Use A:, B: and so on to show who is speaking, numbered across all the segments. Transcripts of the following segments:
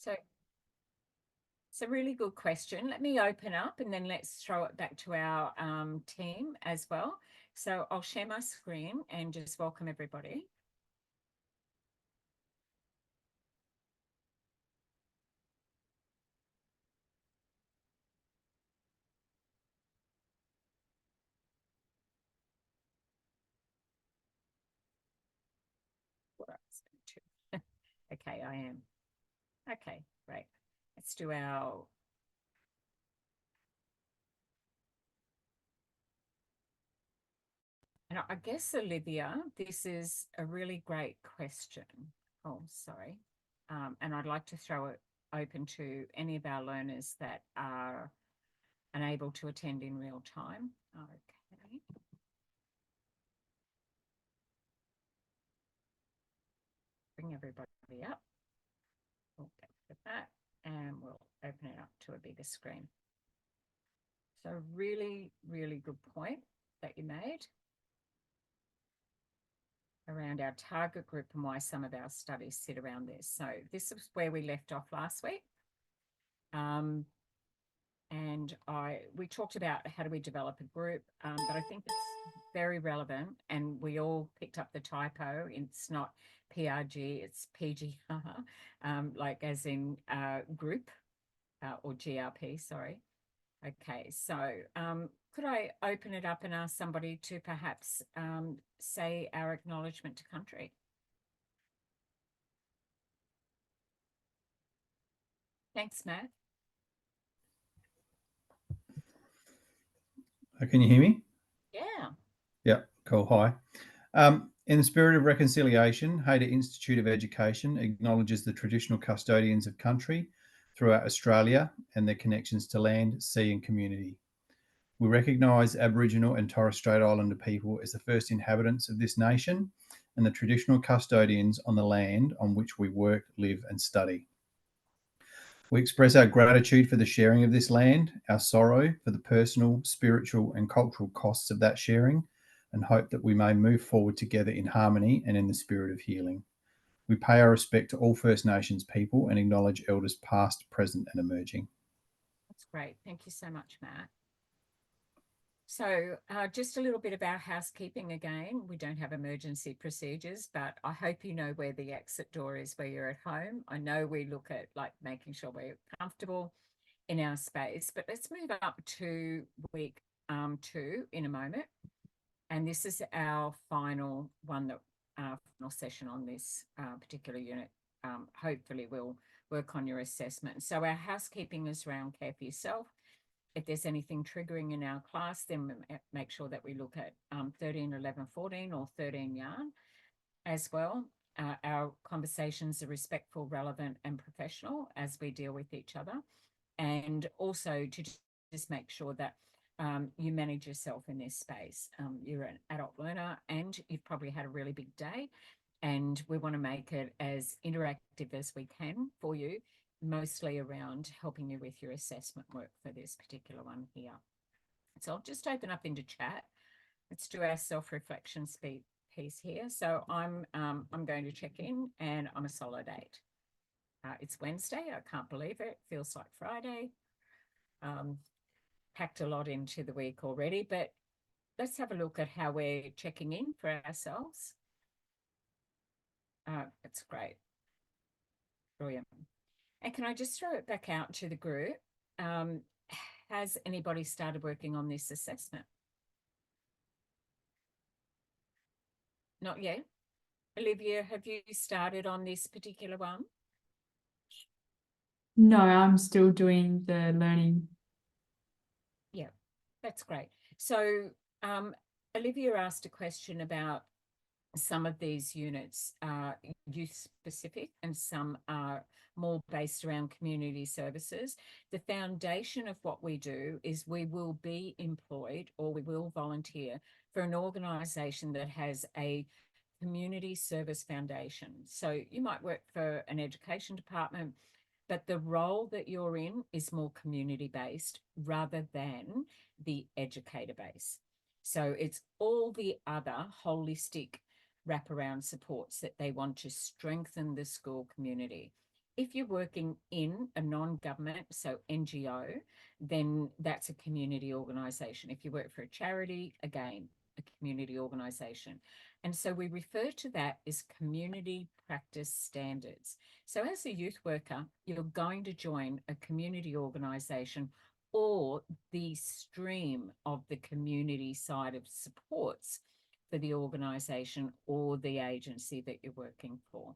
A: So it's a really good question. Let me open up and then let's throw it back to our team as well. So I'll share my screen and just welcome everybody. Okay, I am. Okay, great. Let's do our... And I guess, Olivia, this is a really great question. Oh, sorry. And I'd like to throw it open to any of our learners that are unable to attend in real time. Okay. Bring everybody up. We'll get rid of that and we'll open it up to a bigger screen. So really, really good point that you made around our target group and why some of our studies sit around this. So this is where we left off last week. And we talked about how do we develop a group, but I think it's very relevant, and we all picked up the typo. It's not PRG, it's PGR, like as in group or GRP, sorry. Okay, so could I open it up and ask somebody to perhaps say our acknowledgement to country? Thanks, Matt.
B: Can you hear me?
A: Yeah.
B: Yeah, cool. Hi. In the spirit of reconciliation, Hayter Institute of Education acknowledges the traditional custodians of country throughout Australia and their connections to land, sea and community. We recognise Aboriginal and Torres Strait Islander people as the first inhabitants of this nation and the traditional custodians on the land on which we work, live and study. We express our gratitude for the sharing of this land, our sorrow for the personal, spiritual and cultural costs of that sharing, and hope that we may move forward together in harmony and in the spirit of healing. We pay our respect to all First Nations people and acknowledge elders past, present and emerging.
A: That's great. Thank you so much, Matt. So just a little bit of our housekeeping again. We don't have emergency procedures, but I hope you know where the exit door is where you're at home. I know we look at like making sure we're comfortable in our space, but let's move up to week 2 in a moment. And this is our final one, that final session on this particular unit. Hopefully we'll work on your assessment. So our housekeeping is around care for yourself. If there's anything triggering in our class, then make sure that we look at 13, 11, 14 or 13 yarn as well. Our conversations are respectful, relevant and professional as we deal with each other. And also to just make sure that you manage yourself in this space. You're an adult learner and you've probably had a really big day, and we want to make it as interactive as we can for you, mostly around helping you with your assessment work for this particular one here. So I'll just open up into chat. Let's do our self-reflection piece here. So I'm going to check in, and I'm a solid 8. It's Wednesday. I can't believe it. Feels like Friday. Packed a lot into the week already, but let's have a look at how we're checking in for ourselves. That's great. Brilliant. And can I just throw it back out to the group? Has anybody started working on this assessment? Not yet. Olivia, have you started on this particular one?
C: No, I'm still doing the learning.
A: Yeah, that's great. So Olivia asked a question about some of these units are youth specific and some are more based around community services. The foundation of what we do is we will be employed or we will volunteer for an organisation that has a community service foundation. So you might work for an education department, but the role that you're in is more community based rather than the educator base. So it's all the other holistic wraparound supports that they want to strengthen the school community. If you're working in a non-government, so NGO, then that's a community organisation. If you work for a charity, again, a community organisation. And so we refer to that as community practice standards. So as a youth worker, you're going to join a community organisation or the stream of the community side of supports for the organisation or the agency that you're working for.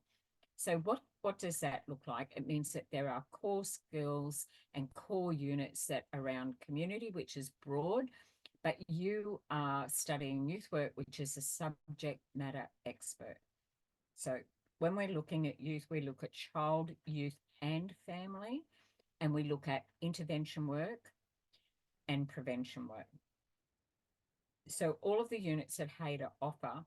A: So what does that look like? It means that there are core skills and core units that around community, which is broad, but you are studying youth work, which is a subject matter expert. So when we're looking at youth, we look at child, youth, and family, and we look at intervention work and prevention work. So all of the units that HADA offer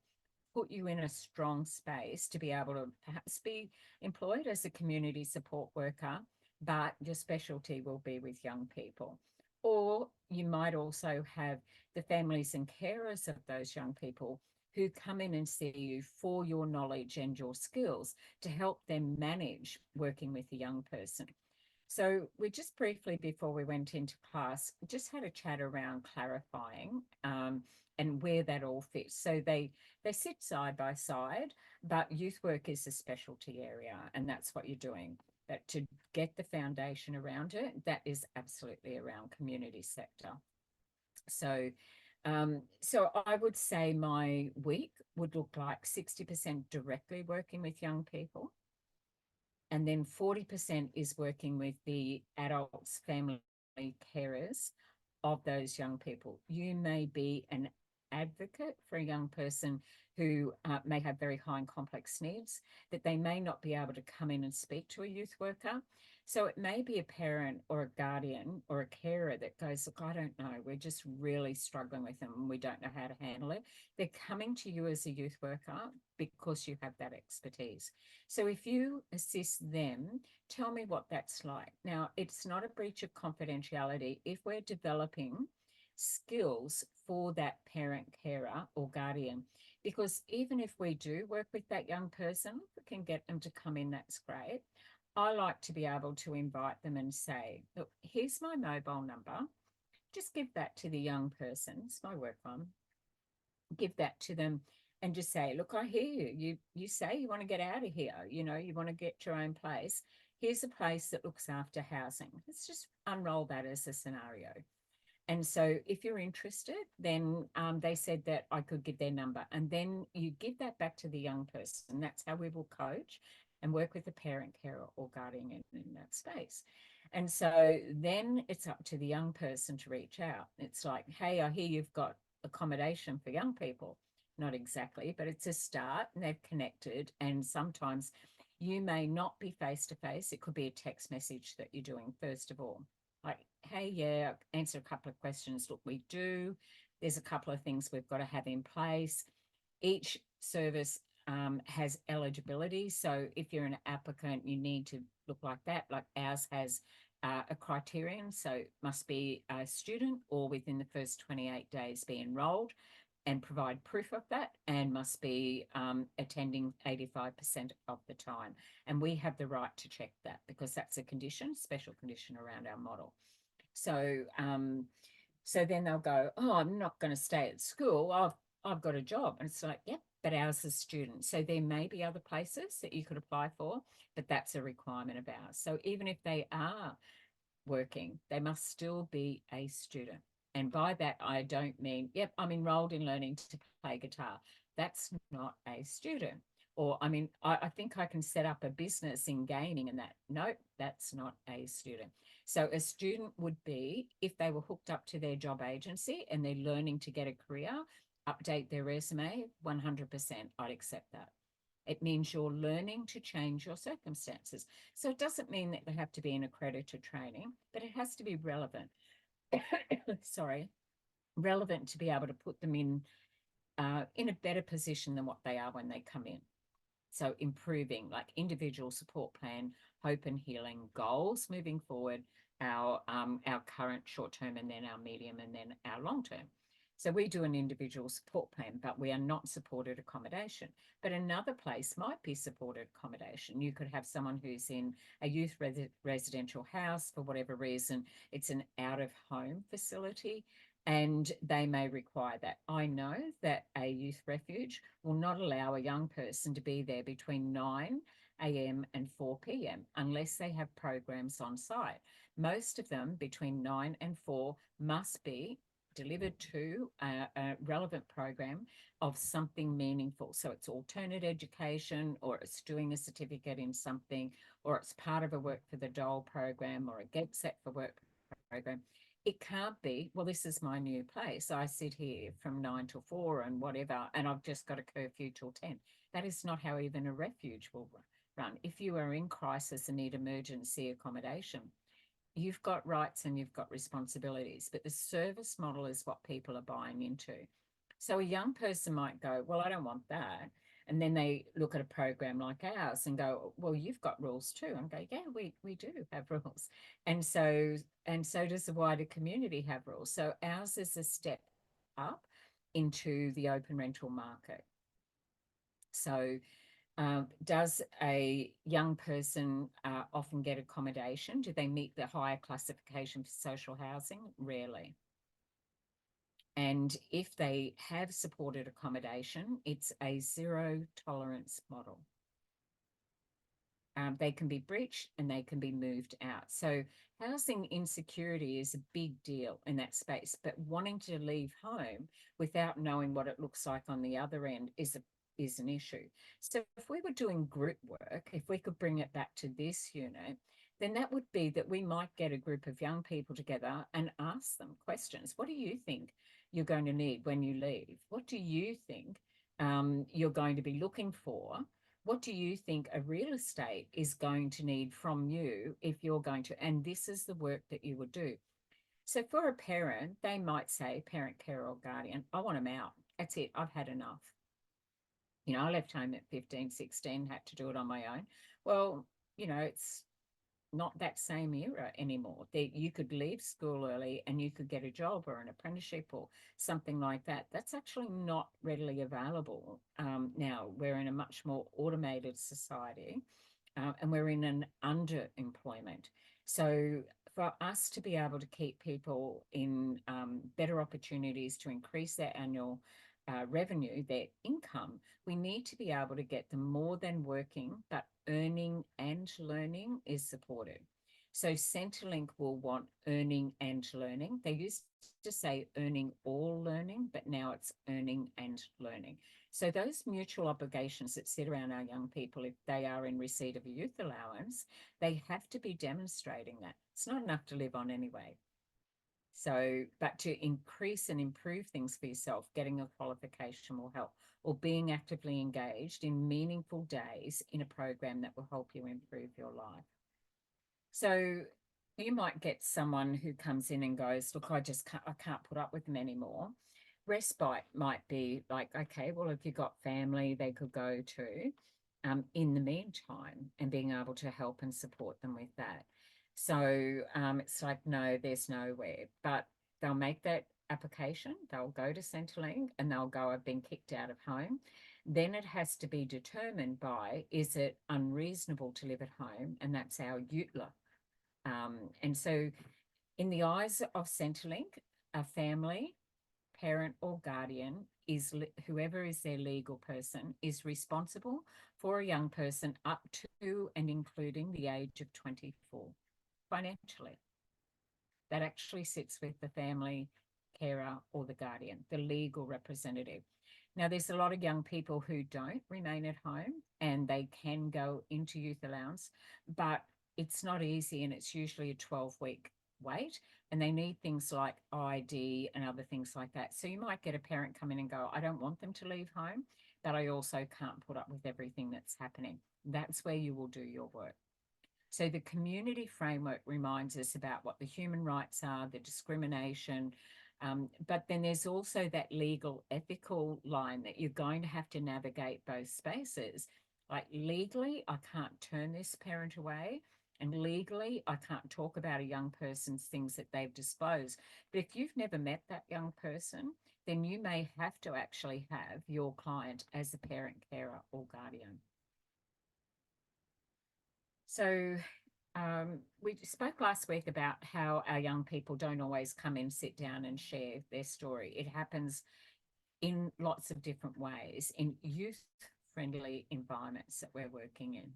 A: put you in a strong space to be able to perhaps be employed as a community support worker, but your specialty will be with young people. Or you might also have the families and carers of those young people who come in and see you for your knowledge and your skills to help them manage working with a young person. So we just briefly, before we went into class, just had a chat around clarifying and where that all fits. So they sit side by side, but youth work is a specialty area, and that's what you're doing. But to get the foundation around it, that is absolutely around community sector. So so I would say my week would look like 60% directly working with young people, and then 40% is working with the adults, family carers of those young people. You may be an advocate for a young person who may have very high and complex needs, that they may not be able to come in and speak to a youth worker. So it may be a parent or a guardian or a carer that goes, look, I don't know, we're just really struggling with them and we don't know how to handle it. They're coming to you as a youth worker because you have that expertise. So if you assist them, tell me what that's like. Now, it's not a breach of confidentiality if we're developing skills for that parent, carer, or guardian, because even if we do work with that young person, we can get them to come in, that's great. I like to be able to invite them and say, look, here's my mobile number. Just give that to the young person. It's my work one. Give that to them and just say, look, I hear you. You say you want to get out of here. You know, you want to get your own place. Here's a place that looks after housing. Let's just unroll that as a scenario. And so if you're interested, then they said that I could give their number, and then you give that back to the young person. That's how we will coach and work with the parent, carer, or guardian in that space. And so then it's up to the young person to reach out. It's like, hey, I hear you've got accommodation for young people. Not exactly, but it's a start, and they've connected. And sometimes you may not be face to face. It could be a text message that you're doing first of all. Like, hey, yeah, answer a couple of questions. Look, we do. There's a couple of things we've got to have in place. Each service has eligibility. So if you're an applicant, you need to look like that. Like ours has a criterion. So it must be a student or within the first 28 days be enrolled and provide proof of that, and must be attending 85% of the time. And we have the right to check that because that's a condition, special condition around our model. So so then they'll go, oh, I'm not going to stay at school. I've got a job. And it's like, yep, but ours is student. So there may be other places that you could apply for, but that's a requirement of ours. So even if they are working, they must still be a student. And by that, I don't mean, yep, I'm enrolled in learning to play guitar. That's not a student. Or, I mean, I think I can set up a business in gaming and that. Nope, that's not a student. So a student would be if they were hooked up to their job agency and they're learning to get a career, update their resume, 100%, I'd accept that. It means you're learning to change your circumstances. So it doesn't mean that they have to be in accredited training, but it has to be relevant. Sorry, relevant to be able to put them in a better position than what they are when they come in. So improving, like individual support plan, hope and healing, goals moving forward, our current short term, and then our medium, and then our long term. So we do an individual support plan, but we are not supported accommodation. But another place might be supported accommodation. You could have someone who's in a youth residential house for whatever reason. It's an out-of-home facility, and they may require that. I know that a youth refuge will not allow a young person to be there between 9 a.m. and 4 p.m. unless they have programs on site. Most of them between 9 and 4 must be delivered to a relevant program of something meaningful. So it's alternate education, or it's doing a certificate in something, or it's part of a Work for the Dole program or a Get Set for Work program. It can't be, well, this is my new place. I sit here from 9 till 4 and whatever, and I've just got a curfew till 10. That is not how even a refuge will run. If you are in crisis and need emergency accommodation, you've got rights and you've got responsibilities, but the service model is what people are buying into. So a young person might go, well, I don't want that. And then they look at a program like ours and go, well, you've got rules too. And go, yeah, we do have rules. And so does the wider community have rules. So ours is a step up into the open rental market. So does a young person often get accommodation? Do they meet the higher classification for social housing? Rarely. And if they have supported accommodation, it's a zero tolerance model. They can be breached and they can be moved out. So housing insecurity is a big deal in that space, but wanting to leave home without knowing what it looks like on the other end is an issue. So if we were doing group work, if we could bring it back to this unit, then that would be that we might get a group of young people together and ask them questions. What do you think you're going to need when you leave? What do you think you're going to be looking for? What do you think a real estate is going to need from you if you're going to, and this is the work that you would do. So for a parent, they might say, parent, carer, or guardian, I want them out. That's it. I've had enough. You know, I left home at 15, 16, had to do it on my own. Well, you know, it's not that same era anymore. That you could leave school early and you could get a job or an apprenticeship or something like that. That's actually not readily available now. We're in a much more automated society, and we're in an underemployment. So for us to be able to keep people in better opportunities to increase their annual revenue, their income, we need to be able to get them more than working, but earning and learning is supported. So Centrelink will want earning and learning. They used to say earning or learning, but now it's earning and learning. So those mutual obligations that sit around our young people, if they are in receipt of a youth allowance, they have to be demonstrating that. It's not enough to live on anyway. So, but to increase and improve things for yourself, getting a qualification will help, or being actively engaged in meaningful days in a program that will help you improve your life. So you might get someone who comes in and goes, look, I can't put up with them anymore. Respite might be like, okay, well, if you've got family, they could go to in the meantime, and being able to help and support them with that. So it's like, no, there's nowhere, but they'll make that application, they'll go to Centrelink and they'll go, I've been kicked out of home. Then it has to be determined by, is it unreasonable to live at home? And that's our UTLA. And so in the eyes of Centrelink, a family, parent or guardian is whoever is their legal person is responsible for a young person up to and including the age of 24 financially. That actually sits with the family, carer, or the guardian, the legal representative. Now, there's a lot of young people who don't remain at home and they can go into youth allowance, but it's not easy, and it's usually a 12-week wait, and they need things like ID and other things like that. So you might get a parent come in and go, I don't want them to leave home, but I also can't put up with everything that's happening. That's where you will do your work. So the community framework reminds us about what the human rights are, the discrimination, but then there's also that legal ethical line that you're going to have to navigate both spaces. Like legally, I can't turn this parent away, and legally, I can't talk about a young person's things that they've disclosed. But if you've never met that young person, then you may have to actually have your client as a parent, carer, or guardian. So we spoke last week about how our young people don't always come in, sit down and share their story. It happens in lots of different ways in youth-friendly environments that we're working in.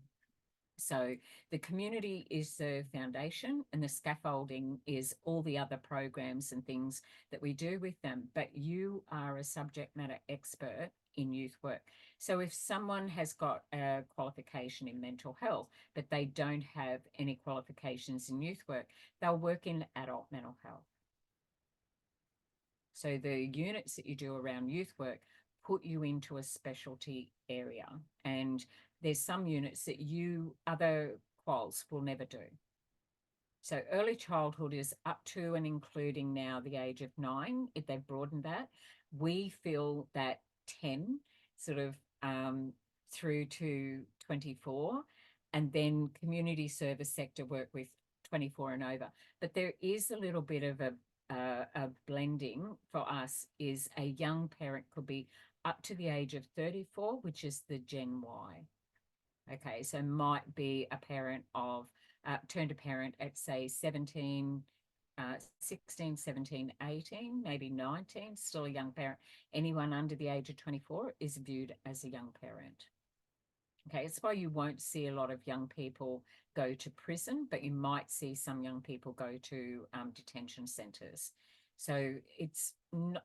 A: So the community is the foundation, and the scaffolding is all the other programs and things that we do with them. But you are a subject matter expert in youth work. So if someone has got a qualification in mental health, but they don't have any qualifications in youth work, they'll work in adult mental health. So the units that you do around youth work put you into a specialty area, and there's some units that you other quals will never do. So early childhood is up to and including now the age of 9, if they've broadened that. We feel that 10 sort of through to 24, and then community service sector work with 24 and over. But there is a little bit of a blending for us. Is a young parent could be up to the age of 34, which is the Gen Y. Okay, so might be a parent of, turned a parent at say 17, 16, 17, 18, maybe 19, still a young parent. Anyone under the age of 24 is viewed as a young parent. Okay, it's why you won't see a lot of young people go to prison, but you might see some young people go to detention centres. So it's,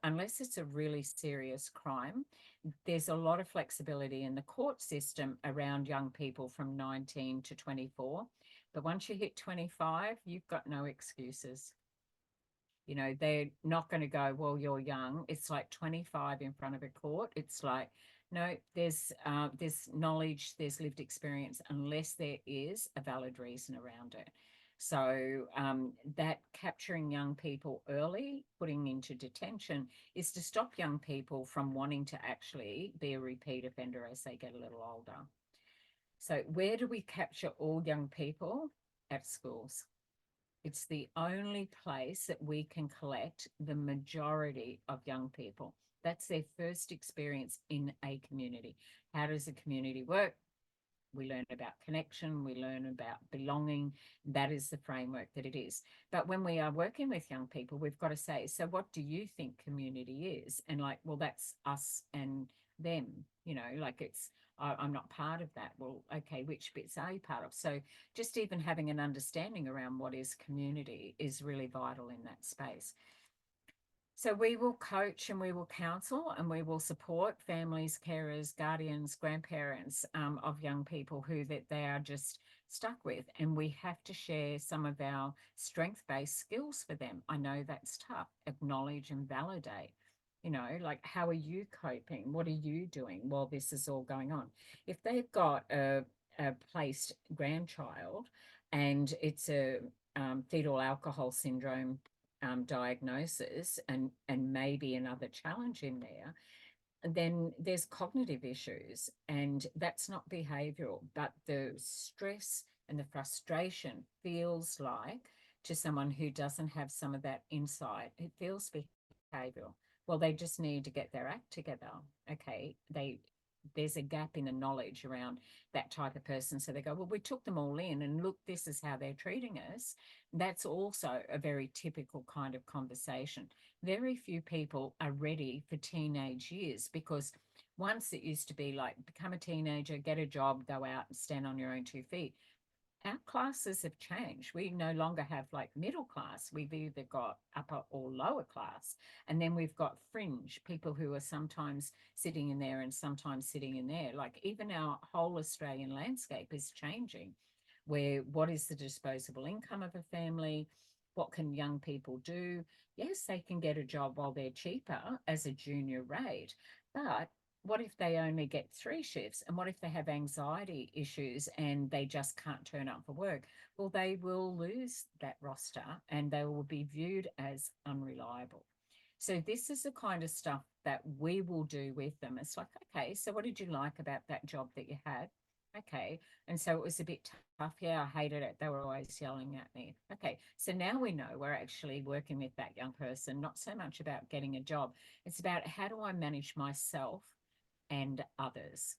A: unless it's a really serious crime, there's a lot of flexibility in the court system around young people from 19 to 24. But once you hit 25, you've got no excuses. You know, they're not going to go, well, you're young. It's like 25 in front of a court. It's like, no, there's knowledge, there's lived experience, unless there is a valid reason around it. So that capturing young people early, putting into detention, is to stop young people from wanting to actually be a repeat offender as they get a little older. So where do we capture all young people? At schools. It's the only place that we can collect the majority of young people. That's their first experience in a community. How does a community work? We learn about connection, we learn about belonging. That is the framework that it is. But when we are working with young people, we've got to say, so what do you think community is? And like, well, that's us and them, you know, like it's, I'm not part of that. Well, okay, which bits are you part of? So just even having an understanding around what is community is really vital in that space. So we will coach and we will counsel and we will support families, carers, guardians, grandparents of young people who that they are just stuck with. And we have to share some of our strength-based skills for them. I know that's tough. Acknowledge and validate. You know, like, how are you coping? What are you doing while this is all going on? If they've got a placed grandchild and it's a fetal alcohol syndrome diagnosis and maybe another challenge in there, then there's cognitive issues, and that's not behavioral, but the stress and the frustration feels like, to someone who doesn't have some of that insight, it feels behavioral. Well, they just need to get their act together. Okay, there's a gap in the knowledge around that type of person. So they go, well, we took them all in and look, this is how they're treating us. That's also a very typical kind of conversation. Very few people are ready for teenage years, because once it used to be like, become a teenager, get a job, go out and stand on your own 2 feet. Our classes have changed. We no longer have like middle class. We've either got upper or lower class. And then we've got fringe, people who are sometimes sitting in there and sometimes sitting in there. Like, even our whole Australian landscape is changing, where what is the disposable income of a family? What can young people do? Yes, they can get a job while they're cheaper as a junior rate, but what if they only get 3 shifts? And what if they have anxiety issues and they just can't turn up for work? Well, they will lose that roster and they will be viewed as unreliable. So this is the kind of stuff that we will do with them. It's like, okay, so what did you like about that job that you had? Okay. And so it was a bit tough. Yeah, I hated it. They were always yelling at me. Okay. So now we know we're actually working with that young person, not so much about getting a job. It's about how do I manage myself and others.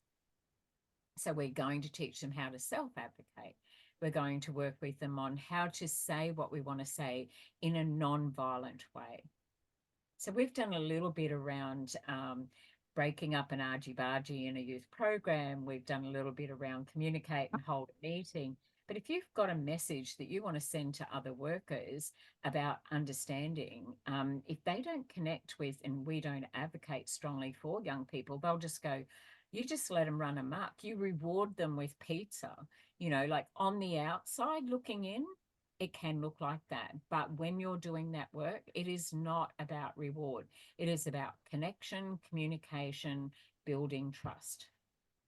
A: So we're going to teach them how to self-advocate. We're going to work with them on how to say what we want to say in a non-violent way. So we've done a little bit around breaking up an argy-bargy in a youth program. We've done a little bit around communicate and hold a meeting. But if you've got a message that you want to send to other workers about understanding, if they don't connect with and we don't advocate strongly for young people, they'll just go, you just let them run amok. You reward them with pizza, you know, like on the outside looking in, it can look like that. But when you're doing that work, it is not about reward. It is about connection, communication, building trust.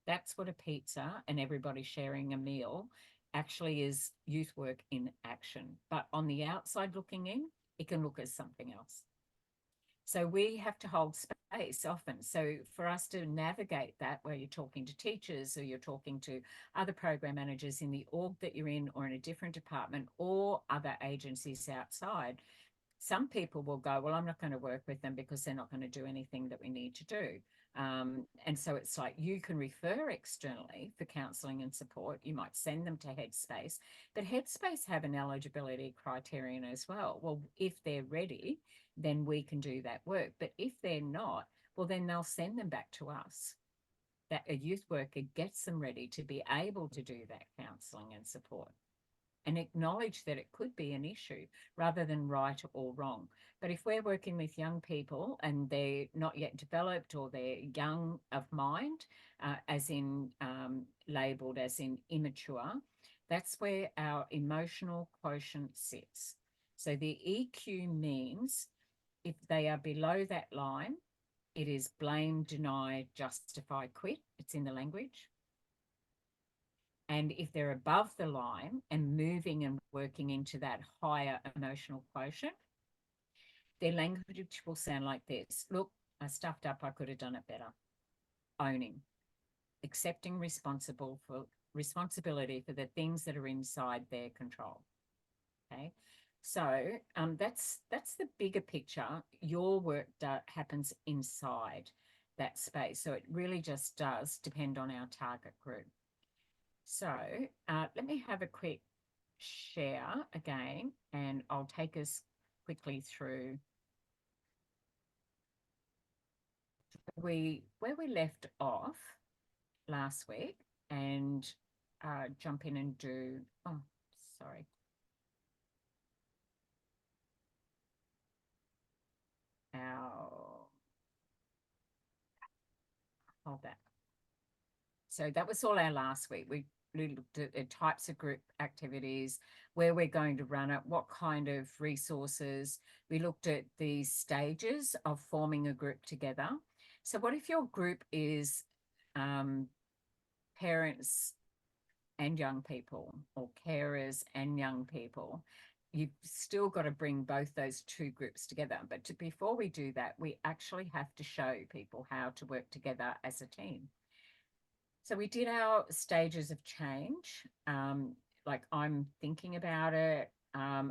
A: That's what a pizza and everybody sharing a meal actually is, youth work in action. But on the outside looking in, it can look as something else. So we have to hold space often. So for us to navigate that, where you're talking to teachers or you're talking to other program managers in the org that you're in or in a different department or other agencies outside, some people will go, well, I'm not going to work with them because they're not going to do anything that we need to do. And so it's like you can refer externally for counselling and support. You might send them to Headspace, but Headspace have an eligibility criterion as well. Well, if they're ready, then we can do that work. But if they're not, well, then they'll send them back to us. That a youth worker gets them ready to be able to do that counselling and support and acknowledge that it could be an issue rather than right or wrong. But if we're working with young people and they're not yet developed or they're young of mind, as in labelled as in immature, that's where our emotional quotient sits. So the EQ means if they are below that line, it is blame, deny, justify, quit. It's in the language. And if they're above the line and moving and working into that higher emotional quotient, their language will sound like this. Look, I stuffed up. I could have done it better. Owning, accepting responsibility for the things that are inside their control. Okay. So that's the bigger picture. Your work happens inside that space. So it really just does depend on our target group. So let me have a quick share again, and I'll take us quickly through where we left off last week and jump in and do, oh, sorry. Hold that. So that was all our last week. We looked at types of group activities, where we're going to run it, what kind of resources. We looked at the stages of forming a group together. So what if your group is parents and young people, or carers and young people? You've still got to bring both those two groups together. But before we do that, we actually have to show people how to work together as a team. So we did our stages of change. Like I'm thinking about it.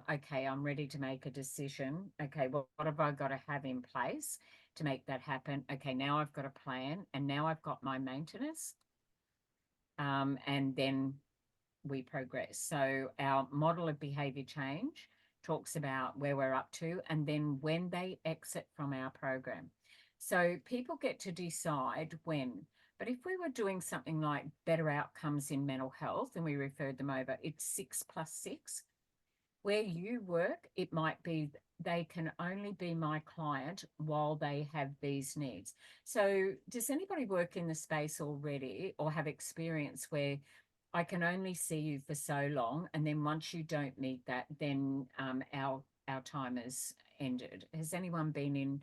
A: Okay, I'm ready to make a decision. Okay, well, what have I got to have in place to make that happen? Okay, now I've got a plan and now I've got my maintenance. And then we progress. So our model of behaviour change talks about where we're up to and then when they exit from our program. So people get to decide when. But if we were doing something like better outcomes in mental health and we referred them over, it's 6+6. Where you work, it might be they can only be my client while they have these needs. So does anybody work in the space already or have experience where I can only see you for so long, and then once you don't meet that, then our time is ended? Has anyone been in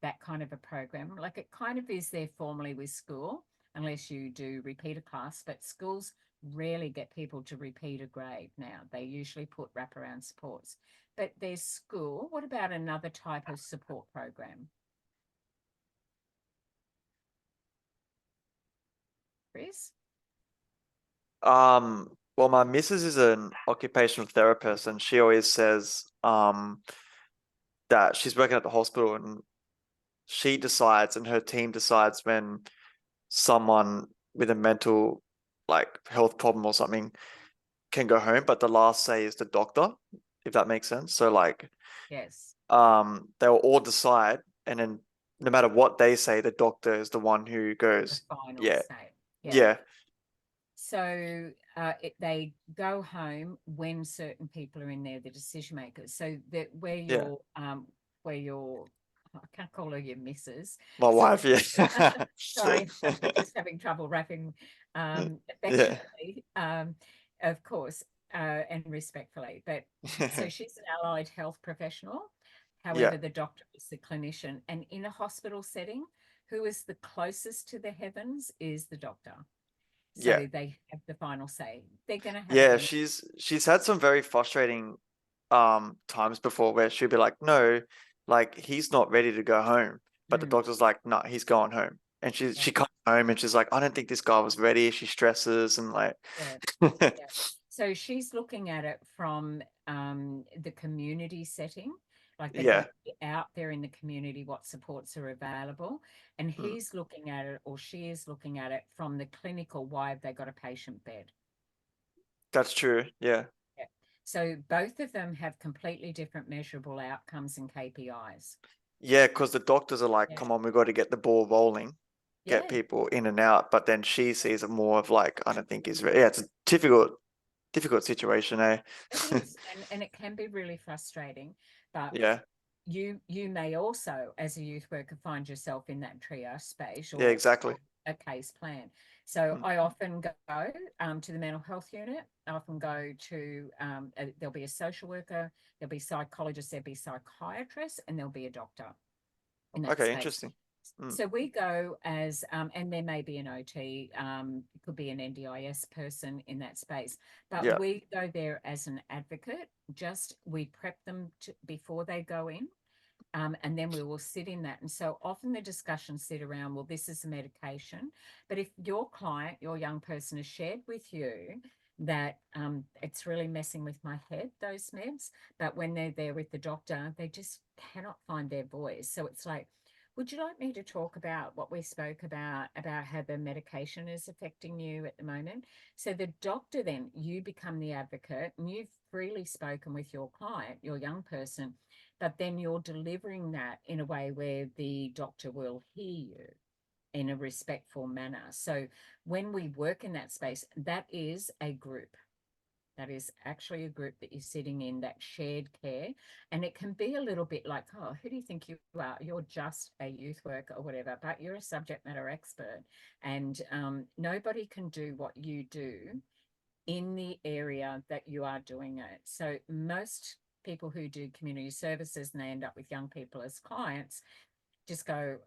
A: that kind of a program? Like it kind of is there formally with school, unless you do repeat a class, but schools rarely get people to repeat a grade now. They usually put wraparound supports. But there's school. What about another type of support program? Chris?
D: Well, my missus is an occupational therapist, and she always says that she's working at the hospital, and she decides and her team decides when someone with a mental like health problem or something can go home, but the last say is the doctor, if that makes sense. So like
A: Yes,
D: they'll all decide, and then no matter what they say, the doctor is the one who
A: the
D: goes,
A: final
D: yeah,
A: say.
D: yeah,
A: So they go home when certain people are in there, the decision makers. So that
D: yeah.
A: where you're, I can't call her your missus.
D: My
A: So
D: wife, yeah.
A: sorry, I'm just having trouble wrapping
D: Yeah.
A: affectionately, of course, and respectfully. But so she's an allied health professional.
D: Yeah,
A: However, the doctor is the clinician, and in a hospital setting, who is the closest to the heavens is the doctor.
D: yeah.
A: So they have the final say. They're going to have a
D: Yeah,
A: link.
D: she's had some very frustrating times before where she'll be like, no, like he's not ready to go home. But the doctor's like, no, he's going home. And she
A: Yeah,
D: she comes home and she's like, I don't think this guy was ready. She stresses and like
A: yeah, yeah. So she's looking at it from the community setting, like they've got
D: yeah.
A: to be out there in the community, what supports are available. And
D: Mm,
A: he's looking at it, or she is looking at it from the clinical, why have they got a patient bed?
D: that's true. Yeah.
A: Yeah. So both of them have completely different measurable outcomes and KPIs.
D: Yeah, because the doctors are like,
A: Yeah.
D: come on, we've got to get the ball rolling, get
A: Yeah.
D: people in and out. But then she sees it more of like, I don't think he's ready. Yeah, it's a difficult situation, eh?
A: It is, and it can be really frustrating, but
D: Yeah.
A: you may also, as a youth worker, find yourself in that triage space
D: Yeah,
A: or
D: exactly.
A: a case plan. So
D: Mm,
A: I often go to the mental health unit. I often go to there'll be a social worker, there'll be psychologists, there'll be psychiatrists, and there'll be a doctor in that
D: okay,
A: space.
D: interesting. Mm,
A: So we go as, and there may be an OT, it could be an NDIS person in that space, but
D: yeah.
A: we go there as an advocate. Just we prep them before they go in, and then we will sit in that. And so often the discussions sit around, well, this is a medication, but if your client, your young person, has shared with you that it's really messing with my head, those meds, but when they're there with the doctor, they just cannot find their voice. So it's like, would you like me to talk about what we spoke about how the medication is affecting you at the moment? So the doctor, then you become the advocate and you've freely spoken with your client, your young person, but then you're delivering that in a way where the doctor will hear you in a respectful manner. So when we work in that space, that is a group. That is actually a group that you're sitting in, that shared care. And it can be a little bit like, oh, who do you think you are? You're just a youth worker or whatever, but you're a subject matter expert. And nobody can do what you do in the area that you are doing it. So most people who do community services and they end up with young people as clients just go,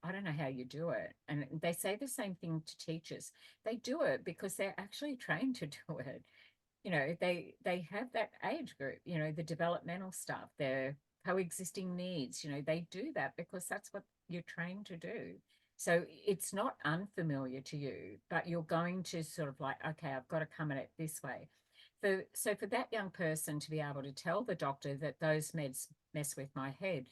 A: I don't know how you do it. And they say the same thing to teachers. They do it because they're actually trained to do it. They have that age group, the developmental stuff, their coexisting needs, they do that because that's what you're trained to do. So it's not unfamiliar to you, but you're going to sort of like, okay, I've got to come at it this way. So for that young person to be able to tell the doctor that those meds mess with my head,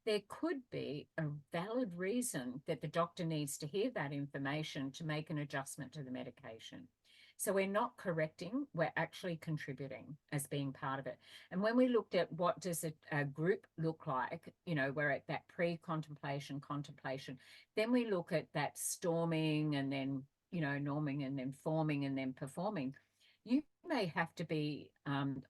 A: there could be a valid reason that the doctor needs to hear that information to make an adjustment to the medication. So we're not correcting, we're actually contributing as being part of it. And when we looked at what does a group look like, we're at that pre-contemplation, contemplation, then we look at that storming and then, norming and then forming and then performing. You may have to be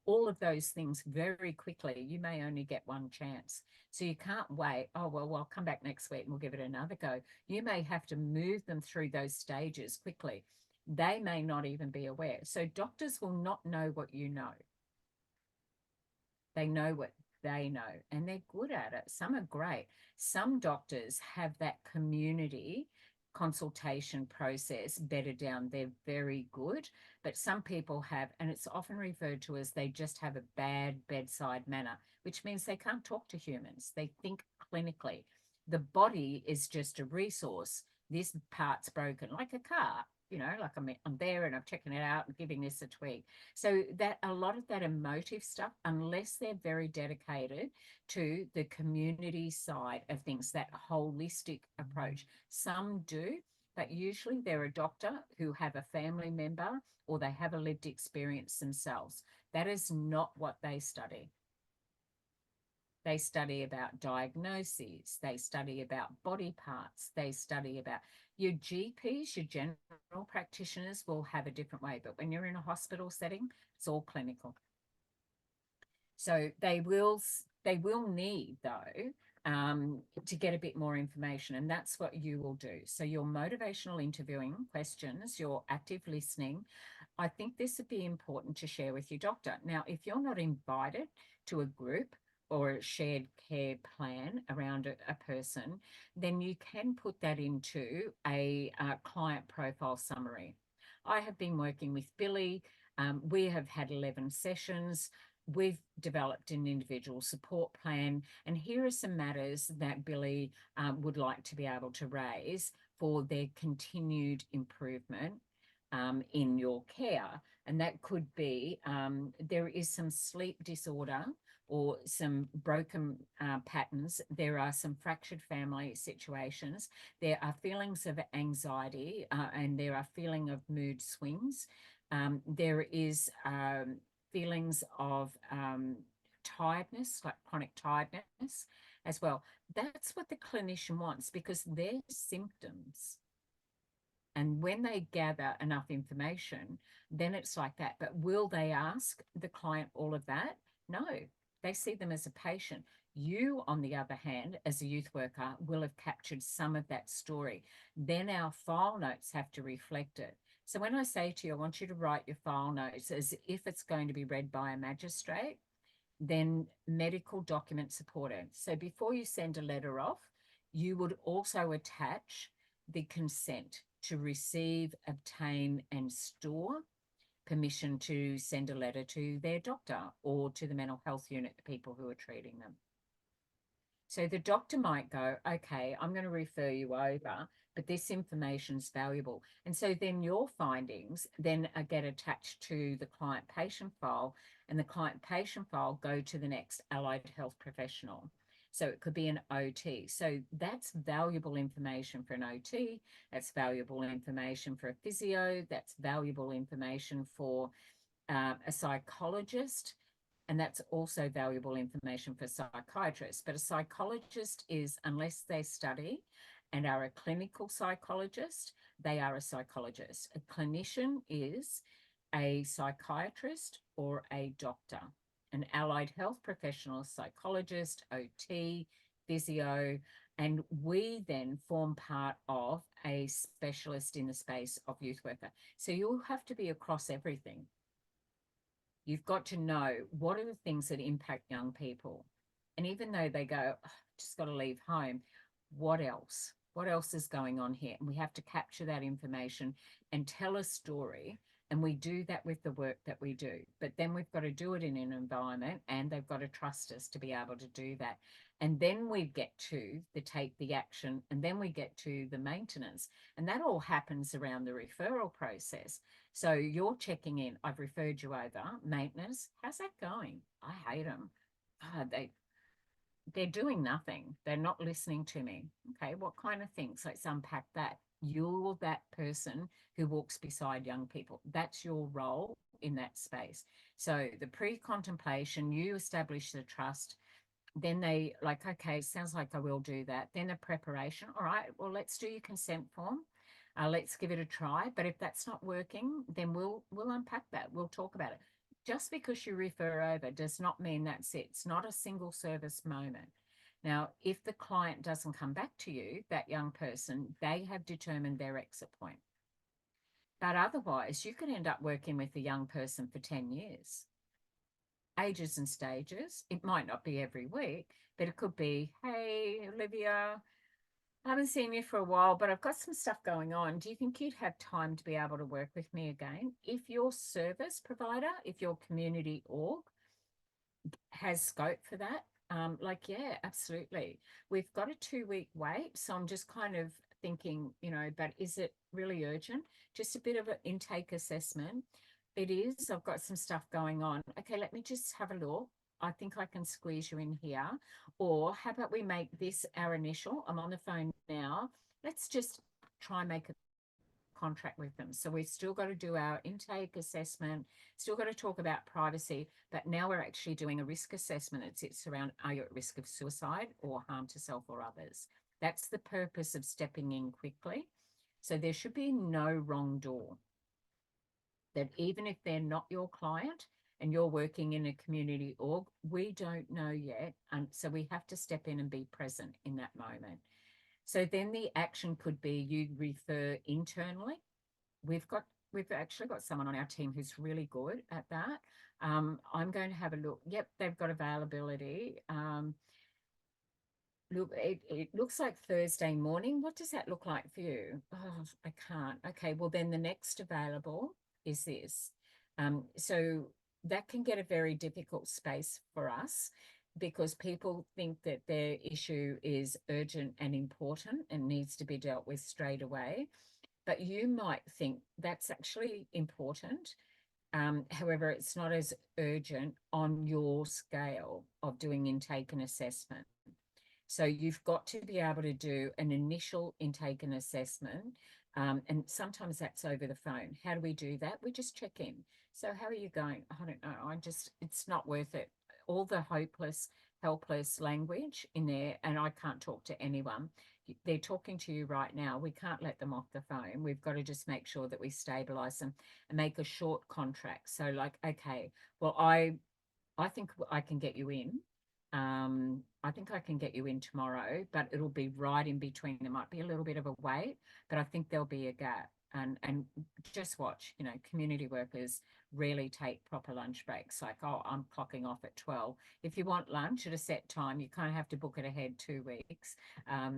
A: all of those things very quickly. You may only get one chance. So you can't wait, oh, well, I'll come back next week and we'll give it another go. You may have to move them through those stages quickly. They may not even be aware. So doctors will not know what you know. They know what they know and they're good at it. Some are great. Some doctors have that community consultation process bedded down. They're very good, but some people have, and it's often referred to as they just have a bad bedside manner, which means they can't talk to humans. They think clinically. The body is just a resource. this part's broken, like a car, you know, like I'm there and I'm checking it out and giving this a tweak. So that a lot of that emotive stuff, unless they're very dedicated to the community side of things, that holistic approach, some do, but usually they're a doctor who have a family member or they have a lived experience themselves. That is not what they study. They study about diagnoses. They study about body parts. They study about your GPs, your general practitioners will have a different way. But when you're in a hospital setting, it's all clinical. So they will need, though, to get a bit more information. And that's what you will do. So your motivational interviewing questions, your active listening, I think this would be important to share with your doctor. Now, if you're not invited to a group or a shared care plan around a person, then you can put that into a client profile summary. I have been working with Billy. We have had 11 sessions. We've developed an individual support plan, and here are some matters that Billy would like to be able to raise for their continued improvement in your care. And that could be there is some sleep disorder or some broken patterns. There are some fractured family situations. There are feelings of anxiety and there are feelings of mood swings. There is feelings of tiredness, like chronic tiredness as well. That's what the clinician wants, because they're symptoms. And when they gather enough information, then it's like that. But will they ask the client all of that? No, they see them as a patient. You, on the other hand, as a youth worker, will have captured some of that story. Then our file notes have to reflect it. So when I say to you, I want you to write your file notes as if it's going to be read by a magistrate, then medical document supported. So before you send a letter off, you would also attach the consent to receive, obtain, and store permission to send a letter to their doctor or to the mental health unit, the people who are treating them. So the doctor might go, okay, I'm going to refer you over, but this information is valuable. And so then your findings then get attached to the client patient file, and the client patient file go to the next allied health professional. So it could be an OT. So that's valuable information for an OT. That's valuable information for a physio. That's valuable information for a psychologist. And that's also valuable information for psychiatrists. But a psychologist is, unless they study and are a clinical psychologist, they are a psychologist. A clinician is a psychiatrist or a doctor. An allied health professional, psychologist, OT, physio, and we then form part of a specialist in the space of youth worker. So you'll have to be across everything. You've got to know what are the things that impact young people. And even though they go, oh, just got to leave home, what else? What else is going on here? And we have to capture that information and tell a story. And we do that with the work that we do. But then we've got to do it in an environment, and they've got to trust us to be able to do that. And then we get to take the action, and then we get to the maintenance. And that all happens around the referral process. So you're checking in. I've referred you over. Maintenance, how's that going? I hate them. They're doing nothing. They're not listening to me. Okay, what kind of things? Let's unpack that. You're that person who walks beside young people. That's your role in that space. So the pre-contemplation, you establish the trust. Then they like, okay, sounds like I will do that. Then the preparation. All right, well, let's do your consent form. Let's give it a try. But if that's not working, then we'll unpack that. We'll talk about it. Just because you refer over does not mean that's it. It's not a single service moment. Now, if the client doesn't come back to you, that young person, they have determined their exit point. But otherwise, you could end up working with a young person for 10 years. Ages and stages. It might not be every week, but it could be, hey, Olivia, I haven't seen you for a while, but I've got some stuff going on. Do you think you'd have time to be able to work with me again? If your service provider, if your community org has scope for that, yeah, absolutely. We've got a 2-week wait. So I'm just kind of thinking, you know, but is it really urgent? Just a bit of an intake assessment. It is. I've got some stuff going on. Okay, let me just have a look. I think I can squeeze you in here. Or how about we make this our initial? I'm on the phone now. Let's just try and make a contract with them. So we've still got to do our intake assessment, still got to talk about privacy, but now we're actually doing a risk assessment. It's around, are you at risk of suicide or harm to self or others? That's the purpose of stepping in quickly. So there should be no wrong door. That even if they're not your client and you're working in a community org, we don't know yet. And so we have to step in and be present in that moment. So then the action could be you refer internally. We've actually got someone on our team who's really good at that. I'm going to have a look. Yep, they've got availability. Look, it looks like Thursday morning. What does that look like for you? Oh, I can't. Okay, well then the next available is this. So that can get a very difficult space for us because people think that their issue is urgent and important and needs to be dealt with straight away. But you might think that's actually important. However, it's not as urgent on your scale of doing intake and assessment. So you've got to be able to do an initial intake and assessment. And sometimes that's over the phone. How do we do that? We just check in. So how are you going? I don't know. It's not worth it. All the hopeless, helpless language in there, and I can't talk to anyone. They're talking to you right now. We can't let them off the phone. We've got to just make sure that we stabilize them and make a short contract. So like, okay, well, I think I can get you in. I think I can get you in tomorrow, but it'll be right in between. There might be a little bit of a wait, but I think there'll be a gap. And just watch, you know, community workers rarely take proper lunch breaks. Like, oh, I'm clocking off at 12. If you want lunch at a set time, you kind of have to book it ahead 2 weeks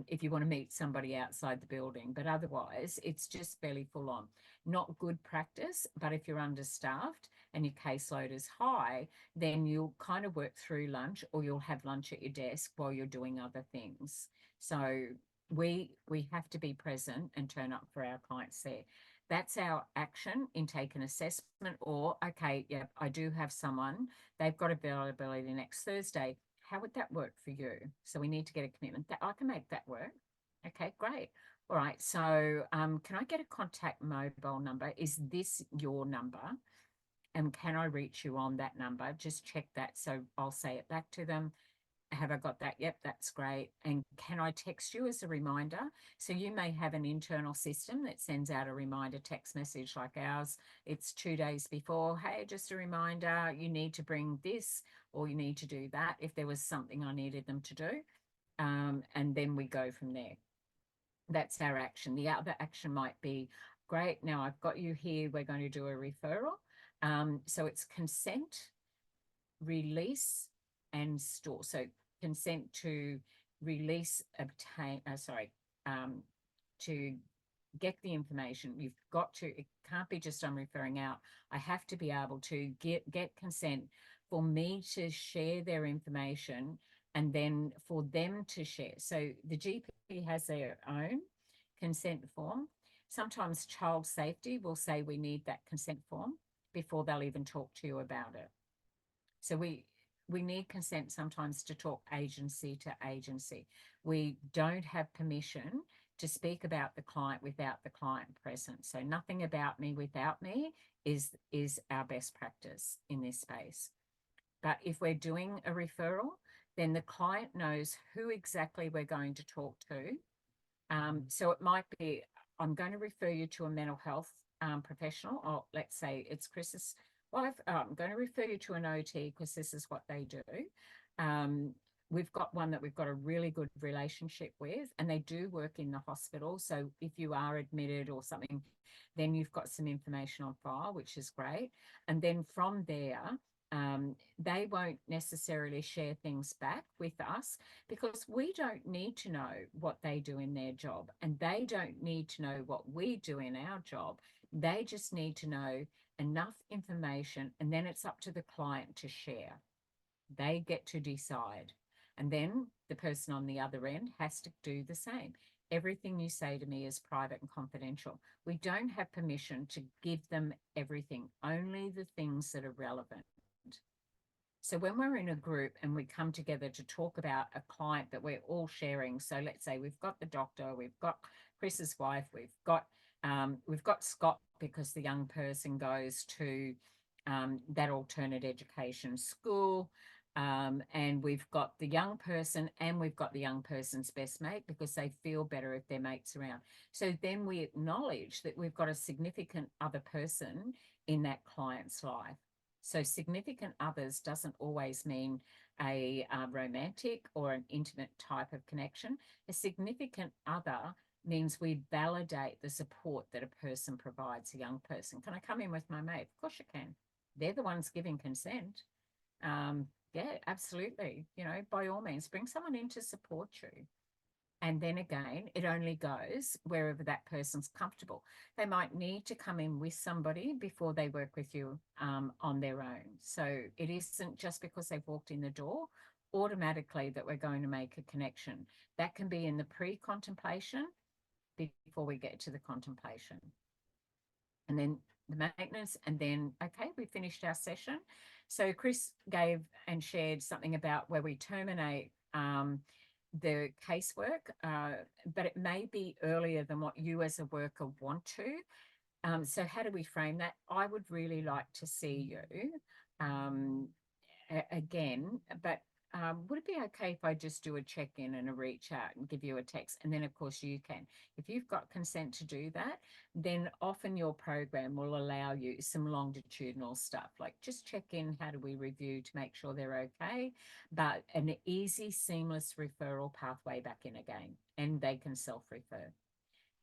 A: if you want to meet somebody outside the building. But otherwise, it's just fairly full on. Not good practice, but if you're understaffed and your caseload is high, then you'll kind of work through lunch or you'll have lunch at your desk while you're doing other things. So we have to be present and turn up for our clients there. That's our action, intake and assessment. Or, okay, yeah, I do have someone, they've got availability next Thursday. How would that work for you? So we need to get a commitment. That I can make that work. Okay, great. All right, so can I get a contact mobile number? Is this your number? And can I reach you on that number? Just check that. So I'll say it back to them. Have I got that? Yep, that's great. And can I text you as a reminder? So you may have an internal system that sends out a reminder text message like ours. It's 2 days before. Hey, just a reminder, you need to bring this or you need to do that if there was something I needed them to do. And then we go from there. That's our action. The other action might be, great, now I've got you here. We're going to do a referral. So it's consent, release, and store. So consent to release, obtain, to get the information. You've got to, it can't be just I'm referring out. I have to be able to get consent for me to share their information and then for them to share. So the GP has their own consent form. Sometimes child safety will say we need that consent form before they'll even talk to you about it. So we need consent sometimes to talk agency to agency. We don't have permission to speak about the client without the client present. So nothing about me without me is our best practice in this space. But if we're doing a referral, then the client knows who exactly we're going to talk to. So it might be, I'm going to refer you to a mental health professional, or let's say it's Chris's wife. I'm going to refer you to an OT because this is what they do. We've got one that we've got a really good relationship with, and they do work in the hospital. So if you are admitted or something, then you've got some information on file, which is great. And then from there, they won't necessarily share things back with us because we don't need to know what they do in their job, and they don't need to know what we do in our job. They just need to know enough information, and then it's up to the client to share. They get to decide. And then the person on the other end has to do the same. everything you say to me is private and confidential. We don't have permission to give them everything, only the things that are relevant. So when we're in a group and we come together to talk about a client that we're all sharing, so let's say we've got the doctor, we've got Chris's wife, we've got Scott because the young person goes to that alternate education school, and we've got the young person and we've got the young person's best mate because they feel better if their mate's around. So then we acknowledge that we've got a significant other person in that client's life. So significant others doesn't always mean a romantic or an intimate type of connection. A significant other means we validate the support that a person provides a young person. Can I come in with my mate? Of course you can. They're the ones giving consent. Yeah, absolutely. You know, by all means, bring someone in to support you. And then again, it only goes wherever that person's comfortable. They might need to come in with somebody before they work with you on their own. So it isn't just because they've walked in the door automatically that we're going to make a connection. That can be in the pre-contemplation before we get to the contemplation. And then the maintenance, and then, okay, we finished our session. So Chris gave and shared something about where we terminate the casework, but it may be earlier than what you as a worker want to. So how do we frame that? I would really like to see you again, but would it be okay if I just do a check-in and a reach out and give you a text? And then, of course, you can. If you've got consent to do that, then often your program will allow you some longitudinal stuff, like just check in, how do we review to make sure they're okay, but an easy, seamless referral pathway back in again, and they can self-refer.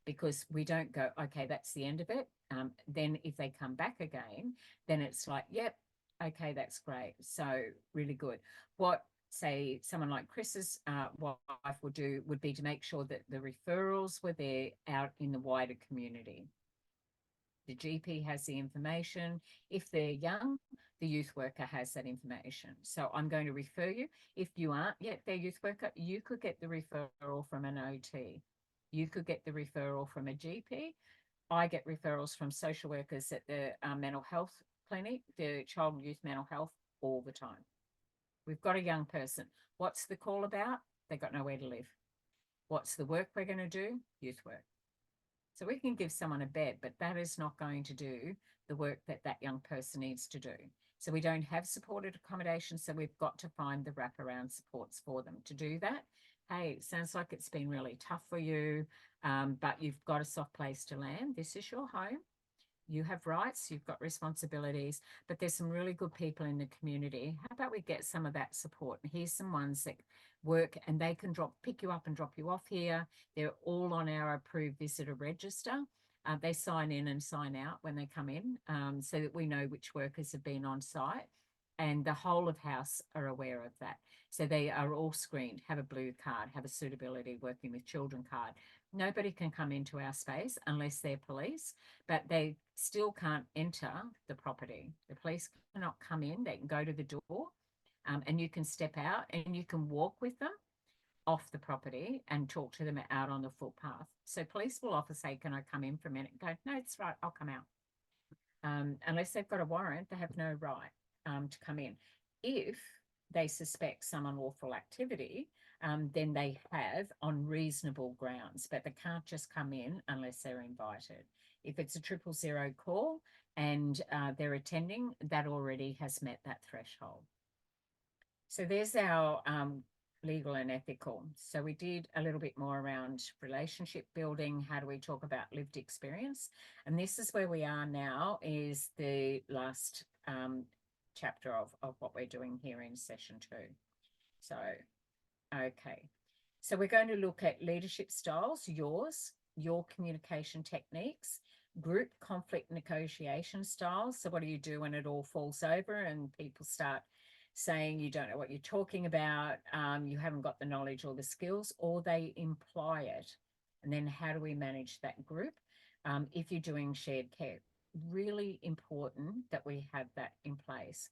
A: Because we don't go, okay, that's the end of it. Then if they come back again, then it's like, yep, okay, that's great. So really good. What, say, someone like Chris's wife would do would be to make sure that the referrals were there out in the wider community. The GP has the information. If they're young, the youth worker has that information. So I'm going to refer you. If you aren't yet their youth worker, you could get the referral from an OT. You could get the referral from a GP. I get referrals from social workers at the mental health clinic, the child and youth mental health, all the time. We've got a young person. What's the call about? They've got nowhere to live. What's the work we're going to do? Youth work. So we can give someone a bed, but that is not going to do the work that that young person needs to do. So we don't have supported accommodation, so we've got to find the wraparound supports for them to do that. Hey, sounds like it's been really tough for you, but you've got a soft place to land. This is your home. You have rights, you've got responsibilities, but there's some really good people in the community. How about we get some of that support? And here's some ones that work, and they can pick you up and drop you off here. They're all on our approved visitor register. They sign in and sign out when they come in, so that we know which workers have been on site, and the whole of house are aware of that. So they are all screened, have a blue card, have a suitability working with children card. Nobody can come into our space unless they're police, but they still can't enter the property. The police cannot come in. They can go to the door, and you can step out and you can walk with them off the property and talk to them out on the footpath. So police will often say, can I come in for a minute? And go, no, it's right, I'll come out. Unless they've got a warrant, they have no right to come in. If they suspect some unlawful activity, then they have on reasonable grounds, but they can't just come in unless they're invited. If it's a 000 call and they're attending, that already has met that threshold. So there's our legal and ethical. So we did a little bit more around relationship building. How do we talk about lived experience? And this is where we are now, is the last chapter of what we're doing here in session 2. So, okay. So we're going to look at leadership styles, your communication techniques, group conflict negotiation styles. So what do you do when it all falls over and people start saying you don't know what you're talking about, you haven't got the knowledge or the skills, or they imply it? And then how do we manage that group? If you're doing shared care, really important that we have that in place.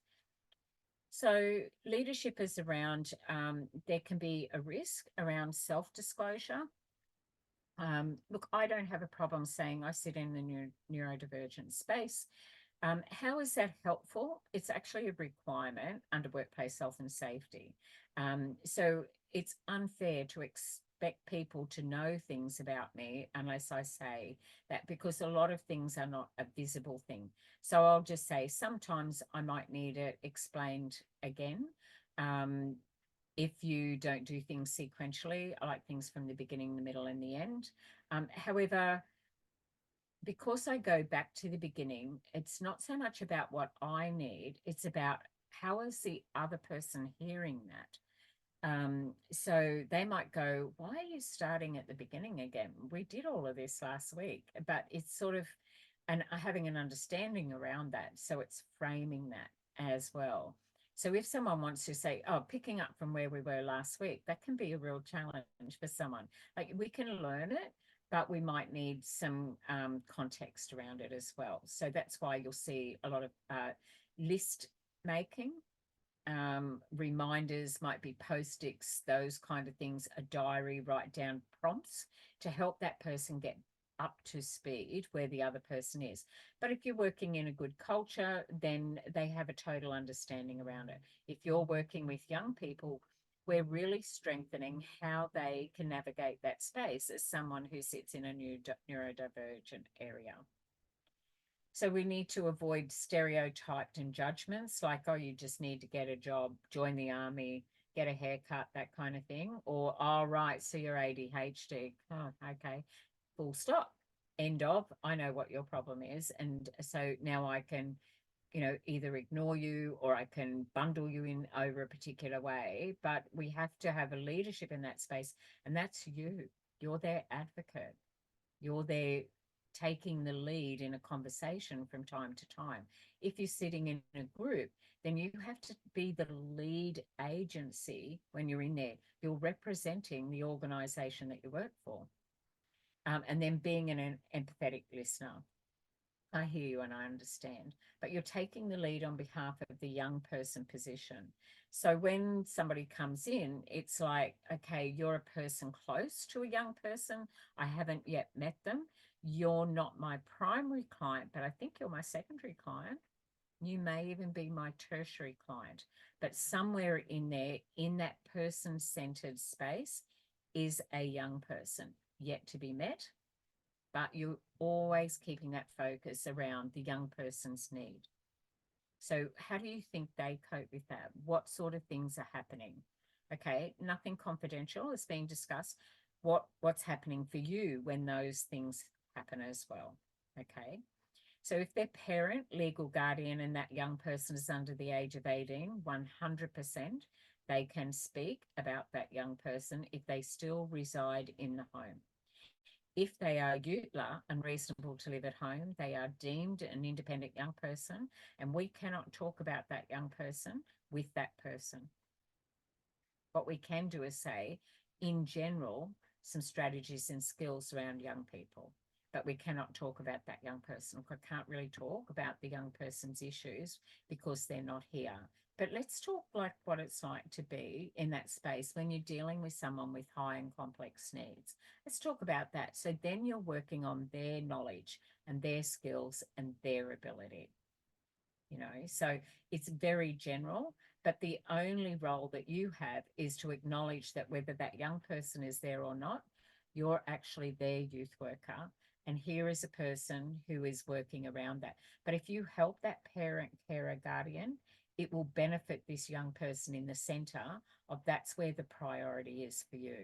A: So leadership is around, there can be a risk around self-disclosure. Look, I don't have a problem saying I sit in the neurodivergent space. How is that helpful? It's actually a requirement under workplace health and safety. So it's unfair to expect people to know things about me unless I say that, because a lot of things are not a visible thing. So I'll just say sometimes I might need it explained again. If you don't do things sequentially, I like things from the beginning, the middle, and the end. However, because I go back to the beginning, it's not so much about what I need, it's about how is the other person hearing that. So they might go, why are you starting at the beginning again? We did all of this last week, but it's sort of, and having an understanding around that. So it's framing that as well. So if someone wants to say, oh, picking up from where we were last week, that can be a real challenge for someone. Like we can learn it, but we might need some context around it as well. So that's why you'll see a lot of list making. Reminders might be post-its, those kind of things, a diary, write down prompts to help that person get up to speed where the other person is. But if you're working in a good culture, then they have a total understanding around it. If you're working with young people, we're really strengthening how they can navigate that space as someone who sits in a neurodivergent area. So we need to avoid stereotyped and judgments like, oh, you just need to get a job, join the army, get a haircut, that kind of thing. Or, oh, right, so you're ADHD. Oh, okay, full stop, end of. I know what your problem is. And so now I can, either ignore you or I can bundle you in over a particular way. But we have to have a leadership in that space. And that's you. You're their advocate. You're there taking the lead in a conversation from time to time. If you're sitting in a group, then you have to be the lead agency when you're in there. You're representing the organization that you work for. And then being an empathetic listener. I hear you and I understand, but you're taking the lead on behalf of the young person position. So when somebody comes in, it's like, okay, you're a person close to a young person. I haven't yet met them. You're not my primary client, but I think you're my secondary client. You may even be my tertiary client, but somewhere in there, in that person-centered space, is a young person yet to be met, but you're always keeping that focus around the young person's need. So how do you think they cope with that? What sort of things are happening? Okay, nothing confidential is being discussed. What's happening for you when those things happen as well? Okay. So if their parent, legal guardian, and that young person is under the age of 18, 100%, they can speak about that young person if they still reside in the home. If they are UTLA and reasonable to live at home, they are deemed an independent young person, and we cannot talk about that young person with that person. What we can do is say, in general, some strategies and skills around young people, but we cannot talk about that young person. I can't really talk about the young person's issues because they're not here. But let's talk like what it's like to be in that space when you're dealing with someone with high and complex needs. Let's talk about that. So then you're working on their knowledge and their skills and their ability. So it's very general, but the only role that you have is to acknowledge that whether that young person is there or not, you're actually their youth worker. And here is a person who is working around that. But if you help that parent, carer, guardian, it will benefit this young person in the center of that's where the priority is for you.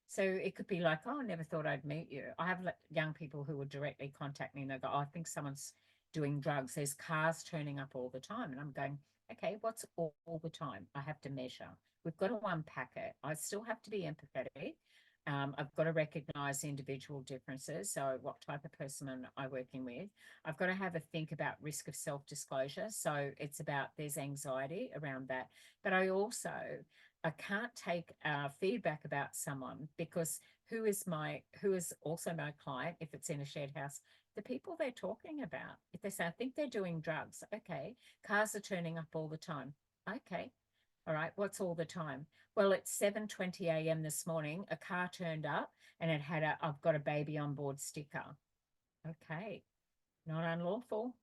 A: So it could be like, oh, I never thought I'd meet you. I have young people who will directly contact me and they go, oh, I think someone's doing drugs. There's cars turning up all the time. And I'm going, okay, what's all the time? I have to measure. We've got to unpack it. I still have to be empathetic. I've got to recognize individual differences. So what type of person am I working with? I've got to have a think about risk of self-disclosure. So it's about there's anxiety around that. But I can't take feedback about someone because who is also my client if it's in a shared house, the people they're talking about. If they say, I think they're doing drugs, okay, cars are turning up all the time. Okay, All right, what's all the time? Well, it's 7:20 a.m. this morning. A car turned up and it had a "I've got a baby on board" sticker. Okay, not unlawful.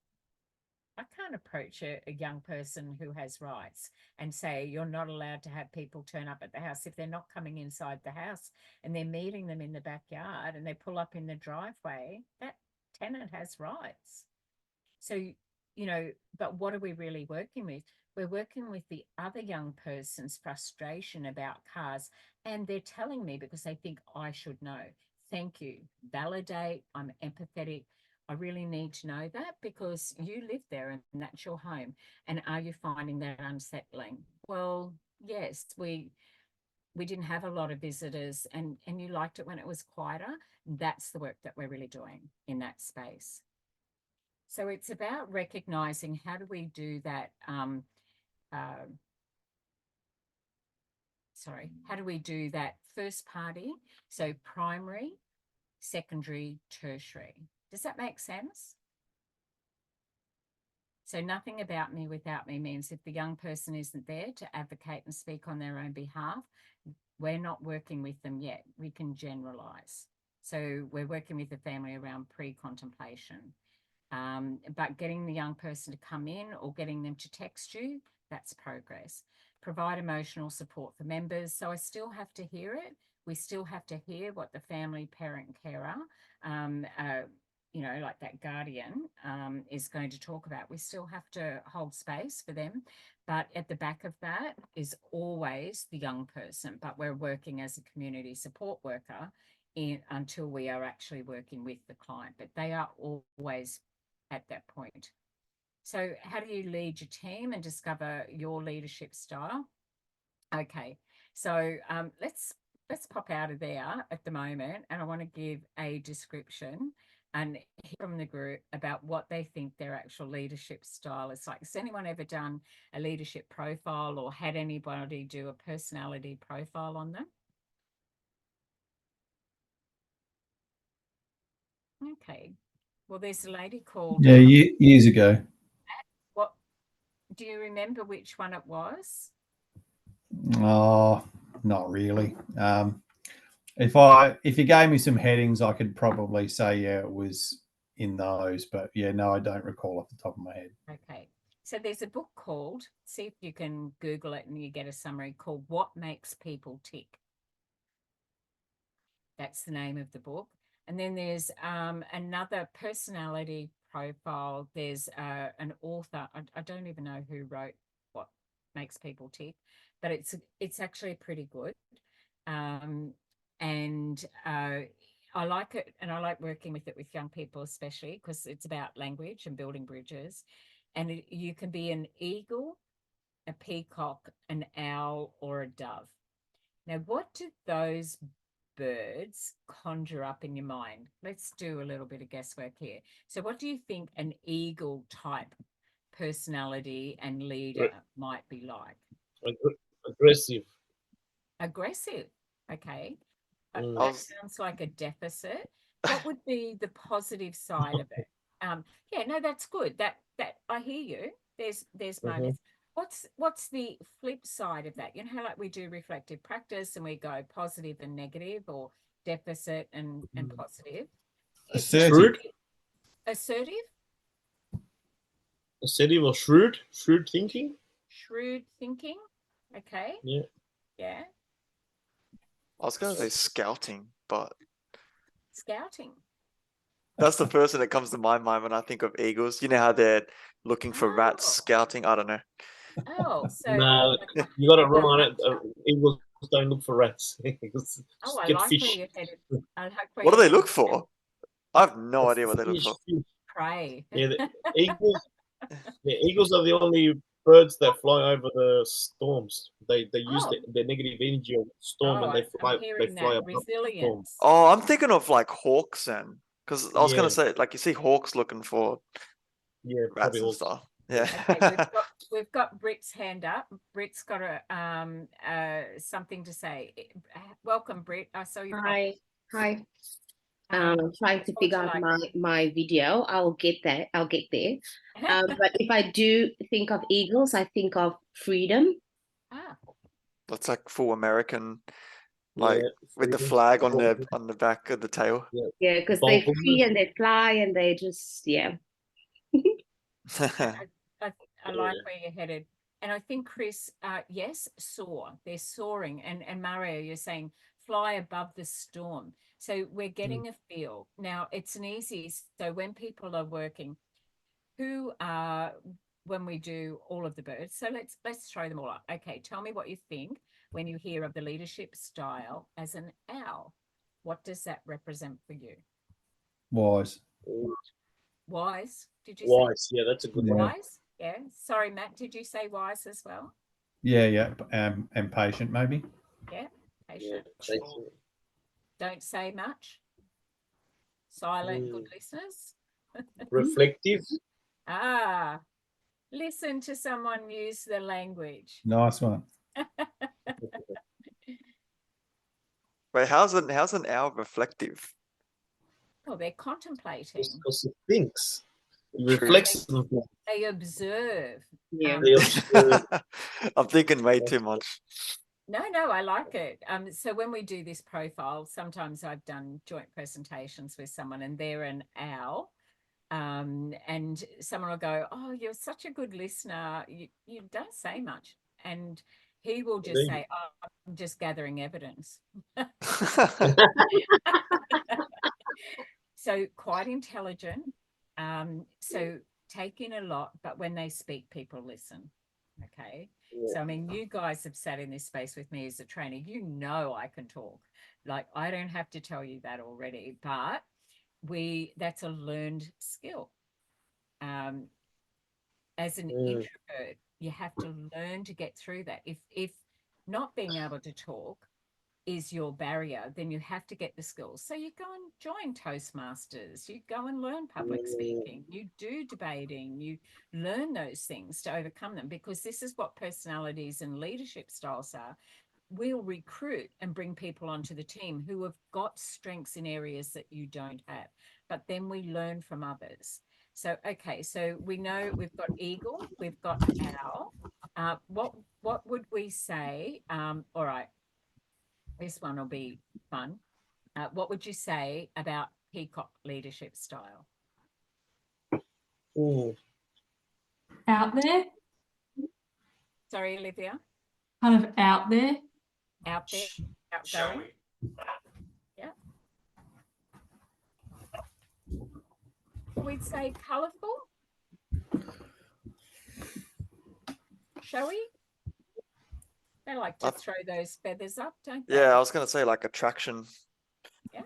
A: I can't approach a young person who has rights and say you're not allowed to have people turn up at the house if they're not coming inside the house and they're meeting them in the backyard and they pull up in the driveway. That tenant has rights. So, you know, but what are we really working with? We're working with the other young person's frustration about cars, and they're telling me because they think I should know. Thank you. Validate. I'm empathetic. I really need to know that because you live there and that's your home. And are you finding that unsettling? Well, yes, we didn't have a lot of visitors and you liked it when it was quieter. That's the work that we're really doing in that space. So it's about recognizing how do we do that, how do we do that first party? So primary, secondary, tertiary. Does that make sense? So nothing about me without me means if the young person isn't there to advocate and speak on their own behalf, we're not working with them yet. We can generalize. So we're working with the family around pre-contemplation. But getting the young person to come in or getting them to text you, that's progress. Provide emotional support for members. So I still have to hear it. We still have to hear what the family, parent, carer, you know, like that guardian is going to talk about. We still have to hold space for them. But at the back of that is always the young person. But we're working as a community support worker until we are actually working with the client. But they are always at that point. So how do you lead your team and discover your leadership style? Okay, so let's pop out of there at the moment, and I want to give a description and hear from the group about what they think their actual leadership style is like. Has anyone ever done a leadership profile or had anybody do a personality profile on them? Okay. Well, there's a lady called...
B: Yeah, years ago.
A: What do you remember which one it was?
B: Oh, not really. If you gave me some headings, I could probably say, yeah, it was in those. But yeah, no, I don't recall off the top of my head.
A: Okay. So there's a book called, see if you can Google it and you get a summary, called What Makes People Tick. That's the name of the book. And then there's another personality profile. There's an author. I don't even know who wrote What Makes People Tick, but it's actually pretty good. I like it, and I like working with it with young people, especially because it's about language and building bridges. And you can be an eagle, a peacock, an owl, or a dove. Now, what do those birds conjure up in your mind? Let's do a little bit of guesswork here. So what do you think an eagle type personality and leader might be like?
E: Aggressive.
A: Aggressive. Okay.
E: Mm.
A: That sounds like a deficit. What would be the positive side of it? Yeah, no, that's good. That I hear you. There's moments. What's the flip side of that? You know how like we do reflective practice and we go positive and negative, or deficit and positive.
B: Assertive.
A: Assertive?
E: Assertive or shrewd? Shrewd thinking?
A: Shrewd thinking. Okay.
E: Yeah.
A: Yeah.
D: I was going to say scouting, but
A: Scouting.
D: that's the first thing that comes to my mind when I think of eagles. You know how they're looking for rats,
A: Oh.
D: scouting? I don't know.
A: Oh, so
E: No, you got it wrong on it. Eagles don't look for rats. Eagles
A: oh, I
E: get
A: like
E: fish.
A: where you're headed. I like where
D: What do
A: you're
D: they look
A: headed.
D: for? I have no idea what they look
E: Fish,
D: for.
E: fish.
A: Prey.
E: Yeah, the eagles are the only birds that fly over the storms. They use their negative energy of storm, and they fly.
A: I'm hearing that
E: above the storm.
A: resilience.
D: Oh, I'm thinking of like hawks then, because I was going
E: Yeah.
D: to say like you see hawks looking for
E: Yeah,
D: rats
E: probably
D: and
E: hawks.
D: stuff. Yeah.
A: Okay, we've got Britt's hand up. Britt's got something to say. Welcome, Britt. I saw you.
F: Hi. I'm trying to figure out my video. I'll get there. But if I do think of eagles, I think of freedom.
D: That's like full American,
E: Yeah,
D: like with the
E: freedom,
D: flag on
E: bold-
D: the back of the tail.
F: Yeah, because they're free
E: boldness.
F: and they fly and they just, yeah.
A: I like where you're headed. And I think, Chris, yes, soar. They're soaring. And Mario, you're saying fly above the storm. So we're getting a feel. Now, it's an easy, so when people are working, who are, when we do all of the birds, so let's throw them all up. Okay, tell me what you think when you hear of the leadership style as an owl. What does that represent for you?
B: Wise.
A: Wise, did you say?
E: Wise, yeah, that's a good
B: Yeah.
E: one.
A: Wise? Yeah. Sorry, Matt, did you say wise as well?
B: Yeah. And patient, maybe.
A: Yeah.
E: Yeah,
A: Patient.
E: patient.
A: Don't say much. Silent, good
E: Mm.
A: listeners.
E: Reflective.
A: Ah, listen to someone use the language.
B: Nice one.
D: Wait, how's an owl reflective?
A: Well, they're contemplating.
E: Because it thinks. It
D: True.
E: reflects on things.
A: They observe.
F: Yeah.
E: They observe.
D: I'm thinking way too much.
A: No, I like it. So when we do this profile, sometimes I've done joint presentations with someone and they're an owl. And someone will go, "Oh, you're such a good listener. You don't say much." And he will just say, "Oh, I'm just gathering evidence." So quite intelligent. So take in a lot, but when they speak, people listen. Okay.
E: Yeah.
A: So, I mean, you guys have sat in this space with me as a trainer. You know I can talk. Like, I don't have to tell you that already, but that's a learned skill. As an introvert, you have to learn to get through that. If not being able to talk is your barrier, then you have to get the skills. So you go and join Toastmasters, you go and learn public speaking, you do debating, you learn those things to overcome them, because this is what personalities and leadership styles are. We'll recruit and bring people onto the team who have got strengths in areas that you don't have, but then we learn from others. So, okay, so we know we've got eagle, we've got owl. What would we say? All right, this one will be fun. What would you say about peacock leadership style?
C: Out there,
A: Sorry, Olivia.
C: kind of out there.
A: Out there, outgoing. Yeah. We'd say colourful. Showy. They like to throw those feathers up, don't they?
D: Yeah, I was gonna say like attraction.
A: Yeah.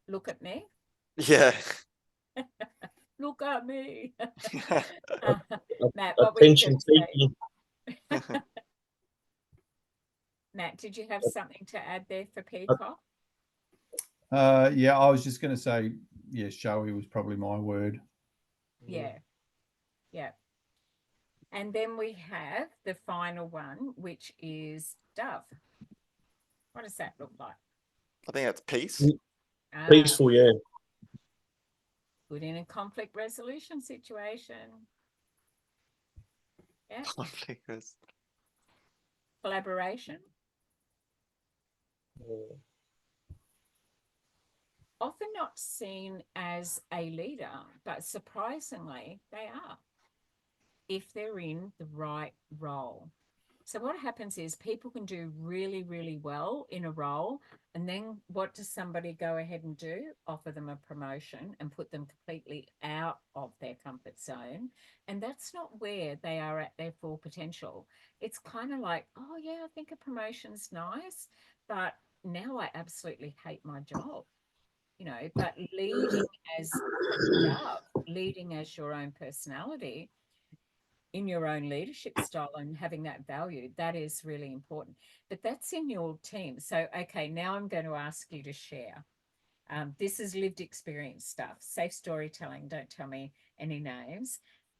A: Look at me.
D: Yeah.
A: Look at me.
D: Yeah.
A: Matt, what were you
E: Attention
A: going to say?
E: taking.
A: Matt, did you have something to add there for peacock?
B: Yeah, I was just going to say, yeah, showy was probably my word.
A: Yeah. And then we have the final one, which is dove. What does that look like?
D: I think that's peace.
E: Peaceful, yeah.
A: Good in a conflict resolution situation. Yeah. Collaboration. Often not seen as a leader, but surprisingly, they are, if they're in the right role. So what happens is people can do really, really well in a role, and then what does somebody go ahead and do? Offer them a promotion and put them completely out of their comfort zone. And that's not where they are at their full potential. It's kind of like, oh yeah, I think a promotion's nice, but now I absolutely hate my job. But leading as a dove, leading as your own personality, in your own leadership style and having that value, that is really important. But that's in your team. So, okay, now I'm going to ask you to share. This is lived experience stuff, safe storytelling. Don't tell me any names.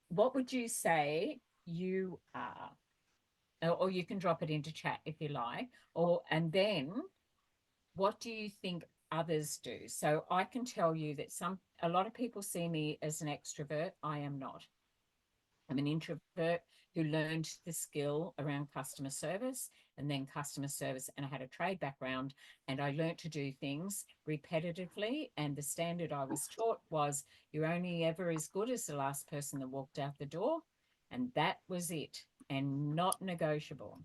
A: What would you say you are? Or you can drop it into chat if you like. And then what do you think others do? So I can tell you that a lot of people see me as an extrovert. I am not. I'm an introvert who learned the skill around customer service and then customer service, and I had a trade background, and I learned to do things repetitively. And the standard I was taught was you're only ever as good as the last person that walked out the door, and that was it, and not negotiable.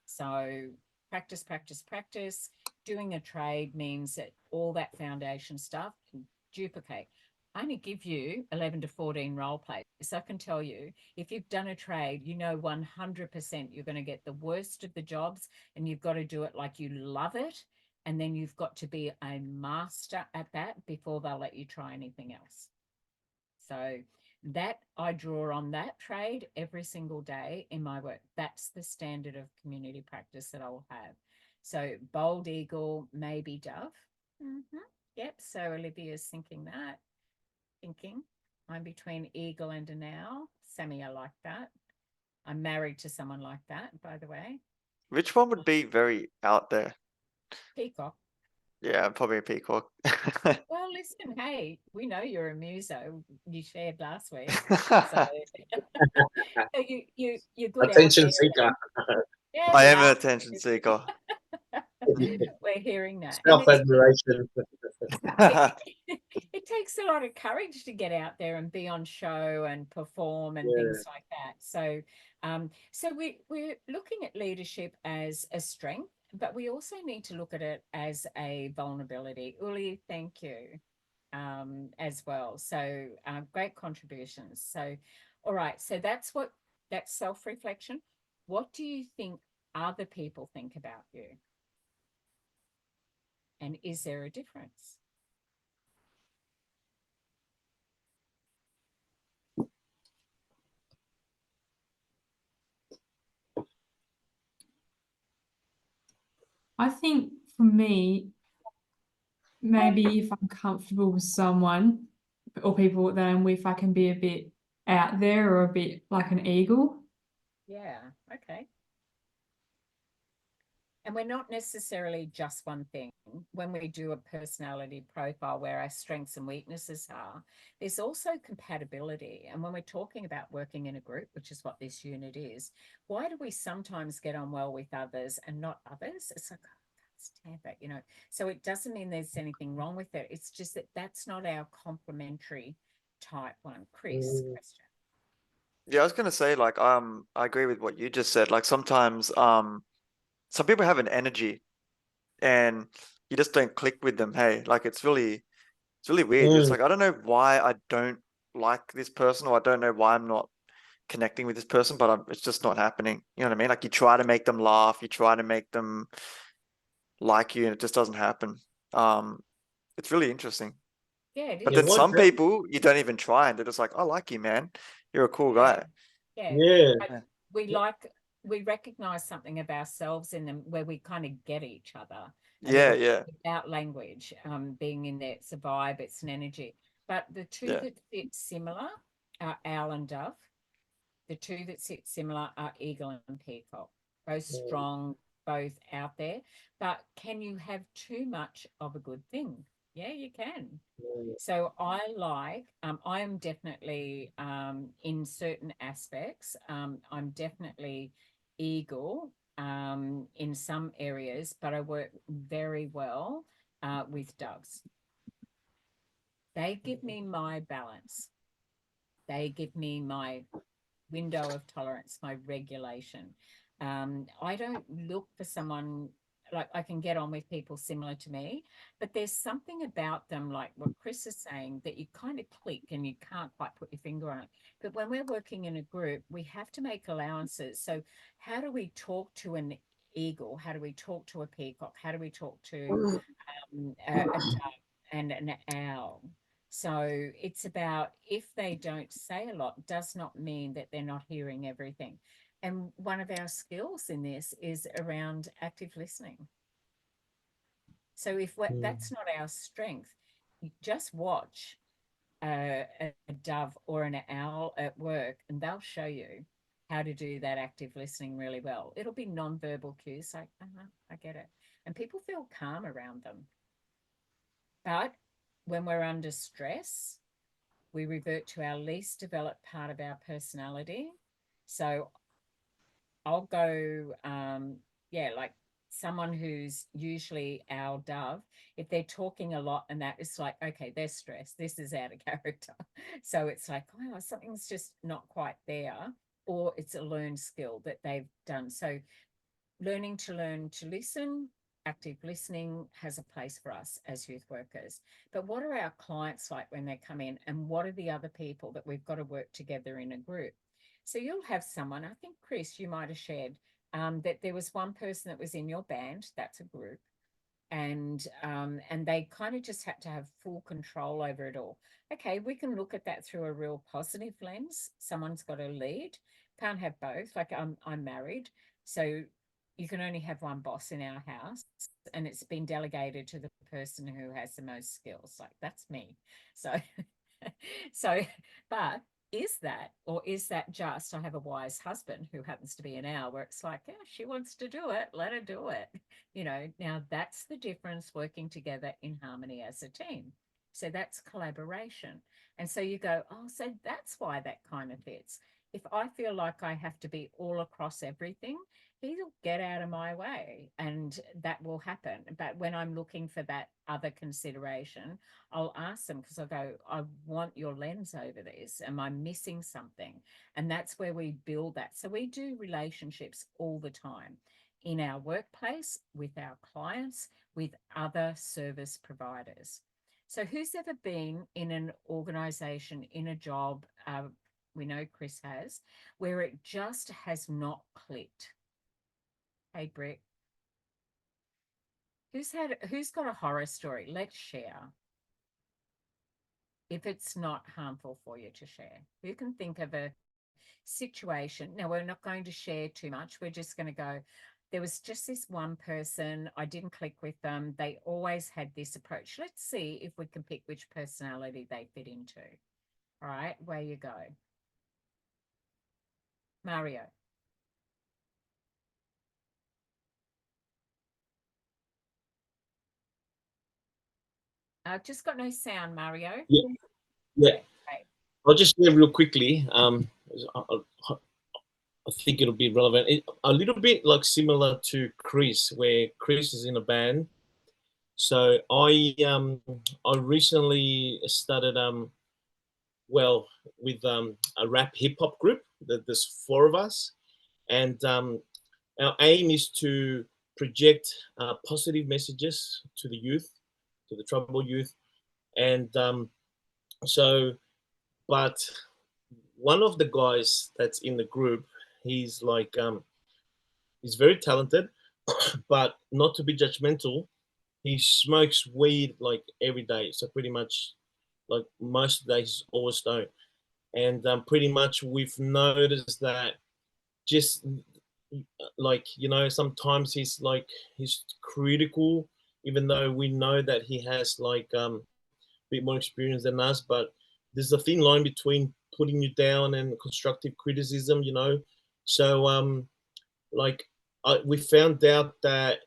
A: So practice, practice, practice. Doing a trade means that all that foundation stuff can duplicate. I only give you 11 to 14 role plays. So I can tell you, if you've done a trade, you know 100% you're going to get the worst of the jobs, and you've got to do it like you love it. And then you've got to be a master at that before they'll let you try anything else. So that I draw on that trade every single day in my work. That's the standard of community practice that I will have. So bold eagle, maybe dove. Yep. So Olivia's thinking that. I'm between eagle and an owl. Sammy, I like that. I'm married to someone like that, by the way.
D: Which one would be very out there?
A: Peacock.
D: Yeah, probably a peacock.
A: Well, listen, hey, we know you're a muso. You shared last week. So, you're good
E: Attention
A: out there.
E: seeker.
A: Yeah,
D: I
A: we
D: am an
A: are.
D: attention seeker.
A: We're hearing that. And
E: Self-admiration.
A: it takes a lot of courage to get out there and be on show and perform and
E: Yeah.
A: things like that. So, so we're looking at leadership as a strength, but we also need to look at it as a vulnerability. Uli, thank you, as well. So, great contributions. So, all right. So that's self-reflection. What do you think other people think about you? And is there a difference?
C: I think for me, maybe if I'm comfortable with someone or people that I'm with, I can be a bit out there or a bit like an eagle.
A: Yeah, okay. And we're not necessarily just one thing. When we do a personality profile where our strengths and weaknesses are, there's also compatibility. And when we're talking about working in a group, which is what this unit is, why do we sometimes get on well with others and not others? It's like, stand that, so it doesn't mean there's anything wrong with it. It's just that that's not our complementary type one. Chris, question.
D: Yeah, I was gonna say, like, I agree with what you just said. Like sometimes some people have an energy and you just don't click with them. Hey, like it's really weird. It's like, I don't know why I don't like this person, or I don't know why I'm not connecting with this person, but it's just not happening. You know what I mean? Like you try to make them laugh, you try to make them like you, and it just doesn't happen. It's really interesting.
A: Yeah, it
D: But
A: is.
D: then some people you don't even try, and they're just like, I like you, man. You're a cool guy.
A: Yeah. We recognize something of ourselves in them where we kind of get each other.
D: Yeah.
A: Without language, being in there, it's a vibe, it's an energy. But the two that fit similar are owl and dove. The two that sit similar are eagle and peacock. Both strong, both out there. But can you have too much of a good thing? Yeah, you can. So I am definitely, in certain aspects, I'm definitely eagle in some areas, but I work very well with doves. They give me my balance. They give me my window of tolerance, my regulation. I don't look for someone, like I can get on with people similar to me, but there's something about them, like what Chris is saying, that you kind of click and you can't quite put your finger on it. But when we're working in a group, we have to make allowances. So how do we talk to an eagle? How do we talk to a peacock? How do we talk to a dove and an owl? So it's about, if they don't say a lot, does not mean that they're not hearing everything. And one of our skills in this is around active listening. So if that's not our strength, just watch a dove or an owl at work, and they'll show you how to do that active listening really well. It'll be non-verbal cues like, I get it. And people feel calm around them. But when we're under stress, we revert to our least developed part of our personality. So I'll go yeah, like someone who's usually our dove, if they're talking a lot and that, it's like, okay, they're stressed. This is out of character. So it's like, oh, something's just not quite there, or it's a learned skill that they've done. So learn to listen, active listening has a place for us as youth workers. But what are our clients like when they come in, and what are the other people that we've got to work together in a group? So you'll have someone, I think, Chris, you might have shared that there was one person that was in your band, that's a group, and they kind of just had to have full control over it all. Okay, we can look at that through a real positive lens. Someone's got to lead. Can't have both. Like I'm married, so you can only have one boss in our house, and it's been delegated to the person who has the most skills. Like that's me. So so but is that just I have a wise husband who happens to be an hour where it's like, yeah, she wants to do it, let her do it. Now that's the difference, working together in harmony as a team. So that's collaboration. And so you go, oh, so that's why that kind of fits. If I feel like I have to be all across everything, he'll get out of my way, and that will happen. But when I'm looking for that other consideration, I'll ask them, because I'll go, I want your lens over this. Am I missing something? And that's where we build that. So we do relationships all the time in our workplace, with our clients, with other service providers. So who's ever been in an organization, in a job, we know Chris has, where it just has not clicked? Hey, Brick. Who's got a horror story? Let's share. If it's not harmful for you to share, who can think of a situation? Now, we're not going to share too much. We're just going to go, there was just this one person, I didn't click with them. They always had this approach. Let's see if we can pick which personality they fit into. All right, where you go. Mario. I've just got no sound, Mario.
E: Yeah.
A: Right.
E: I'll just say real quickly. I think it'll be relevant. A little bit like similar to Chris, where Chris is in a band. So I recently started with a rap hip hop group. There's 4 of us, and our aim is to project positive messages to the youth, to the troubled youth, and but one of the guys that's in the group, he's like he's very talented, but not to be judgmental, he smokes weed like every day. So pretty much like most of the days he's always stoned. And pretty much we've noticed that just like, sometimes he's critical, even though we know that he has like a bit more experience than us, but there's a thin line between putting you down and constructive criticism, So like we found out that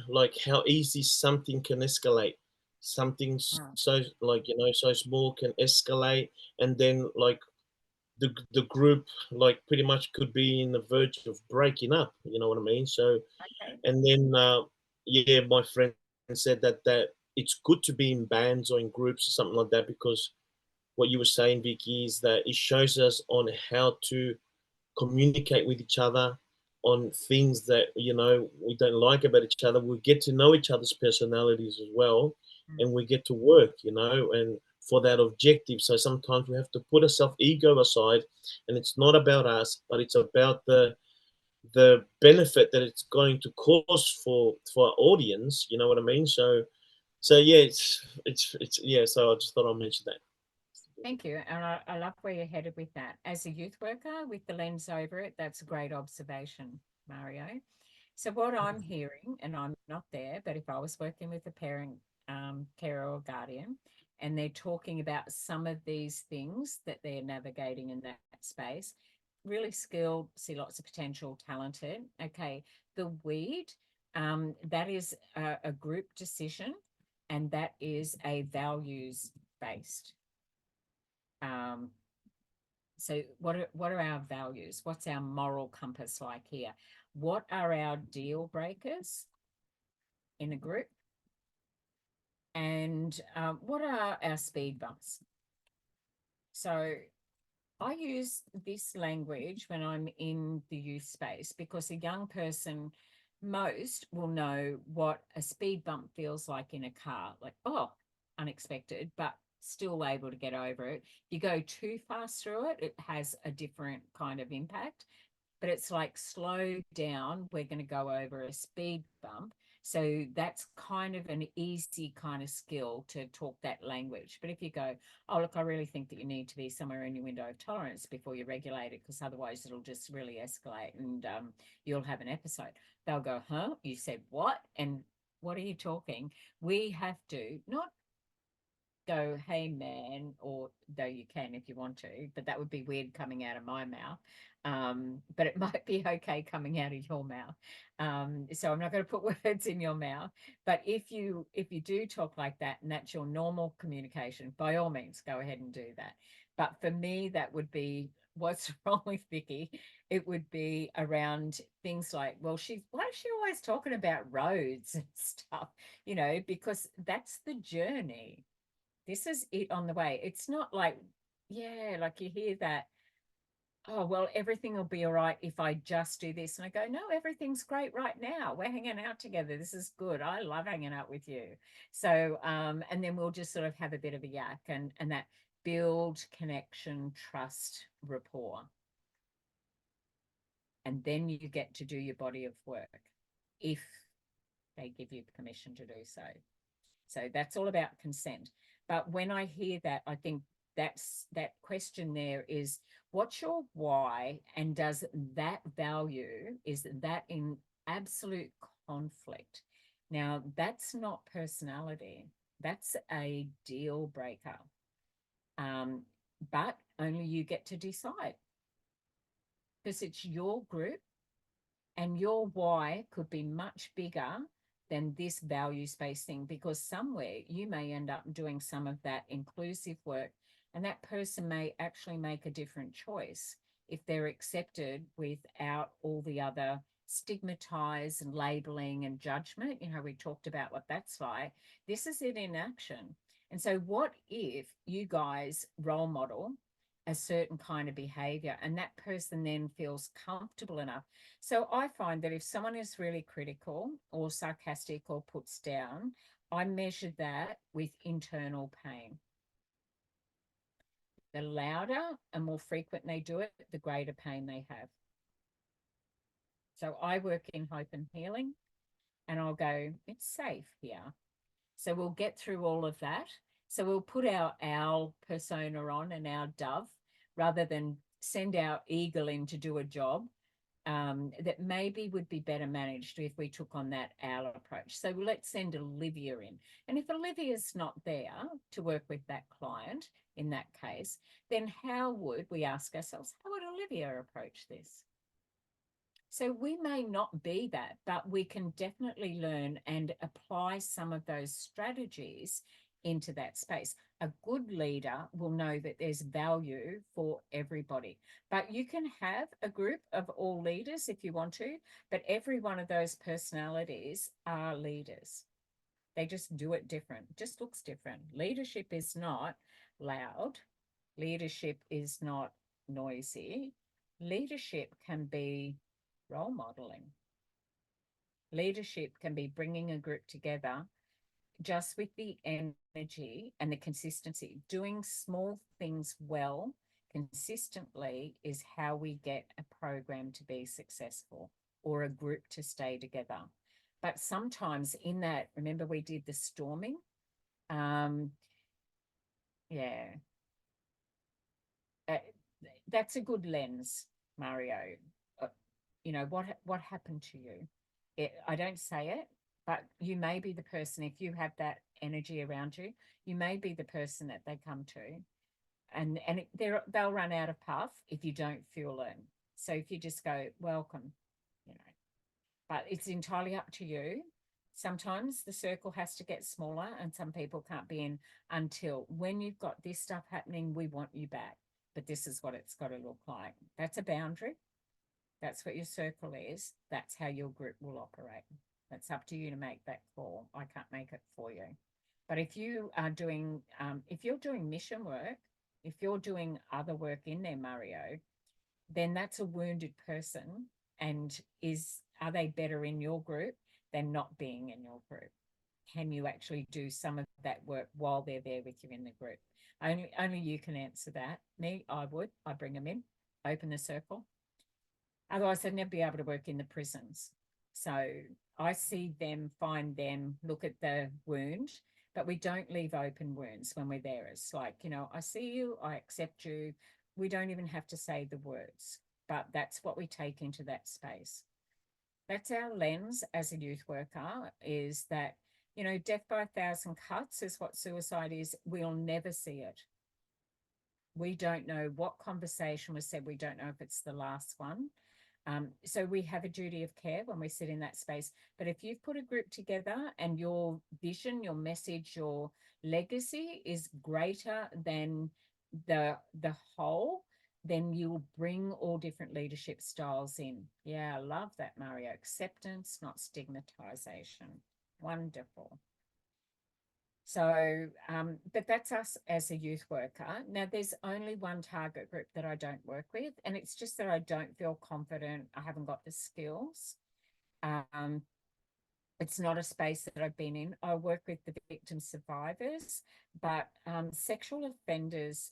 E: like how easy something can escalate. Something so so small can escalate, and then like the group like pretty much could be in the verge of breaking up. You know what I mean? So
A: Okay.
E: and then yeah, my friend said that it's good to be in bands or in groups or something like that, because what you were saying, Vicky, is that it shows us on how to communicate with each other on things that we don't like about each other. We get to know each other's personalities as well, and we get to work, and for that objective. So sometimes we have to put our self-ego aside, and it's not about us, but it's about the benefit that it's going to cause for our audience. You know what I mean? So yeah, it's yeah. So I just thought I'd mention that.
A: Thank you. And I love where you're headed with that. As a youth worker with the lens over it, that's a great observation, Mario. So what I'm hearing, and I'm not there, but if I was working with a parent, carer or guardian, and they're talking about some of these things that they're navigating in that space, really skilled, see lots of potential, talented. Okay, the weed, that is a group decision, and that is a values-based So what are our values? What's our moral compass like here? What are our deal breakers in a group? And what are our speed bumps? So I use this language when I'm in the youth space because a young person, most will know what a speed bump feels like in a car, like, oh, unexpected, but still able to get over it. You go too fast through it, it has a different kind of impact, but it's like slow down, we're going to go over a speed bump. So that's kind of an easy kind of skill to talk that language. But if you go, oh, look, I really think that you need to be somewhere in your window of tolerance before you regulate it, because otherwise it'll just really escalate and you'll have an episode. They'll go, huh? You said what? And what are you talking? We have to not go, hey man, or though you can if you want to, but that would be weird coming out of my mouth. But it might be okay coming out of your mouth. So I'm not going to put words in your mouth. But if you do talk like that and that's your normal communication, by all means, go ahead and do that. But for me, that would be what's wrong with Vicky. It would be around things like, well, why is she always talking about roads and stuff? You know, because that's the journey. This is it on the way. It's not like, yeah, like you hear that, oh, well, everything will be all right if I just do this. And I go, no, everything's great right now. We're hanging out together. This is good. I love hanging out with you. So, and then we'll just sort of have a bit of a yak and that build connection, trust, rapport. And then you get to do your body of work if they give you permission to do so. So that's all about consent. But when I hear that, I think that question there is, what's your why? And does that value, is that in absolute conflict? Now, that's not personality. That's a deal breaker. But only you get to decide, because it's your group and your why could be much bigger than this value-based thing, because somewhere you may end up doing some of that inclusive work and that person may actually make a different choice if they're accepted without all the other stigmatized and labeling and judgment. You know, we talked about what that's like. This is it in action. And so what if you guys role model a certain kind of behavior and that person then feels comfortable enough? So I find that if someone is really critical or sarcastic or puts down, I measure that with internal pain. The louder and more frequent they do it, the greater pain they have. So I work in hope and healing, and I'll go, it's safe here. So we'll get through all of that. So we'll put our owl persona on and our dove, rather than send our eagle in to do a job that maybe would be better managed if we took on that owl approach. So let's send Olivia in. And if Olivia's not there to work with that client in that case, then how would we ask ourselves, how would Olivia approach this? So we may not be that, but we can definitely learn and apply some of those strategies into that space. A good leader will know that there's value for everybody, but you can have a group of all leaders if you want to, but every one of those personalities are leaders. They just do it different, just looks different. Leadership is not loud. Leadership is not noisy. Leadership can be role modeling. Leadership can be bringing a group together just with the energy and the consistency. Doing small things well consistently is how we get a program to be successful or a group to stay together. But sometimes in that, remember we did the storming? That's a good lens, Mario. You know, what happened to you? I don't say it, but you may be the person, if you have that energy around you, you may be the person that they come to, and they'll run out of puff if you don't fuel it. So if you just go, welcome, you know, but it's entirely up to you. Sometimes the circle has to get smaller and some people can't be in until, when you've got this stuff happening, we want you back. but this is what it's got to look like. That's a boundary. That's what your circle is. That's how your group will operate. That's up to you to make that call. I can't make it for you. But if you are doing, if you're doing mission work, if you're doing other work in there, Mario, then that's a wounded person. And are they better in your group than not being in your group? Can you actually do some of that work while they're there with you in the group? Only you can answer that. Me, I'd bring them in, open the circle. Otherwise, they'd never be able to work in the prisons. So I see them, find them, look at the wound, but we don't leave open wounds when we're there. It's like, I see you, I accept you. We don't even have to say the words, but that's what we take into that space. That's our lens as a youth worker, is that, death by 1,000 cuts is what suicide is. We'll never see it. We don't know what conversation was said. We don't know if it's the last one. So we have a duty of care when we sit in that space. But if you've put a group together and your vision, your message, your legacy is greater than the whole, then you'll bring all different leadership styles in. Yeah, I love that, Mario. Acceptance, not stigmatization. Wonderful. So, but that's us as a youth worker. Now, there's only one target group that I don't work with, and it's just that I don't feel confident. I haven't got the skills. It's not a space that I've been in. I work with the victim survivors, but sexual offenders,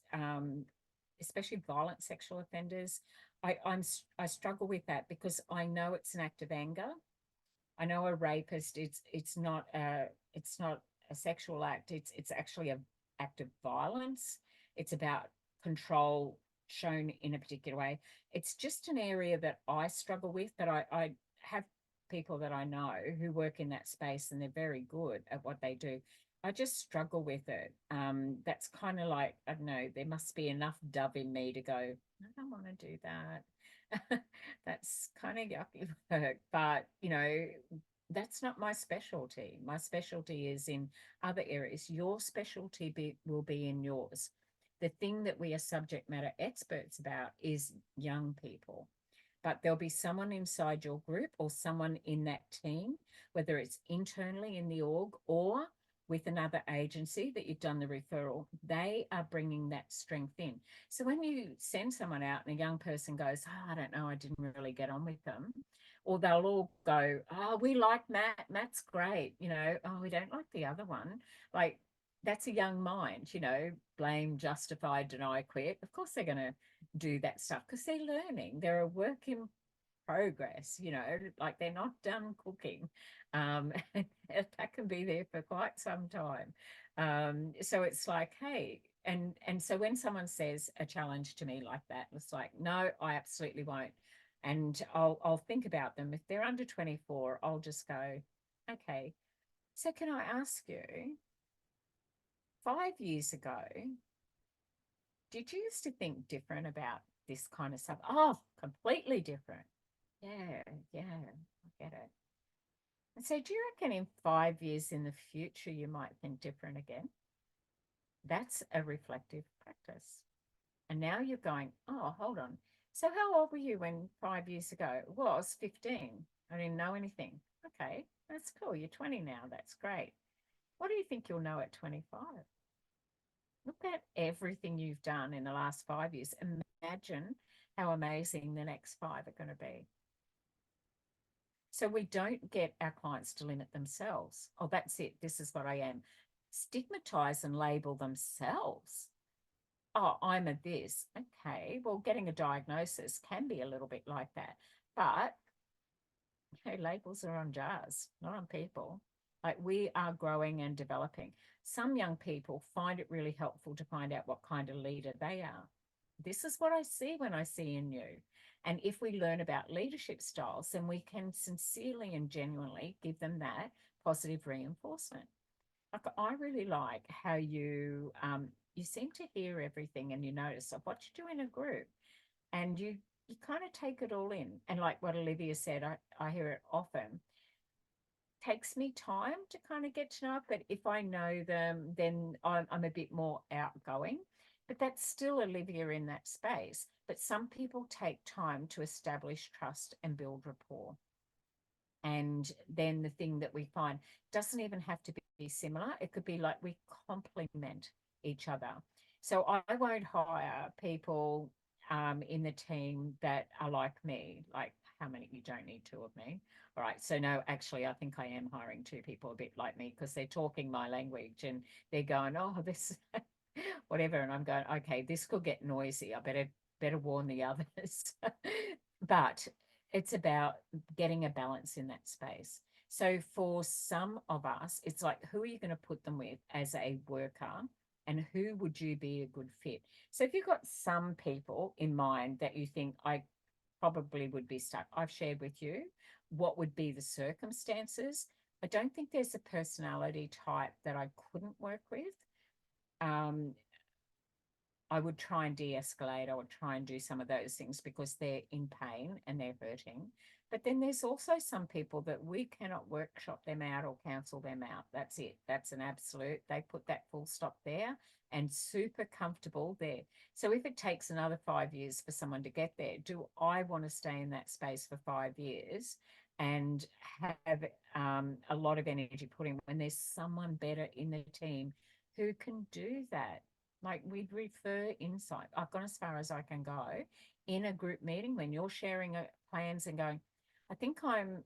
A: especially violent sexual offenders, I struggle with that because I know it's an act of anger. I know a rapist, it's not a sexual act. It's actually an act of violence. It's about control shown in a particular way. It's just an area that I struggle with, but I have people that I know who work in that space and they're very good at what they do. I just struggle with it. That's kind of like, I don't know, there must be enough dove in me to go, I don't want to do that. That's kind of yucky work, but that's not my specialty. My specialty is in other areas. Your specialty will be in yours. The thing that we are subject matter experts about is young people. But there'll be someone inside your group or someone in that team, whether it's internally in the org or with another agency that you've done the referral, they are bringing that strength in. So when you send someone out and a young person goes, I don't know, I didn't really get on with them, or they'll all go, we like Matt, Matt's great, we don't like the other one. Like, that's a young mind, blame, justify, deny, quit. Of course they're going to do that stuff because they're learning. They're a work in progress, like they're not done cooking. That can be there for quite some time. So it's like, hey, and so when someone says a challenge to me like that, it's like, no, I absolutely won't. And I'll think about them. If they're under 24, I'll just go, okay, so can I ask you, 5 years ago, did you used to think different about this kind of stuff? Oh, completely different. Yeah, I get it. And so do you reckon in 5 years in the future, you might think different again? That's a reflective practice. And now you're going, oh, hold on. So how old were you when 5 years ago? Well, I was 15. I didn't know anything. Okay, that's cool. You're 20 now. That's great. What do you think you'll know at 25? Look at everything you've done in the last 5 years. Imagine how amazing the next 5 are going to be. So we don't get our clients to limit themselves. Oh, that's it. This is what I am. Stigmatize and label themselves. Oh, I'm a this. Okay, well, getting a diagnosis can be a little bit like that. But labels are on jars, not on people. Like, we are growing and developing. Some young people find it really helpful to find out what kind of leader they are. This is what I see when I see in you. And if we learn about leadership styles, then we can sincerely and genuinely give them that positive reinforcement. Like, I really like how you seem to hear everything and you notice of what you do in a group, and you kind of take it all in. And like what Olivia said, I hear it often. Takes me time to kind of get to know it, but if I know them, then I'm a bit more outgoing. But that's still Olivia in that space. But some people take time to establish trust and build rapport. And then the thing that we find doesn't even have to be similar. It could be like we complement each other. So I won't hire people in the team that are like me. Like, how many? You don't need two of me. All right. So no, actually, I think I am hiring two people a bit like me, because they're talking my language and they're going, oh, this, whatever. And I'm going, okay, this could get noisy. I better warn the others. But it's about getting a balance in that space. So for some of us, it's like, who are you going to put them with as a worker, and who would you be a good fit? So if you've got some people in mind that you think I probably would be stuck, I've shared with you what would be the circumstances. I don't think there's a personality type that I couldn't work with. I would try and de-escalate. I would try and do some of those things because they're in pain and they're hurting. But then there's also some people that we cannot workshop them out or cancel them out. That's it. That's an absolute. They put that full stop there and super comfortable there. So if it takes another 5 years for someone to get there, do I want to stay in that space for 5 years and have a lot of energy put in when there's someone better in the team who can do that? Like, we'd refer insight. I've gone as far as I can go in a group meeting when you're sharing plans and going, I think I'm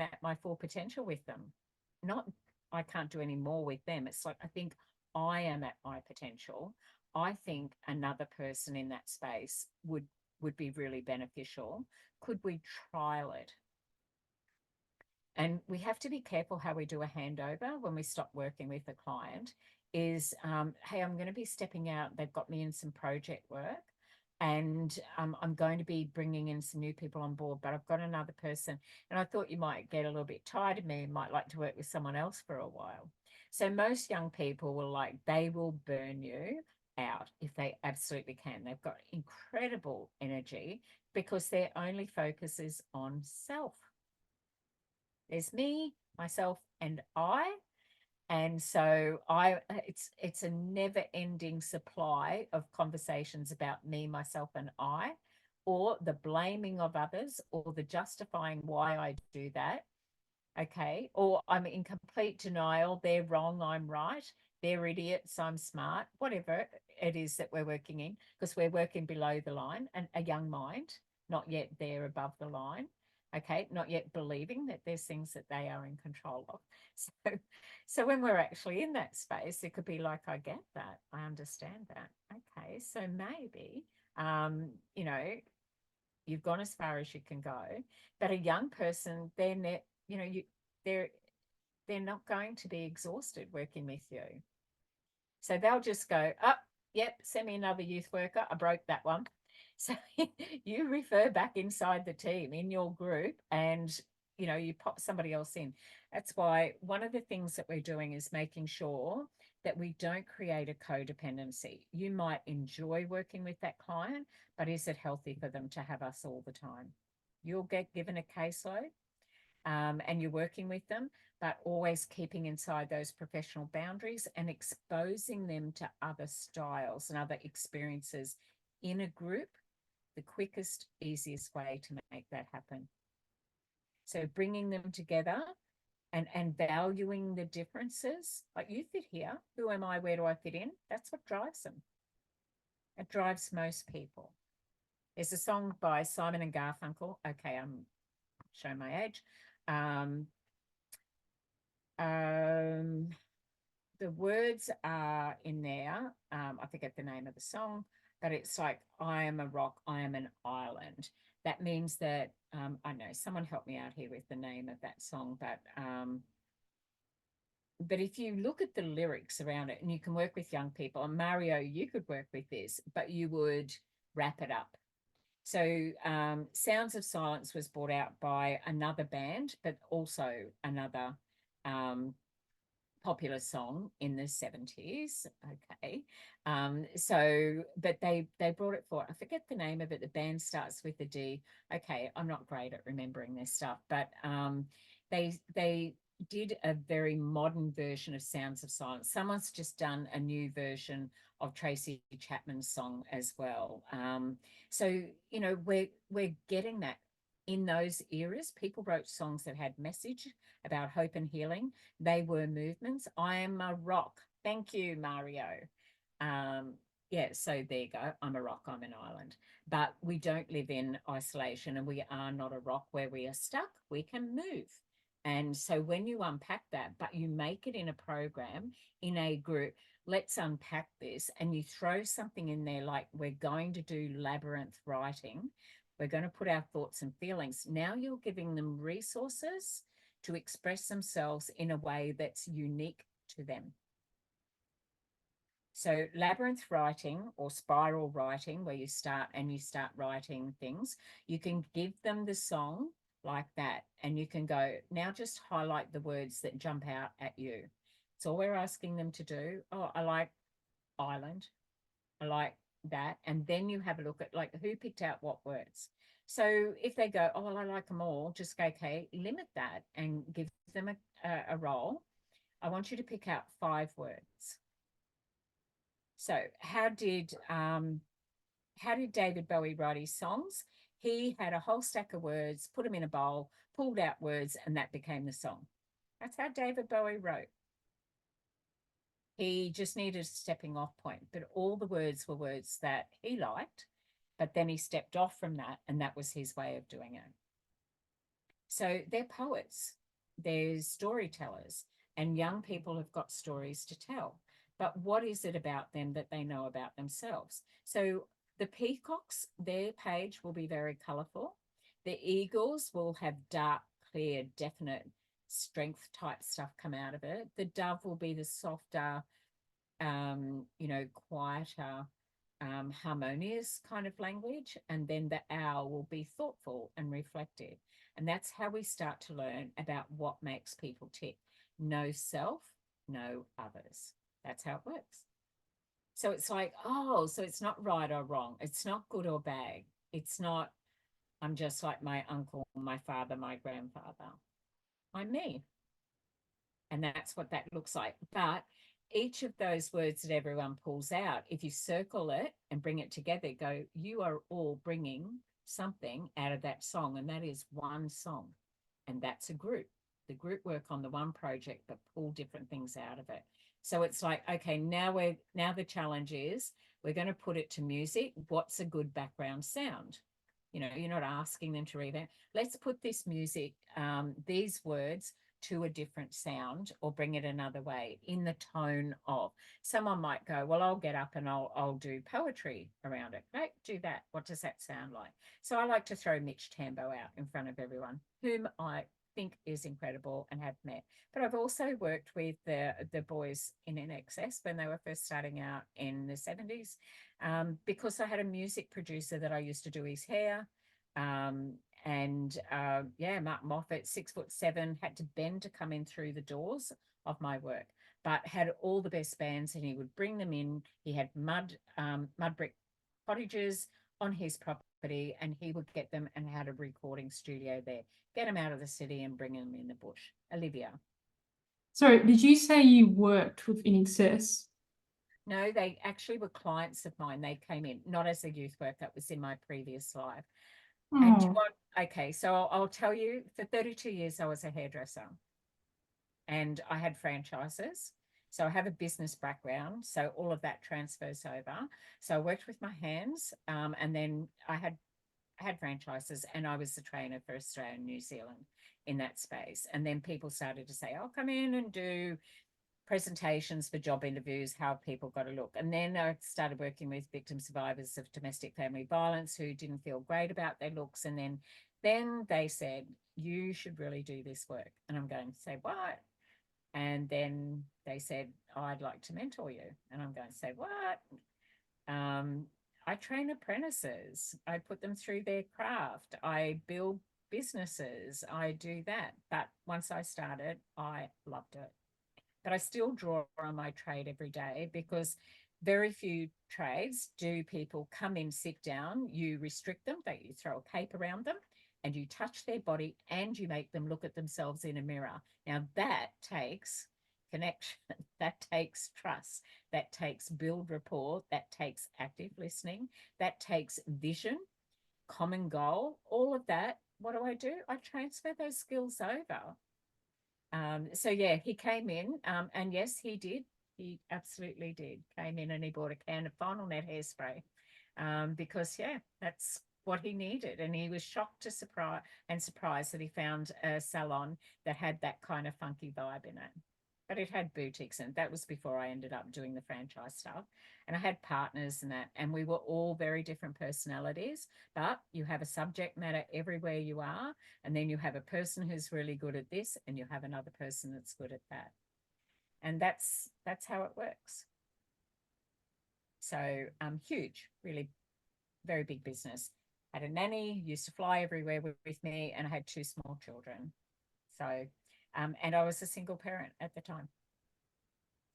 A: at my full potential with them. Not I can't do any more with them. It's like, I think I am at my potential. I think another person in that space would be really beneficial. Could we trial it? And we have to be careful how we do a handover when we stop working with a client. Is, hey, I'm going to be stepping out. They've got me in some project work, and I'm going to be bringing in some new people on board, but I've got another person, and I thought you might get a little bit tired of me and might like to work with someone else for a while. So most young people they will burn you out if they absolutely can. They've got incredible energy because their only focus is on self. There's me, myself, and I. And so it's a never-ending supply of conversations about me, myself, and I, or the blaming of others, or the justifying why I do that. Okay. Or I'm in complete denial. They're wrong, I'm right. They're idiots, I'm smart. Whatever it is that we're working in, because we're working below the line, and a young mind, not yet there above the line. Okay, not yet believing that there's things that they are in control of. So when we're actually in that space, it could be like, I get that, I understand that. Okay, so maybe, you've gone as far as you can go, but a young person, they're not going to be exhausted working with you. So they'll just go, oh, yep, send me another youth worker. I broke that one. So you refer back inside the team in your group, and you pop somebody else in. That's why one of the things that we're doing is making sure that we don't create a codependency. You might enjoy working with that client, but is it healthy for them to have us all the time? You'll get given a caseload, and you're working with them, but always keeping inside those professional boundaries and exposing them to other styles and other experiences in a group. The quickest, easiest way to make that happen. So bringing them together and valuing the differences. Like, you fit here. Who am I? Where do I fit in? That's what drives them. It drives most people. There's a song by Simon and Garfunkel. Okay, I'm showing my age. The words are in there. I forget the name of the song, but it's like, I am a rock, I am an island. That means that, I know, someone help me out here with the name of that song, but if you look at the lyrics around it, and you can work with young people, and Mario, you could work with this, but you would wrap it up. So Sounds of Silence was brought out by another band, but also another popular song in the 70s. Okay. But they brought it forward. I forget the name of it. The band starts with a D. Okay, I'm not great at remembering this stuff, but they did a very modern version of Sounds of Silence. Someone's just done a new version of Tracy Chapman's song as well. So, you know, we're getting that. In those eras, people wrote songs that had message about hope and healing. They were movements. I am a rock. Thank you, Mario. Yeah, so there you go. I'm a rock, I'm an island. But we don't live in isolation, and we are not a rock where we are stuck. We can move. And so when you unpack that, but you make it in a program, in a group, let's unpack this, and you throw something in there like we're going to do labyrinth writing. We're going to put our thoughts and feelings. Now you're giving them resources to express themselves in a way that's unique to them. So labyrinth writing or spiral writing, where you start writing things, you can give them the song like that, and you can go, now just highlight the words that jump out at you. It's all we're asking them to do. Oh, I like island. I like that. And then you have a look at like who picked out what words. So if they go, oh, well, I like them all, just go, okay, limit that and give them a role. I want you to pick out 5 words. So how did David Bowie write his songs? He had a whole stack of words, put them in a bowl, pulled out words, and that became the song. That's how David Bowie wrote. He just needed a stepping off point, but all the words were words that he liked, but then he stepped off from that, and that was his way of doing it. So they're poets, they're storytellers, and young people have got stories to tell. But what is it about them that they know about themselves? So the peacocks, their page will be very colourful. The eagles will have dark, clear, definite strength type stuff come out of it. The dove will be the softer, you know, quieter, harmonious kind of language. And then the owl will be thoughtful and reflective. And that's how we start to learn about what makes people tick. No self, no others. That's how it works. So it's like, oh, so it's not right or wrong. It's not good or bad. It's not, I'm just like my uncle, my father, my grandfather. I'm me. And that's what that looks like. But each of those words that everyone pulls out, if you circle it and bring it together, go, you are all bringing something out of that song. And that is one song. And that's a group. The group work on the one project, but pull different things out of it. So it's like, okay, now the challenge is we're going to put it to music. What's a good background sound? You know, you're not asking them to revamp. Let's put this music, these words to a different sound, or bring it another way in the tone of. Someone might go, well, I'll get up and I'll do poetry around it. Great, do that. What does that sound like? So I like to throw Mitch Tambo out in front of everyone, whom I think is incredible and have met. But I've also worked with the boys in NXS when they were first starting out in the 70s, because I had a music producer that I used to do his hair. Yeah, Mark Moffat, 6'7", had to bend to come in through the doors of my work, but had all the best bands, and he would bring them in. He had mud brick cottages on his property, and he would get them and had a recording studio there, get them out of the city and bring them in the bush. Olivia.
C: Sorry, did you say you worked with In Excess?
A: No, they actually were clients of mine. They came in, not as a youth work. That was in my previous life.
C: Oh.
A: And do you want, okay, so I'll tell you, for 32 years, I was a hairdresser and I had franchises. So I have a business background. So all of that transfers over. So I worked with my hands, and then I had franchises, and I was the trainer for Australia and New Zealand in that space. And then people started to say, I'll come in and do presentations for job interviews, how people got to look. And then I started working with victim survivors of domestic family violence who didn't feel great about their looks. And then they said, you should really do this work. And I'm going to say, what? And then they said, oh, I'd like to mentor you. And I'm going to say, what? I train apprentices. I put them through their craft. I build businesses. I do that. But once I started, I loved it. But I still draw on my trade every day, because very few trades do people come in, sit down, you restrict them, you throw a cape around them, and you touch their body and you make them look at themselves in a mirror. Now that takes connection, that takes trust, that takes build rapport, that takes active listening, that takes vision, common goal, all of that. What do? I transfer those skills over. So yeah, he came in, and yes, he did. He absolutely did. Came in and he bought a can of Final Net hairspray, because yeah, that's what he needed. And he was shocked to surprised that he found a salon that had that kind of funky vibe in it. But it had boutiques, and that was before I ended up doing the franchise stuff. And I had partners and that, and we were all very different personalities, but you have a subject matter everywhere you are. And then you have a person who's really good at this, and you have another person that's good at that. And that's how it works. So huge, really very big business. Had a nanny, used to fly everywhere with me, and I had 2 small children. So, and I was a single parent at the time.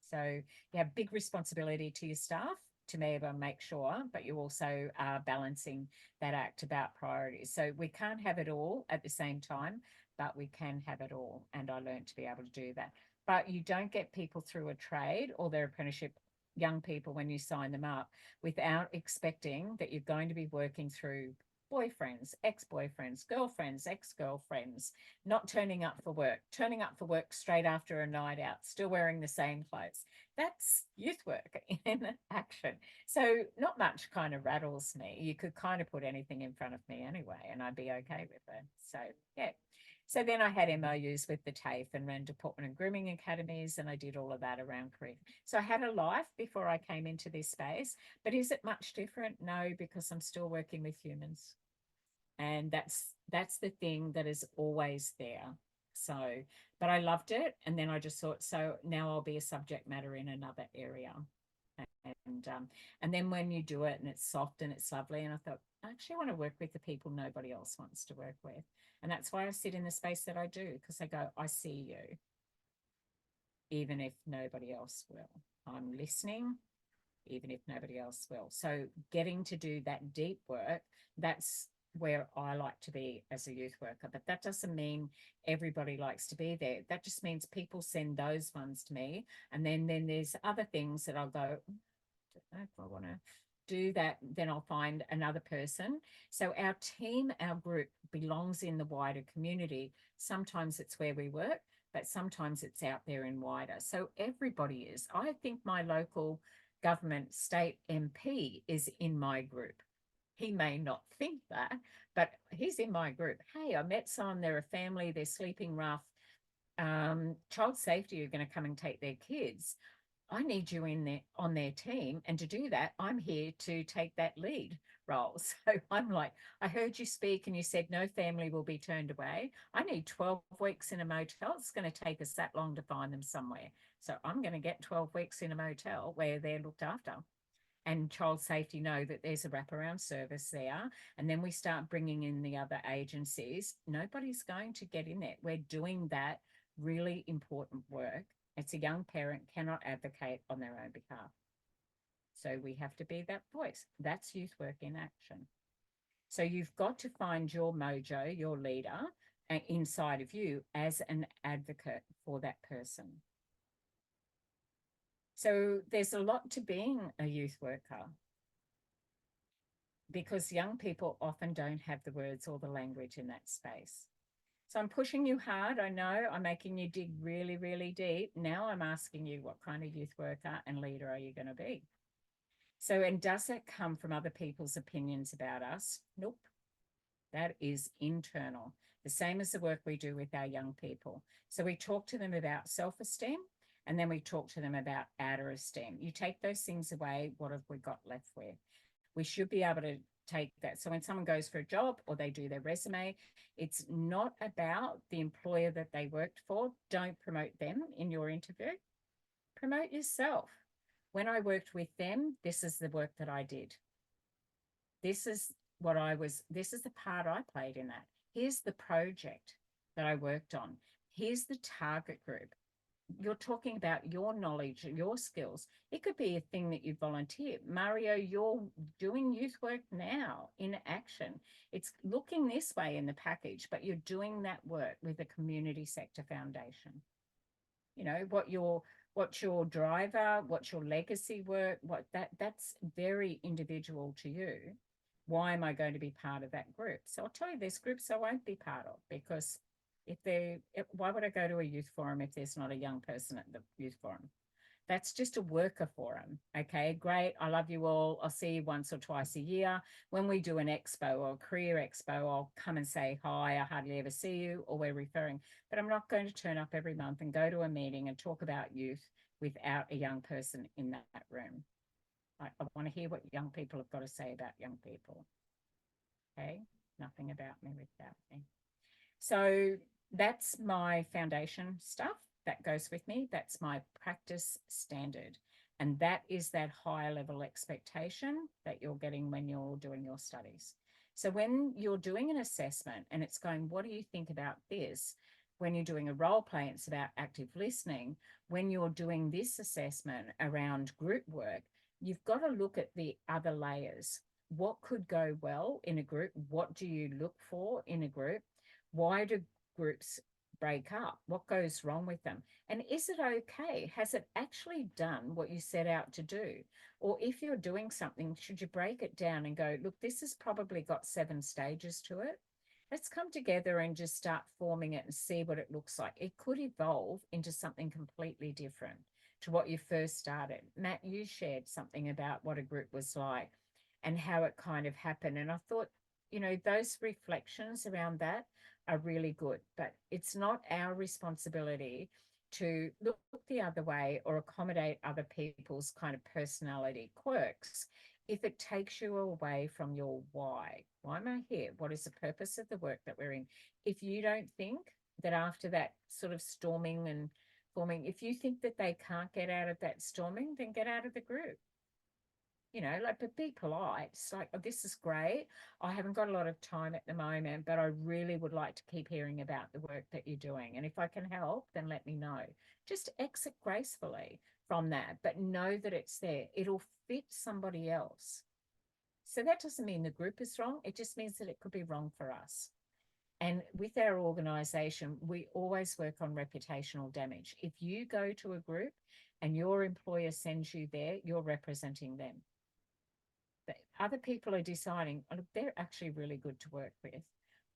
A: So you have big responsibility to your staff to be able to make sure, but you also are balancing that act about priorities. So we can't have it all at the same time, but we can have it all. And I learned to be able to do that. But you don't get people through a trade or their apprenticeship, young people, when you sign them up, without expecting that you're going to be working through boyfriends, ex-boyfriends, girlfriends, ex-girlfriends, not turning up for work straight after a night out, still wearing the same clothes. That's youth work in action. So not much kind of rattles me. You could kind of put anything in front of me anyway, and I'd be okay with it. So yeah. So then I had MOUs with the TAFE and ran deportment and grooming academies, and I did all of that around career. So I had a life before I came into this space, but is it much different? No, because I'm still working with humans. And that's the thing that is always there. So, but I loved it. And then I just thought, so now I'll be a subject matter in another area. And then when you do it and it's soft and it's lovely, and I thought, I actually want to work with the people nobody else wants to work with. And that's why I sit in the space that I do, because I go, I see you, even if nobody else will. I'm listening, even if nobody else will. So getting to do that deep work, that's where I like to be as a youth worker. But that doesn't mean everybody likes to be there. That just means people send those ones to me. And then there's other things that I'll go, if I want to do that, then I'll find another person. So our team, our group belongs in the wider community. Sometimes it's where we work, but sometimes it's out there in wider. So everybody is. I think my local government state MP is in my group. He may not think that, but he's in my group. Hey, I met someone, they're a family, they're sleeping rough. Child safety are going to come and take their kids. I need you in there on their team. And to do that, I'm here to take that lead role. So I'm like, I heard you speak and you said no family will be turned away. I need 12 weeks in a motel. It's going to take us that long to find them somewhere. So I'm going to get 12 weeks in a motel where they're looked after. And child safety know that there's a wraparound service there. And then we start bringing in the other agencies. Nobody's going to get in there. We're doing that really important work. It's a young parent cannot advocate on their own behalf. So we have to be that voice. That's youth work in action. So you've got to find your mojo, your leader, inside of you as an advocate for that person. So there's a lot to being a youth worker, because young people often don't have the words or the language in that space. So I'm pushing you hard. I know I'm making you dig really, really deep. Now I'm asking you, what kind of youth worker and leader are you going to be? So, and does that come from other people's opinions about us? Nope. That is internal. The same as the work we do with our young people. So we talk to them about self-esteem, and then we talk to them about outer esteem. You take those things away, what have we got left with? We should be able to take that. So when someone goes for a job or they do their resume, it's not about the employer that they worked for. Don't promote them in your interview. Promote yourself. When I worked with them, this is the work that I did. This is the part I played in that. Here's the project that I worked on. Here's the target group. you're talking about your knowledge, your skills. It could be a thing that you volunteer. Mario, you're doing youth work now in action. It's looking this way in the package, but you're doing that work with a community sector foundation. You know, what's your driver, what's your legacy work, that's very individual to you. Why am I going to be part of that group? So I'll tell you, there's groups I won't be part of, because why would I go to a youth forum if there's not a young person at the youth forum? That's just a worker forum. Okay, great. I love you all. I'll see you once or twice a year. When we do an expo or a career expo, I'll come and say hi. I hardly ever see you, or we're referring. But I'm not going to turn up every month and go to a meeting and talk about youth without a young person in that room. I want to hear what young people have got to say about young people. Okay, nothing about me without me. So that's my foundation stuff that goes with me. That's my practice standard. And that is that higher level expectation that you're getting when you're doing your studies. So when you're doing an assessment and it's going, what do you think about this? When you're doing a role play, it's about active listening. When you're doing this assessment around group work, you've got to look at the other layers. What could go well in a group? What do you look for in a group? Why do groups break up? What goes wrong with them? And is it okay? Has it actually done what you set out to do? Or if you're doing something, should you break it down and go, look, this has probably got 7 stages to it. Let's come together and just start forming it and see what it looks like. It could evolve into something completely different to what you first started. Matt, you shared something about what a group was like and how it kind of happened. And I thought, you know, those reflections around that are really good, but it's not our responsibility to look the other way or accommodate other people's kind of personality quirks if it takes you away from your why. Why am I here? What is the purpose of the work that we're in? If you don't think that after that sort of storming and forming, if you think that they can't get out of that storming, then get out of the group. You know, like, but be polite. It's like, oh, this is great. I haven't got a lot of time at the moment, but I really would like to keep hearing about the work that you're doing. And if I can help, then let me know. Just exit gracefully from that, but know that it's there. It'll fit somebody else. So that doesn't mean the group is wrong. It just means that it could be wrong for us. And with our organisation, we always work on reputational damage. If you go to a group and your employer sends you there, you're representing them. But other people are deciding, oh, look, they're actually really good to work with,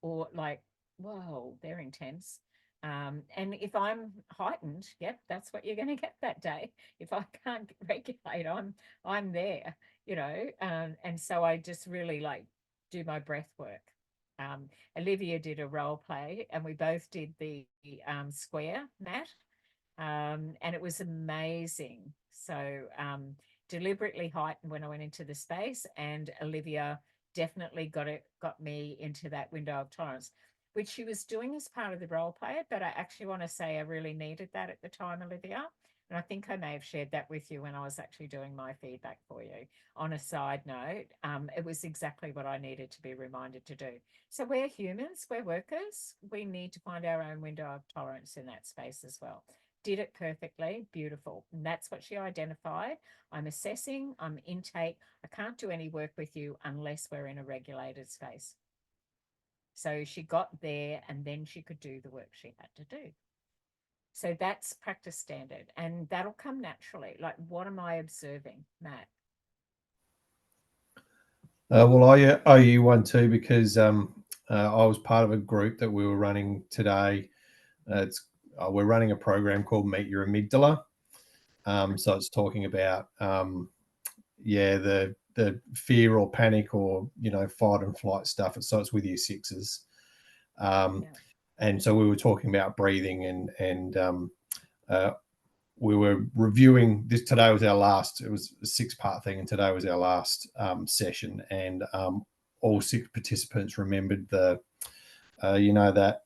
A: or like, whoa, they're intense. And if I'm heightened, yep, that's what you're going to get that day. If I can't regulate, I'm there, you know. And so I just really like do my breath work. Olivia did a role play, and we both did the square mat, and it was amazing. So deliberately heightened when I went into the space, and Olivia definitely got me into that window of tolerance, which she was doing as part of the role play. But I actually want to say I really needed that at the time, Olivia. And I think I may have shared that with you when I was actually doing my feedback for you. On a side note, it was exactly what I needed to be reminded to do. So we're humans, we're workers. We need to find our own window of tolerance in that space as well. Did it perfectly, beautiful. And that's what she identified. I'm assessing, I'm intake. I can't do any work with you unless we're in a regulated space. So she got there, and then she could do the work she had to do. So that's practice standard, and that'll come naturally. Like, what am I observing, Matt?
B: Well, I owe you one too, because I was part of a group that we were running today. We're running a program called Meet Your Amygdala. So it's talking about the fear or panic or, you know, fight and flight stuff. So it's with year sixes. And so we were talking about breathing, and we were reviewing this. Today was our last. It was a 6-part thing, and today was our last session. And all 6 participants remembered the, you know, that.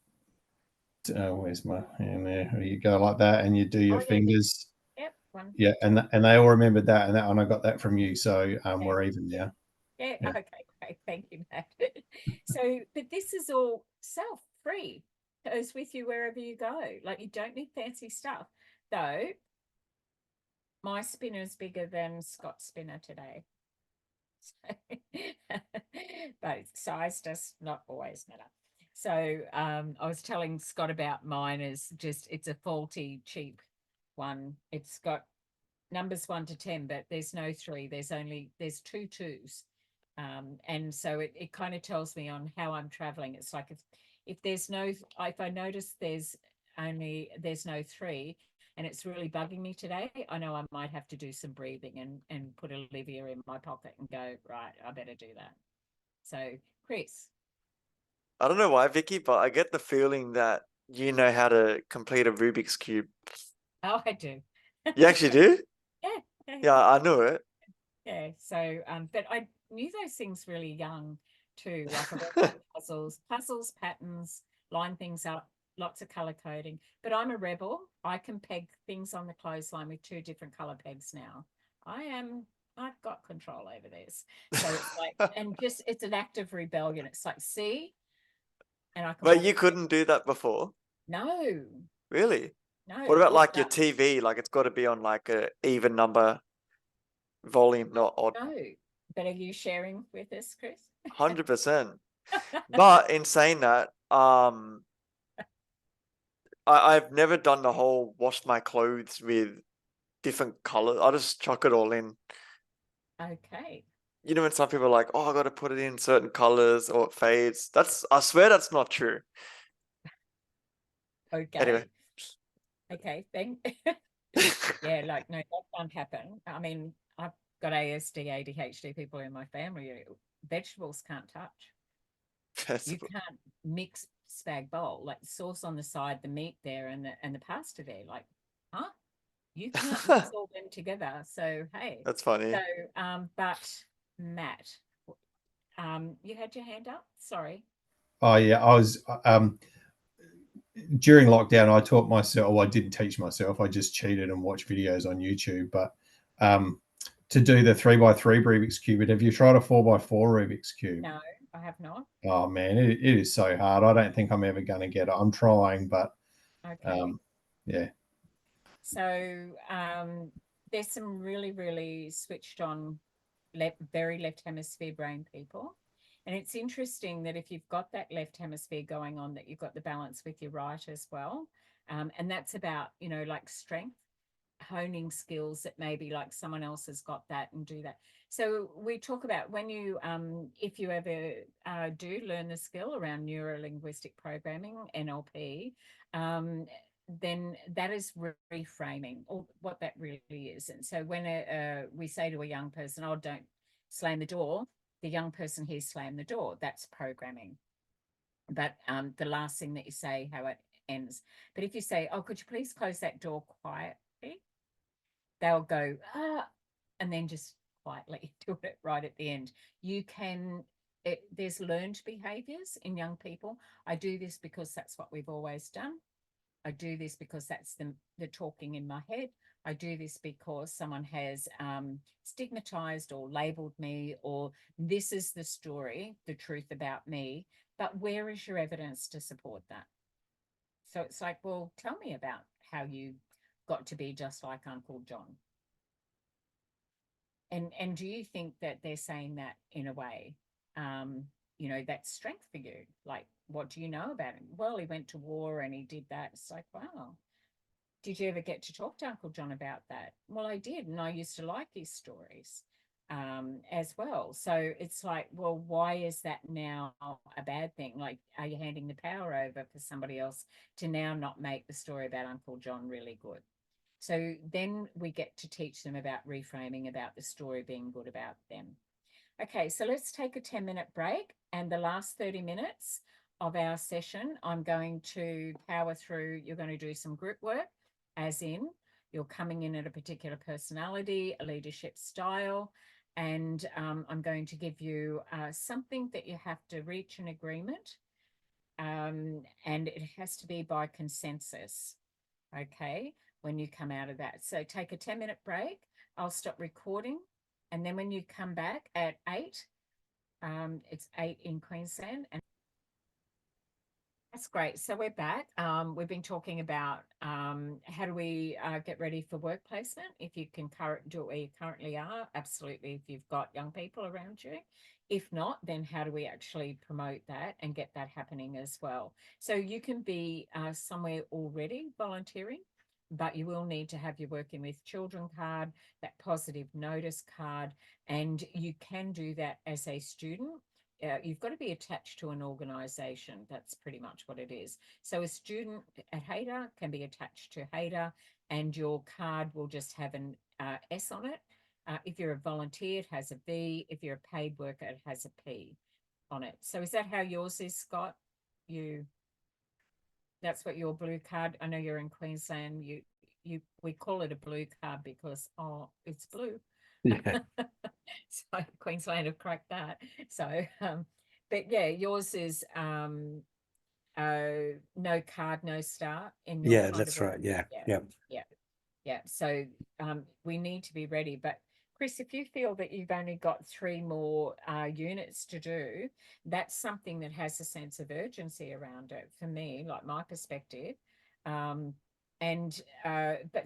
B: Where's my hand there? You go like that, and you do your fingers.
A: Yep. 1,
B: Yeah,
A: 2.
B: and they all remembered that, and I got that from you. So we're even now.
A: Yeah. Okay. Great. Thank you, Matt. So, but this is all self-free. Goes with you wherever you go. Like, you don't need fancy stuff. though, my spinner is bigger than Scott's spinner today. But size does not always matter. So I was telling Scott about mine is just, it's a faulty, cheap one. It's got numbers 1 to 10, but there's no 3. There's 2 2s. And so it kind of tells me on how I'm traveling. It's like if I notice there's no 3 and it's really bugging me today, I know I might have to do some breathing and put Olivia in my pocket and go, right, I better do that. So, Chris.
D: I don't know why, Vicky, but I get the feeling that you know how to complete a Rubik's Cube.
A: Oh, I do.
D: You actually do?
A: Yeah.
D: Yeah, I knew it.
A: Yeah. So, but I knew those things really young too. Like I worked on puzzles, patterns, line things up, lots of color coding. But I'm a rebel. I can peg things on the clothesline with 2 different color pegs now. I've got control over this. So it's like, and just, it's an act of rebellion. It's like, see, and I can.
D: But you couldn't do that before?
A: No.
D: Really?
A: No.
D: What about
A: all
D: like your
A: done.
D: TV? Like it's got to be on like a even number volume, not odd.
A: No. But are you sharing with us, Chris?
D: 100%. But in saying that, I've never done the whole wash my clothes with different colors. I just chuck it all in.
A: Okay.
D: You know when some people are like, oh, I got to put it in certain colors or it fades. I swear that's not true.
A: Okay.
D: Anyway.
A: Okay, then. Yeah, like, no, that can't happen. I mean, I've got ASD, ADHD people in my family. Vegetables can't touch. You can't mix spag bowl, like sauce on the side, the meat there, and the pasta there. Like, huh? You can't mix all them together. So hey.
D: That's funny.
A: So but Matt, you had your hand up? Sorry.
B: Oh yeah, I was during lockdown. I taught myself. Well, I didn't teach myself. I just cheated and watched videos on YouTube. But to do the 3x3 Rubik's Cube, have you tried a 4x4 Rubik's Cube?
A: No, I have not.
B: Oh man, it is so hard. I don't think I'm ever going to get it. I'm trying, but
A: Okay.
B: yeah.
A: So there's some really, really switched on very left hemisphere brain people. And it's interesting that if you've got that left hemisphere going on, that you've got the balance with your right as well. And that's about, like strength, honing skills that maybe like someone else has got that and do that. So we talk about when you, if you ever do learn the skill around neuro-linguistic programming, NLP, then that is reframing, or what that really is. And so when we say to a young person, oh, don't slam the door, the young person hears slam the door, that's programming. But the last thing that you say, how it ends. But if you say, oh, could you please close that door quietly? They'll go, and then just quietly do it right at the end. You can, there's learned behaviors in young people. I do this because that's what we've always done. I do this because that's the talking in my head. I do this because someone has stigmatized or labeled me, or this is the story, the truth about me. But where is your evidence to support that? So it's like, well, tell me about how you got to be just like Uncle John. And do you think that they're saying that in a way, that's strength for you? Like, what do you know about him? Well, he went to war and he did that. It's like, wow. Did you ever get to talk to Uncle John about that? Well, I did. And I used to like his stories as well. So it's like, well, why is that now a bad thing? Like, are you handing the power over for somebody else to now not make the story about Uncle John really good? So then we get to teach them about reframing, about the story being good about them. Okay, so let's take a 10-minute break. And the last 30 minutes of our session, I'm going to power through. You're going to do some group work, as in you're coming in at a particular personality, a leadership style, and I'm going to give you something that you have to reach an agreement, and it has to be by consensus, okay, when you come out of that. So take a 10-minute break. I'll stop recording. And then when you come back at 8, it's 8 in Queensland. And That's great. So we're back. We've been talking about how do we get ready for work placement if you can do it where you currently are. Absolutely, if you've got young people around you. If not, then how do we actually promote that and get that happening as well? So you can be somewhere already volunteering, but you will need to have your Working with Children card, that positive notice card, and you can do that as a student. You've got to be attached to an organisation. That's pretty much what it is. So a student at HADA can be attached to HADA, and your card will just have an S on it. If you're a volunteer, it has a V. If you're a paid worker, it has a P on it. So is that how yours is, Scott? That's what your blue card. I know you're in Queensland. We call it a blue card because it's blue.
G: Yeah.
A: So Queensland have cracked that. So but yeah, yours is no card, no start in your
G: Yeah,
A: kind
G: that's
A: of
G: right. Yeah.
A: yeah. So we need to be ready. But Chris, if you feel that you've only got 3 more units to do, that's something that has a sense of urgency around it for me, like my perspective. But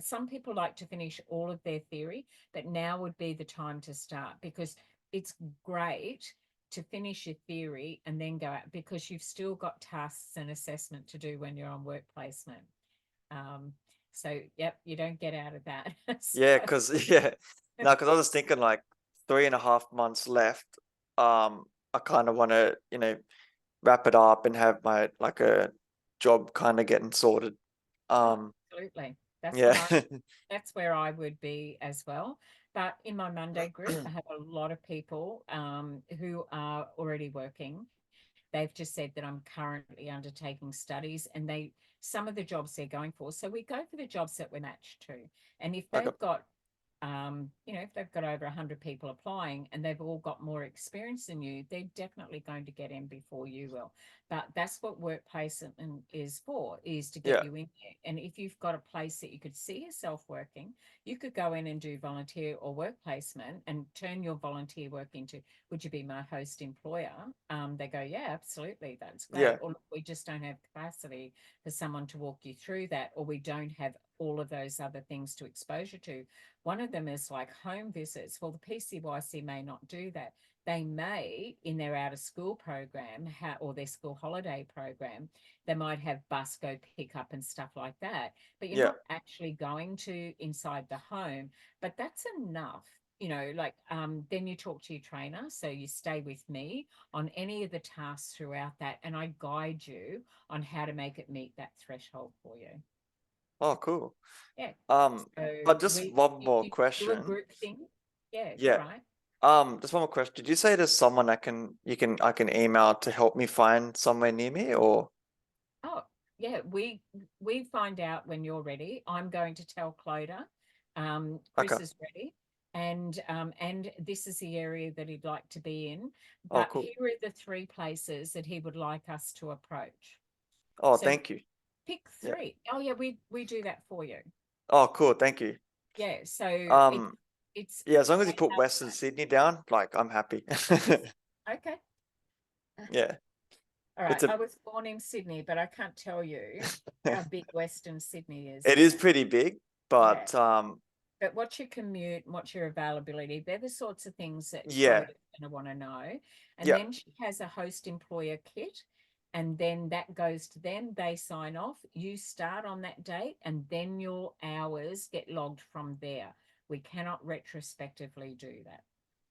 A: some people like to finish all of their theory, but now would be the time to start, because it's great to finish your theory and then go out, because you've still got tasks and assessment to do when you're on work placement. So yep, you don't get out of that.
D: Yeah, because I was thinking like 3.5 months left. I kind of want to, wrap it up and have my like a job kind of getting sorted.
A: Absolutely. That's where I would be as well. But in my Monday group, I have a lot of people who are already working. They've just said that I'm currently undertaking studies, and some of the jobs they're going for. So we go for the jobs that we're matched to. And if they've got if they've got over 100 people applying and they've all got more experience than you, they're definitely going to get in before you will. But that's what work placement is for, is to get you in there. And if you've got a place that you could see yourself working, you could go in and do volunteer or work placement and turn your volunteer work into, would you be my host employer? They go, yeah, absolutely, that's great.
D: Yeah.
A: Or look, we just don't have capacity for someone to walk you through that, or we don't have all of those other things to exposure to. One of them is like home visits. Well, the PCYC may not do that. They may, in their out of school program or their school holiday program, they might have bus go pick up and stuff like that. But you're not actually going to inside the home. But that's enough. Then you talk to your trainer. So you stay with me on any of the tasks throughout that, and I guide you on how to make it meet that threshold for you.
D: Oh, cool.
A: Yeah.
D: But just one more question.
A: Do a group thing. Yeah.
D: Yeah.
A: Right.
D: Just one more question. Did you say there's someone I can email to help me find somewhere near me, or?
A: Oh, yeah. We find out when you're ready. I'm going to tell Clodagh. Chris is ready. And this is the area that he'd like to be in. But
D: cool.
A: Here are the 3 places that he would like us to approach.
D: Oh, thank you.
A: Pick 3. Yeah. Oh, yeah, we do that for you.
D: Oh, cool. Thank you.
A: Yeah. So it's
D: as long as you put Western Sydney down, like I'm happy.
A: okay.
D: Yeah.
A: All right. I was born in Sydney, but I can't tell you how big Western Sydney is.
D: It is pretty big, but
A: But what's your commute? What's your availability? They're the sorts of things that
D: Yeah.
A: going to want to know. And then she has a host employer kit, and then that goes to them. They sign off. You start on that date, and then your hours get logged from there. We cannot retrospectively do that.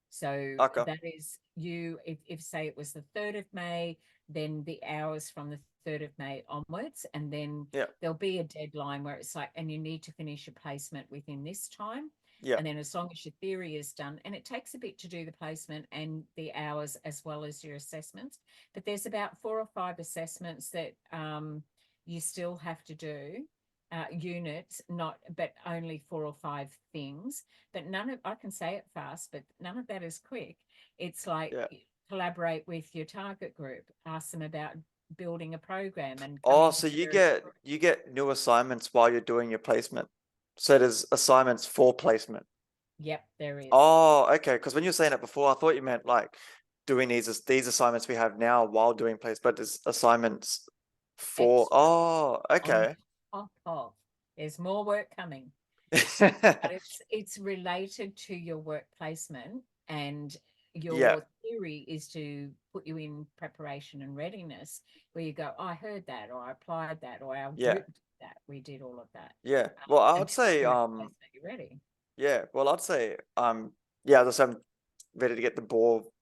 A: So that is you, if say it was the 3rd of May, then the hours from the 3rd of May onwards, and then there'll be a deadline where it's like, and you need to finish your placement within this time.
D: Yeah.
A: And then as long as your theory is done, and it takes a bit to do the placement and the hours as well as your assessments, but there's about 4 or 5 assessments that you still have to do. Units, but only 4 or 5 things, but I can say it fast, but none of that is quick. It's like collaborate with your target group, ask them about building a program, and
D: so you get new assignments while you're doing your placement. So there's assignments for placement.
A: Yep, there is.
D: Oh, okay. Because when you were saying it before, I thought you meant like doing these assignments we have now while doing placement, but there's assignments For
A: extra
D: oh,
A: on
D: okay.
A: top of. There's more work coming. But it's related to your work placement, and your
D: Yeah.
A: theory is to put you in preparation and readiness, where you go, oh, I heard that, or I applied that, or our
D: Yeah.
A: group did that, we did all of that.
D: Yeah. Well, I
A: And
D: would
A: then
D: say
A: your placement, you're ready.
D: yeah. Well, I'd say yeah, as I said, I'm ready to get the ball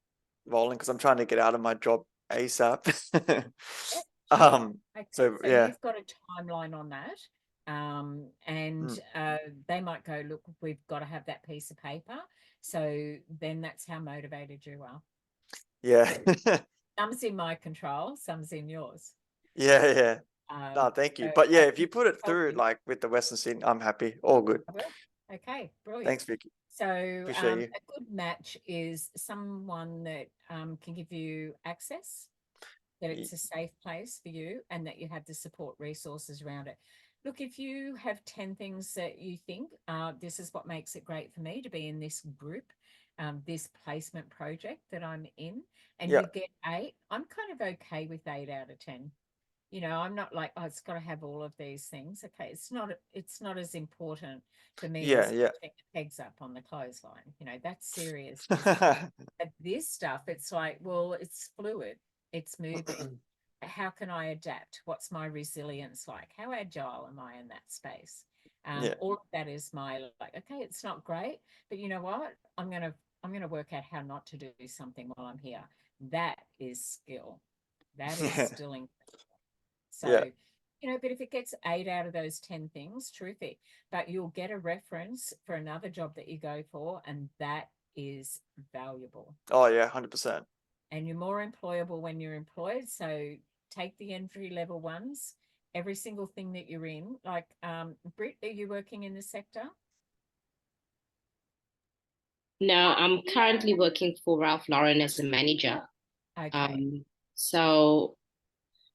D: rolling because I'm trying to get out of my job ASAP.
A: Yep, sure. Okay,
D: So
A: so
D: yeah.
A: you've got a timeline on that. And they might go, look, we've got to have that piece of paper. So then that's how motivated you are.
D: Yeah.
A: Some's in my control, some's in yours.
D: Yeah. No, thank you.
A: So
D: But yeah,
A: I
D: if you
A: can
D: put it
A: help
D: through
A: you.
D: like with the Western Sydney, I'm happy. All good.
A: I will. Okay, brilliant.
D: Thanks, Vicky.
A: So
D: Appreciate you.
A: a good match is someone that can give you access, that it's a safe place for you, and that you have the support resources around it. Look, if you have 10 things that you think, this is what makes it great for me to be in this group, this placement project that I'm in, and
D: Yeah.
A: you get 8, I'm kind of okay with 8 out of 10. You know, I'm not like, oh, it's got to have all of these things. Okay, it's not as important for me as
D: Yeah.
A: putting the pegs up on the clothesline. You know, that's serious business. But this stuff, it's like, well, it's fluid, it's moving. How can I adapt? What's my resilience like? How agile am I in that space?
D: Yeah.
A: All of that is my like, okay, it's not great, but you know what? I'm gonna work out how not to do something while I'm here. That is skill. That is
D: Yeah.
A: still incredible. So,
D: Yeah.
A: you know, but if it gets 8 out of those 10 things, terrific. But you'll get a reference for another job that you go for, and that is valuable.
D: Oh yeah, 100%.
A: And you're more employable when you're employed. So take the entry level ones, every single thing that you're in. Like, Britt, are you working in the sector?
F: No, I'm currently working for Ralph Lauren as a manager.
A: Okay.
F: So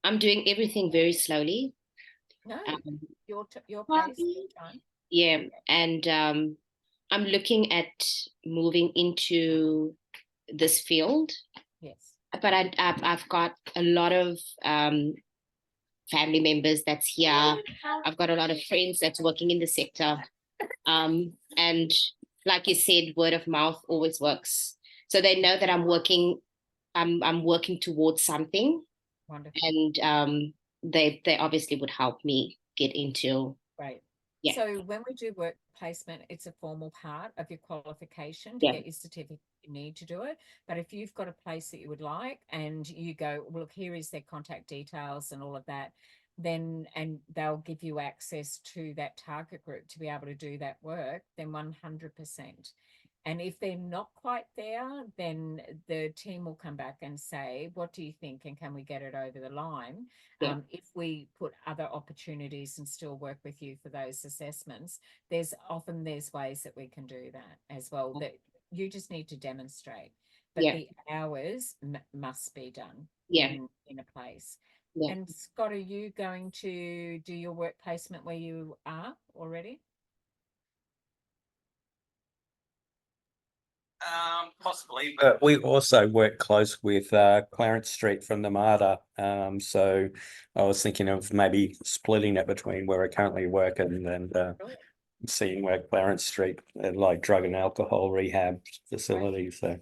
F: I'm doing everything very slowly.
A: No, your
F: Well,
A: pace, your time.
F: yeah, and I'm looking at moving into this field,
A: Yes.
F: but I've got a lot of family members that's here. I've got a lot of friends that's working in the sector, and like you said, word of mouth always works. So they know that I'm working towards something.
A: Wonderful.
F: And they obviously would help me get into.
A: Right.
F: Yeah.
A: So when we do work placement, it's a formal part of your qualification to
F: Yeah.
A: get your certificate. You need to do it. But if you've got a place that you would like and you go, well, look, here is their contact details and all of that, then, and they'll give you access to that target group to be able to do that work, then 100%. And if they're not quite there, then the team will come back and say, what do you think? And can we get it over the line?
F: Yeah.
A: If we put other opportunities and still work with you for those assessments, there's ways that we can do that as well, that you just need to demonstrate. But
F: Yeah.
A: the hours must be done
F: Yeah.
A: in a place.
F: Yeah.
A: And Scott, are you going to do your work placement where you are already?
G: Possibly, but we also work close with Clarence Street from the MARTA. So I was thinking of maybe splitting it between where I currently work and
A: Brilliant.
G: seeing where Clarence Street, like drug and alcohol rehab facilities. So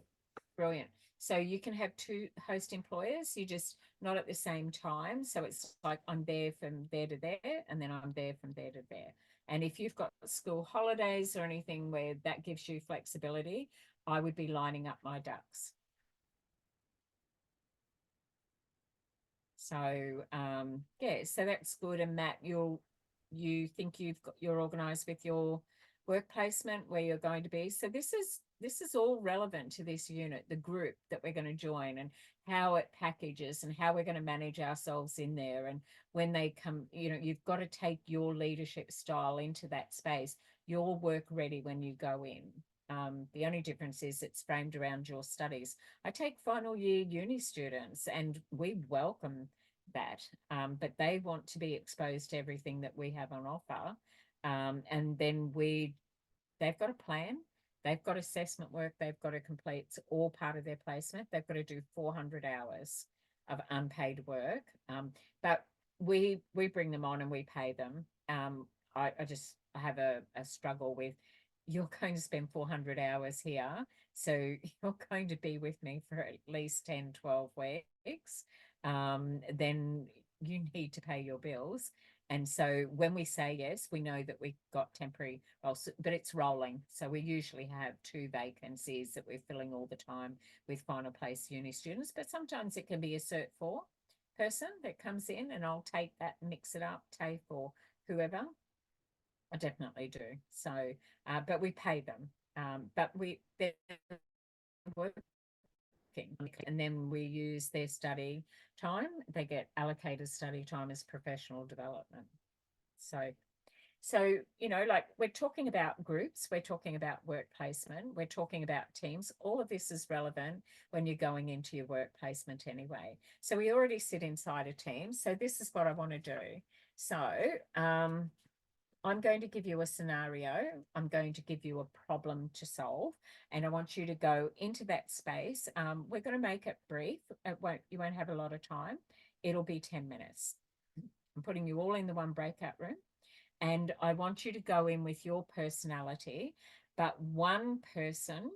A: Brilliant. So you can have 2 host employers, you just not at the same time. So it's like I'm there from there to there, and then I'm there from there to there. And if you've got school holidays or anything where that gives you flexibility, I would be lining up my ducks. So yeah, so that's good. And Matt, you think you're organized with your work placement where you're going to be. So this is all relevant to this unit, the group that we're going to join, and how it packages and how we're going to manage ourselves in there. And when they come, you know, you've got to take your leadership style into that space. You're work ready when you go in. The only difference is it's framed around your studies. I take final year uni students and we welcome that, but they want to be exposed to everything that we have on offer. And then they've got a plan, they've got assessment work they've got to complete. It's all part of their placement. They've got to do 400 hours of unpaid work. But we bring them on and we pay them. I have a struggle with, you're going to spend 400 hours here, so you're going to be with me for at least 10, 12 weeks. Then you need to pay your bills. And so when we say yes, we know that we've got temporary roles, but it's rolling. So we usually have 2 vacancies that we're filling all the time with final place uni students, but sometimes it can be a Cert IV person that comes in, and I'll take that, mix it up, TAFE or whoever. I definitely do. So, but we pay them, but they're working, and then we use their study time. They get allocated study time as professional development. So, you know, like, we're talking about groups, we're talking about work placement, we're talking about teams. All of this is relevant when you're going into your work placement anyway. So we already sit inside a team. So this is what I want to do. So I'm going to give you a scenario. I'm going to give you a problem to solve, and I want you to go into that space. We're going to make it brief. You won't have a lot of time. It'll be 10 minutes. I'm putting you all in the one breakout room. And I want you to go in with your personality, but one person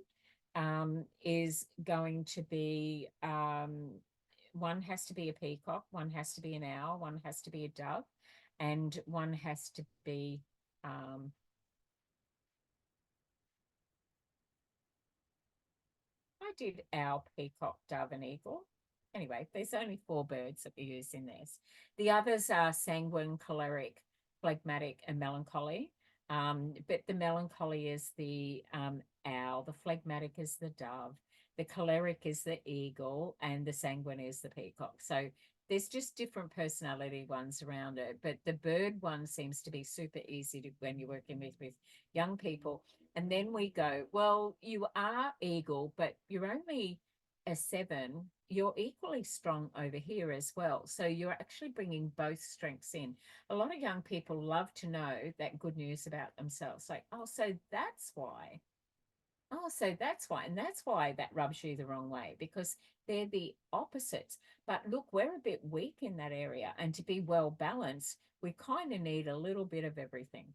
A: is going to be, one has to be a peacock, one has to be an owl, one has to be a dove, and one has to be, I did owl, peacock, dove, and eagle. Anyway, there's only 4 birds that we use in this. The others are sanguine, choleric, phlegmatic, and melancholy. But the melancholy is the owl, the phlegmatic is the dove, the choleric is the eagle, and the sanguine is the peacock. So there's just different personality ones around it. But the bird one seems to be super easy to, when you're working with young people. And then we go, well, you are eagle, but you're only a 7. You're equally strong over here as well. So you're actually bringing both strengths in. A lot of young people love to know that good news about themselves. Like, oh, so that's why. Oh, so that's why. And that's why that rubs you the wrong way, because they're the opposites. But look, we're a bit weak in that area. And to be well balanced, we kind of need a little bit of everything.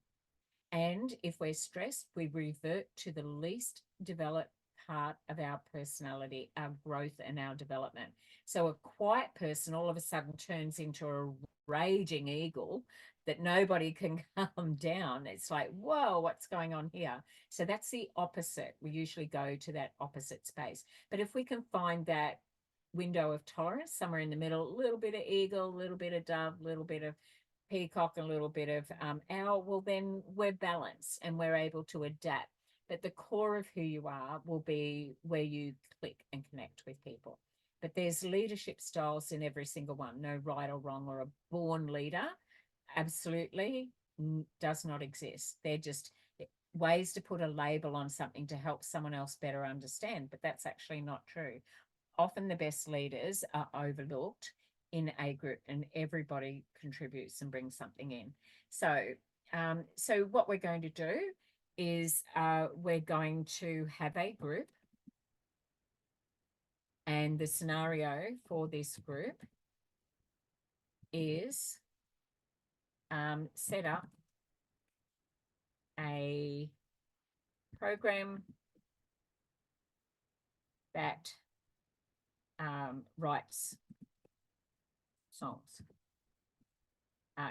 A: And if we're stressed, we revert to the least developed part of our personality, our growth and our development. So a quiet person all of a sudden turns into a raging eagle that nobody can calm down. It's like, whoa, what's going on here? So that's the opposite. We usually go to that opposite space. But if we can find that window of tolerance somewhere in the middle, a little bit of eagle, a little bit of dove, a little bit of peacock, a little bit of owl, well, then we're balanced and we're able to adapt. But the core of who you are will be where you click and connect with people. But there's leadership styles in every single one. No right or wrong or a born leader. Absolutely does not exist. They're just ways to put a label on something to help someone else better understand. But that's actually not true. Often the best leaders are overlooked in a group, and everybody contributes and brings something in. So what we're going to do is we're going to have a group, and the scenario for this group is set up a program that writes songs.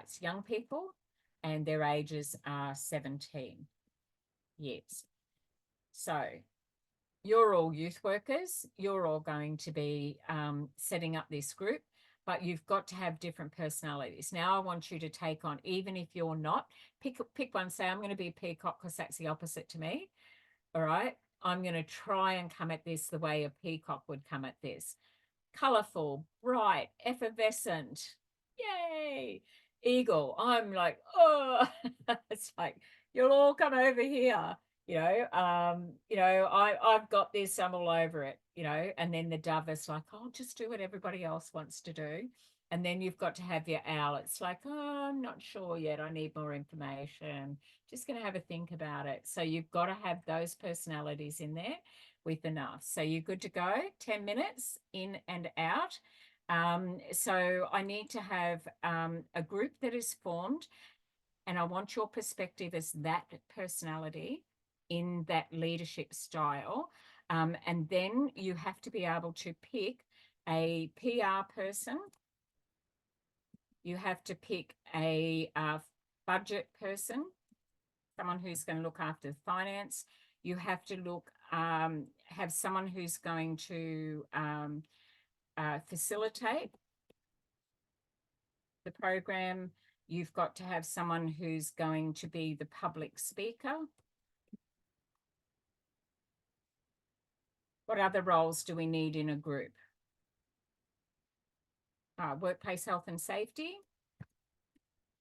A: It's young people, and their ages are 17 years. So you're all youth workers. You're all going to be setting up this group, but you've got to have different personalities. Now I want you to take on, even if you're not, pick one. Say, I'm going to be a peacock because that's the opposite to me. All right. I'm going to try and come at this the way a peacock would come at this. Colourful, bright, effervescent. Yay. Eagle. I'm like, oh, it's like, you'll all come over here. I've got this, I'm all over it, and then the dove is like, I'll just do what everybody else wants to do. And then you've got to have your owl. It's like, oh, I'm not sure yet. I need more information. Just going to have a think about it. So you've got to have those personalities in there with enough. So you're good to go. 10 minutes in and out. So I need to have a group that is formed, and I want your perspective as that personality in that leadership style. And then you have to be able to pick a PR person. You have to pick a budget person, someone who's going to look after the finance. You have to look, have someone who's going to facilitate the program. You've got to have someone who's going to be the public speaker. What other roles do we need in a group? Workplace health and safety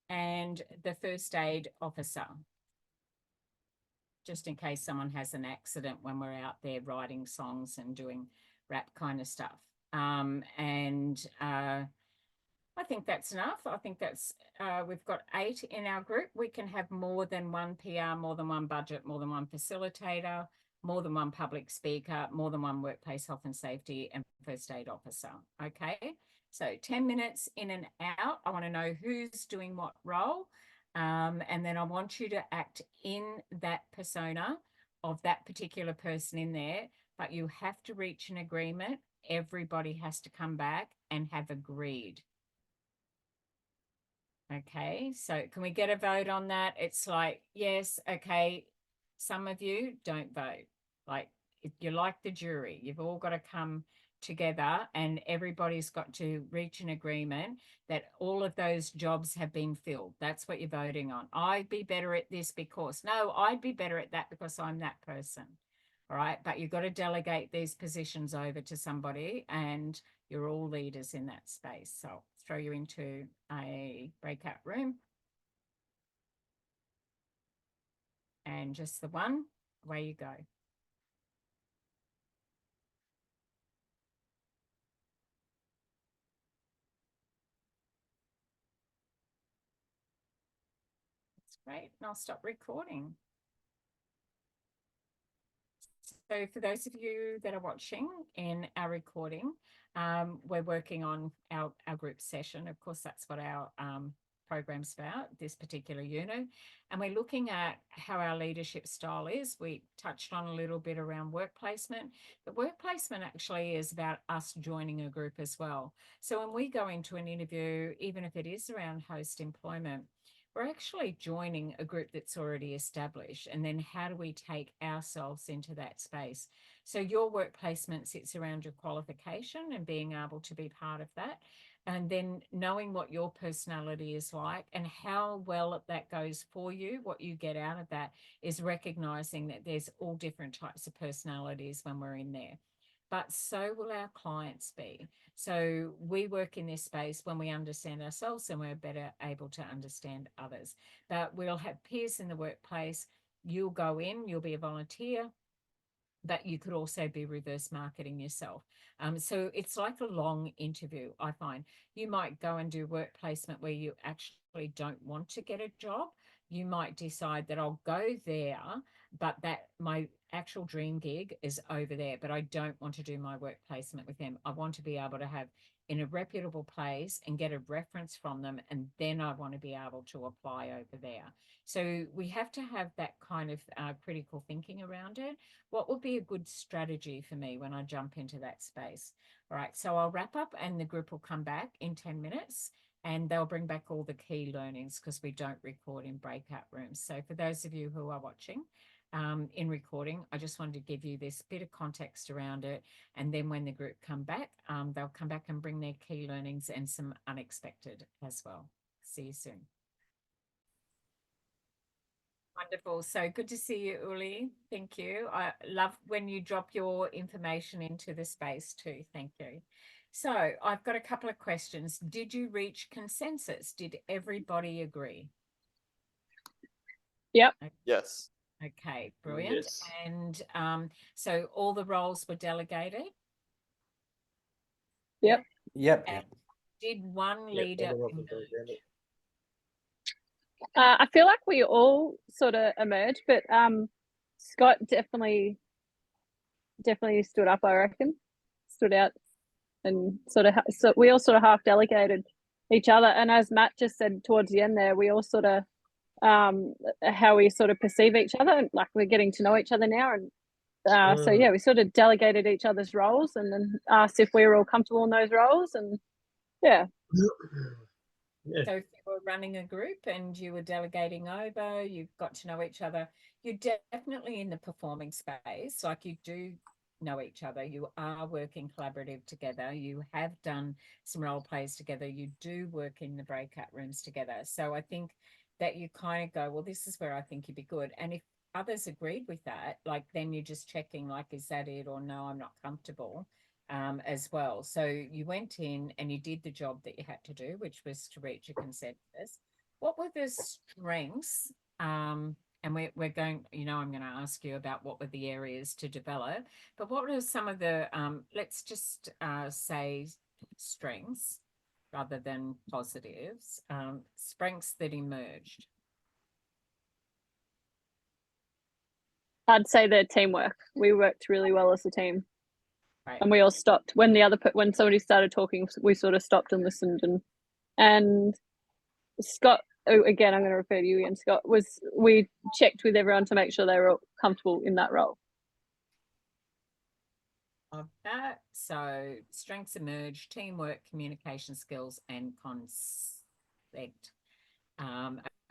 A: and the first aid officer, just in case someone has an accident when we're out there writing songs and doing rap kind of stuff. I think that's enough. I think that's, we've got 8 in our group. We can have more than one PR, more than one budget, more than one facilitator, more than one public speaker, more than one workplace health and safety and first aid officer. Okay, so 10 minutes in and out. I want to know who's doing what role. And then I want you to act in that persona of that particular person in there, but you have to reach an agreement. Everybody has to come back and have agreed. Okay, so can we get a vote on that? It's like, yes, okay. Some of you don't vote. Like, you're like the jury. You've all got to come together and everybody's got to reach an agreement that all of those jobs have been filled. That's what you're voting on. I'd be better at this because, no, I'd be better at that because I'm that person. All right, but you've got to delegate these positions over to somebody and you're all leaders in that space. So I'll throw you into a breakout room. And just the one, away you go. That's great, and I'll stop recording. So for those of you that are watching in our recording, we're working on our group session. Of course, that's what our program's about, this particular unit. And we're looking at how our leadership style is. We touched on a little bit around work placement. But work placement actually is about us joining a group as well. So when we go into an interview, even if it is around host employment, we're actually joining a group that's already established. And then how do we take ourselves into that space? So your work placement sits around your qualification and being able to be part of that. And then knowing what your personality is like and how well that goes for you, what you get out of that is recognizing that there's all different types of personalities when we're in there. But so will our clients be. So we work in this space when we understand ourselves and we're better able to understand others. But we'll have peers in the workplace. You'll go in, you'll be a volunteer, but you could also be reverse marketing yourself. So it's like a long interview, I find. You might go and do work placement where you actually don't want to get a job. You might decide that I'll go there, but that my actual dream gig is over there, but I don't want to do my work placement with them. I want to be able to have in a reputable place and get a reference from them, and then I want to be able to apply over there. So we have to have that kind of critical thinking around it. What would be a good strategy for me when I jump into that space? All right, so I'll wrap up and the group will come back in 10 minutes and they'll bring back all the key learnings because we don't record in breakout rooms. So for those of you who are watching in recording, I just wanted to give you this bit of context around it. And then when the group come back, they'll come back and bring their key learnings and some unexpected as well. See you soon. Wonderful. So good to see you, Uli. Thank you. I love when you drop your information into the space too. Thank you. So I've got a couple of questions. Did you reach consensus? Did everybody agree?
H: Yep.
D: Yes.
A: Okay, brilliant.
E: Yes.
A: And so all the roles were delegated?
H: Yep.
G: Yep.
A: And did one
E: Yeah,
A: leader
E: all the ones
A: emerge?
E: that are there.
H: I feel like we all sort of emerged, but Scott definitely stood up, I reckon. Stood out and sort of so we all sort of half delegated each other. And as Matt just said towards the end there, we all sort of how we sort of perceive each other, like we're getting to know each other now, and so yeah, we sort of delegated each other's roles and then asked if we were all comfortable in those roles, and yeah.
E: Yeah.
A: So if you were running a group and you were delegating over, you've got to know each other, you're definitely in the performing space, like you do know each other, you are working collaborative together, you have done some role plays together, you do work in the breakout rooms together. So I think that you kind of go, well, this is where I think you'd be good. And if others agreed with that, like then you're just checking, like, is that it, or no, I'm not comfortable. As well. So you went in and you did the job that you had to do, which was to reach a consensus. What were the strengths? And we're going, you know, I'm going to ask you about what were the areas to develop, but what were some of the, let's just say strengths rather than positives, strengths that emerged?
H: I'd say the teamwork. We worked really well as a team.
A: Right.
H: And we all stopped when when somebody started talking. We sort of stopped and listened. And Scott, again, I'm going to refer to you again. Scott, we checked with everyone to make sure they were all comfortable in that role.
A: Of that, so strengths emerge, teamwork, communication skills, and consent.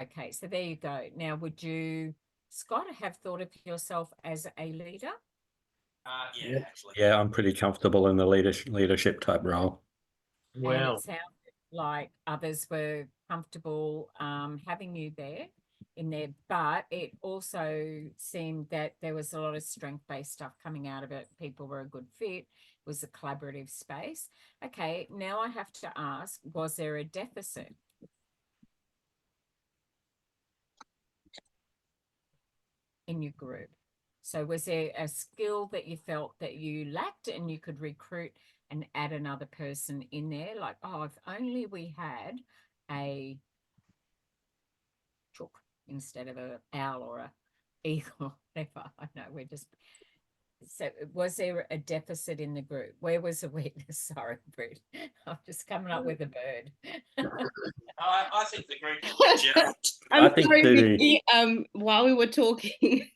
A: Okay, so there you go. Now, would you, Scott, have thought of yourself as a leader?
G: Yeah, actually. Yeah, I'm pretty comfortable in the leadership type role.
A: And
E: Wow.
A: it sounded like others were comfortable having you there in there, but it also seemed that there was a lot of strength-based stuff coming out of it. People were a good fit. It was a collaborative space. Okay, now I have to ask, was there a deficit? In your group? So was there a skill that you felt that you lacked and you could recruit and add another person in there? Like, oh, if only we had a chook instead of an owl or a eagle, whatever. I know we're just. So was there a deficit in the group? Where was the weakness? Sorry, Brett. I'm just coming up with a bird.
G: I think the group.
F: I'm
G: I think
F: sorry,
G: the-
F: Vicky. While we were talking,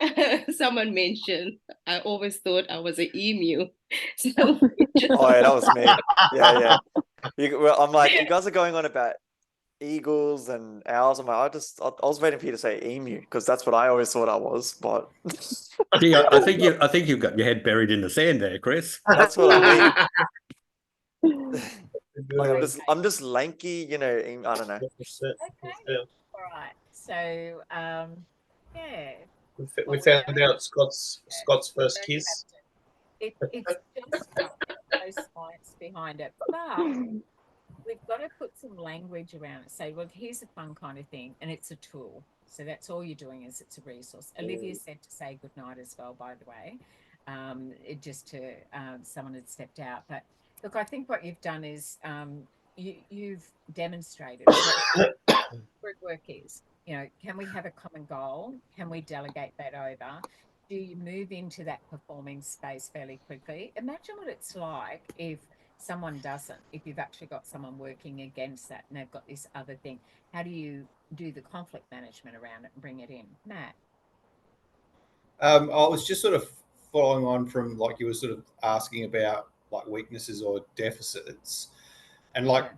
A: Okay.
F: someone mentioned I always thought I was an emu. So
D: Oh, yeah, that was me. Yeah. I'm like, you guys are going on about eagles and owls. I'm like, I was waiting for you to say emu because that's what I always thought I was. But
G: Yeah, I think you've got your head buried in the sand there, Chris.
D: that's what I mean.
E: Like,
D: I'm just lanky, you know. I don't know.
A: Okay. All right. So, yeah.
E: We found out Scott's first kiss.
A: It's just no science behind it, but we've got to put some language around it. Say, well, here's a fun kind of thing, and it's a tool. So that's all you're doing is it's a resource. Olivia said to say goodnight as well, by the way. Someone had stepped out, but look, I think what you've done is you've demonstrated what group work is. You know, can we have a common goal? Can we delegate that over? Do you move into that performing space fairly quickly? Imagine what it's like if someone doesn't, if you've actually got someone working against that and they've got this other thing. How do you do the conflict management around it and bring it in? Matt?
B: I was just sort of following on from like you were sort of asking about like weaknesses or deficits, and like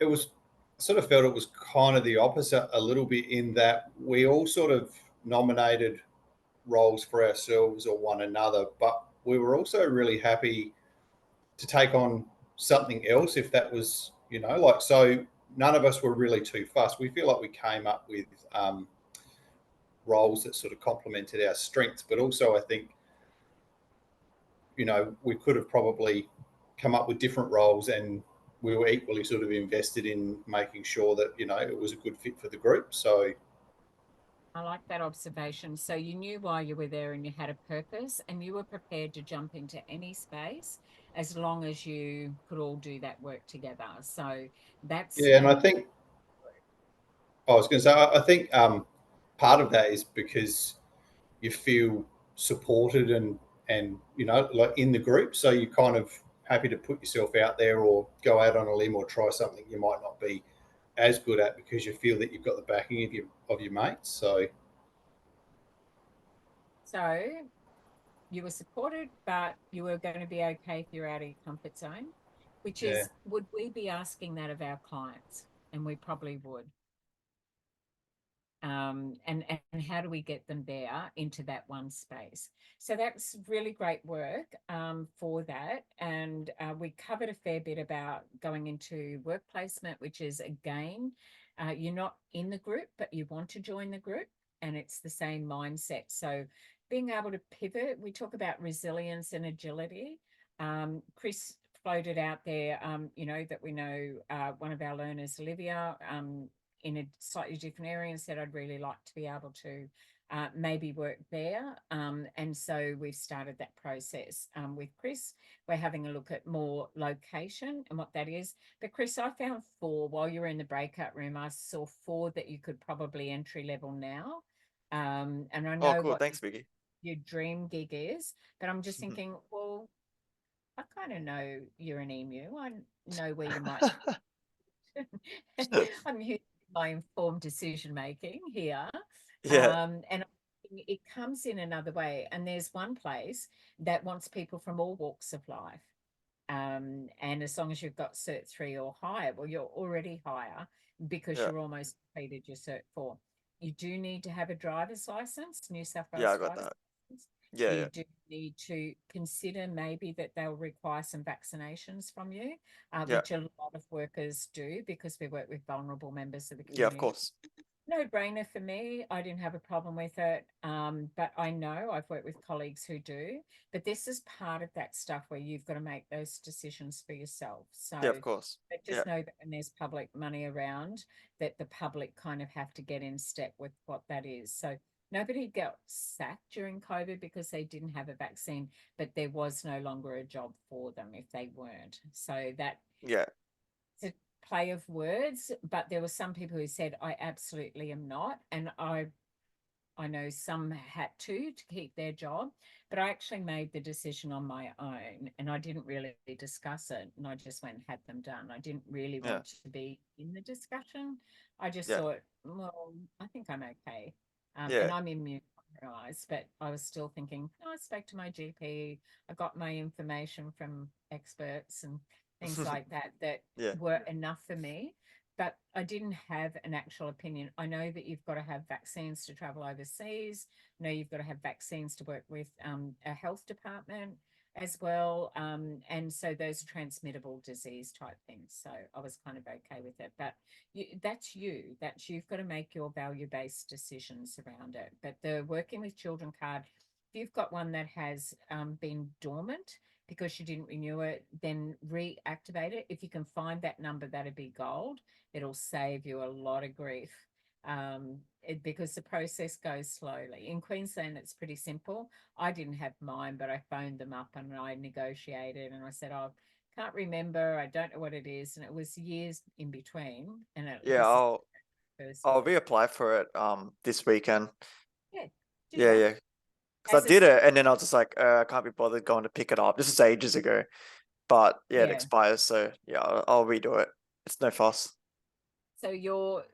B: it was sort of felt it was kind of the opposite a little bit in that we all sort of nominated roles for ourselves or one another, but we were also really happy to take on something else if that was, you know, like, so none of us were really too fussed. We feel like we came up with roles that sort of complemented our strengths, but also I think, you know, we could have probably come up with different roles and we were equally sort of invested in making sure that, you know, it was a good fit for the group. So
A: I like that observation. So you knew why you were there and you had a purpose and you were prepared to jump into any space as long as you could all do that work together. So that's...
B: Yeah, and I think, I was going to say, I think part of that is because you feel supported and like in the group. So you're kind of happy to put yourself out there or go out on a limb or try something you might not be as good at because you feel that you've got the backing of your mates. So
A: you were supported, but you were going to be okay if you're out of your comfort zone, which
B: Yeah.
A: is, would we be asking that of our clients? And we probably would. And how do we get them there into that one space? So that's really great work for that. And we covered a fair bit about going into work placement, which is, again, you're not in the group, but you want to join the group, and it's the same mindset. So being able to pivot, we talk about resilience and agility. Chris floated out there, that we know one of our learners, Olivia, in a slightly different area, and said, I'd really like to be able to maybe work there. And so we've started that process with Chris. We're having a look at more location and what that is. But Chris, I found 4 while you were in the breakout room. I saw 4 that you could probably entry level now. And I know
D: Oh, cool.
A: what
D: Thanks, Vicky.
A: your dream gig is, but I'm just thinking, well, I kind of know you're an emu. I know where you might. I'm using my informed decision making here.
D: Yeah.
A: And it comes in another way. And there's one place that wants people from all walks of life. And as long as you've got Cert 3 or higher, well, you're already higher because
D: Yeah.
A: you're almost completed your Cert 4. You do need to have a driver's license, New South Wales
D: Yeah, I got
A: driver's
D: that.
A: license.
D: Yeah,
A: You
D: yeah.
A: do need to consider maybe that they'll require some vaccinations from you,
D: Yeah.
A: which a lot of workers do because we work with vulnerable members of the community.
D: Yeah, of course.
A: No brainer for me. I didn't have a problem with it. But I know I've worked with colleagues who do. But this is part of that stuff where you've got to make those decisions for yourself. So
D: Yeah, of course.
A: but
D: Yeah.
A: just know that when there's public money around, that the public kind of have to get in step with what that is. So nobody got sacked during COVID because they didn't have a vaccine, but there was no longer a job for them if they weren't. So that
D: Yeah.
A: it's a play of words, but there were some people who said, I absolutely am not. And I know some had to keep their job, but I actually made the decision on my own, and I didn't really discuss it, and I just went and had them done. I didn't really
D: Yeah.
A: want to be in the discussion. I just
D: Yeah.
A: thought, well, I think I'm okay. And
D: Yeah.
A: I'm immunized, but I was still thinking, I spoke to my GP, I got my information from experts and things like that
D: Yeah.
A: were enough for me. But I didn't have an actual opinion. I know that you've got to have vaccines to travel overseas. I know you've got to have vaccines to work with a health department as well. And so those transmittable disease type things. So I was kind of okay with it. But that's you've got to make your value-based decisions around it. But the working with children card, if you've got one that has been dormant because you didn't renew it, then reactivate it. If you can find that number, that'd be gold. It'll save you a lot of grief because the process goes slowly. In Queensland, it's pretty simple. I didn't have mine, but I phoned them up and I negotiated and I said, oh, can't remember. I don't know what it is. And it was years in between. And
D: Yeah, I'll reapply for it this weekend.
A: Yeah.
D: Yeah. Because I did it and then I was just like, I can't be bothered going to pick it up. This is ages ago. But yeah, it expires. So yeah, I'll redo it. It's no fuss.
A: So your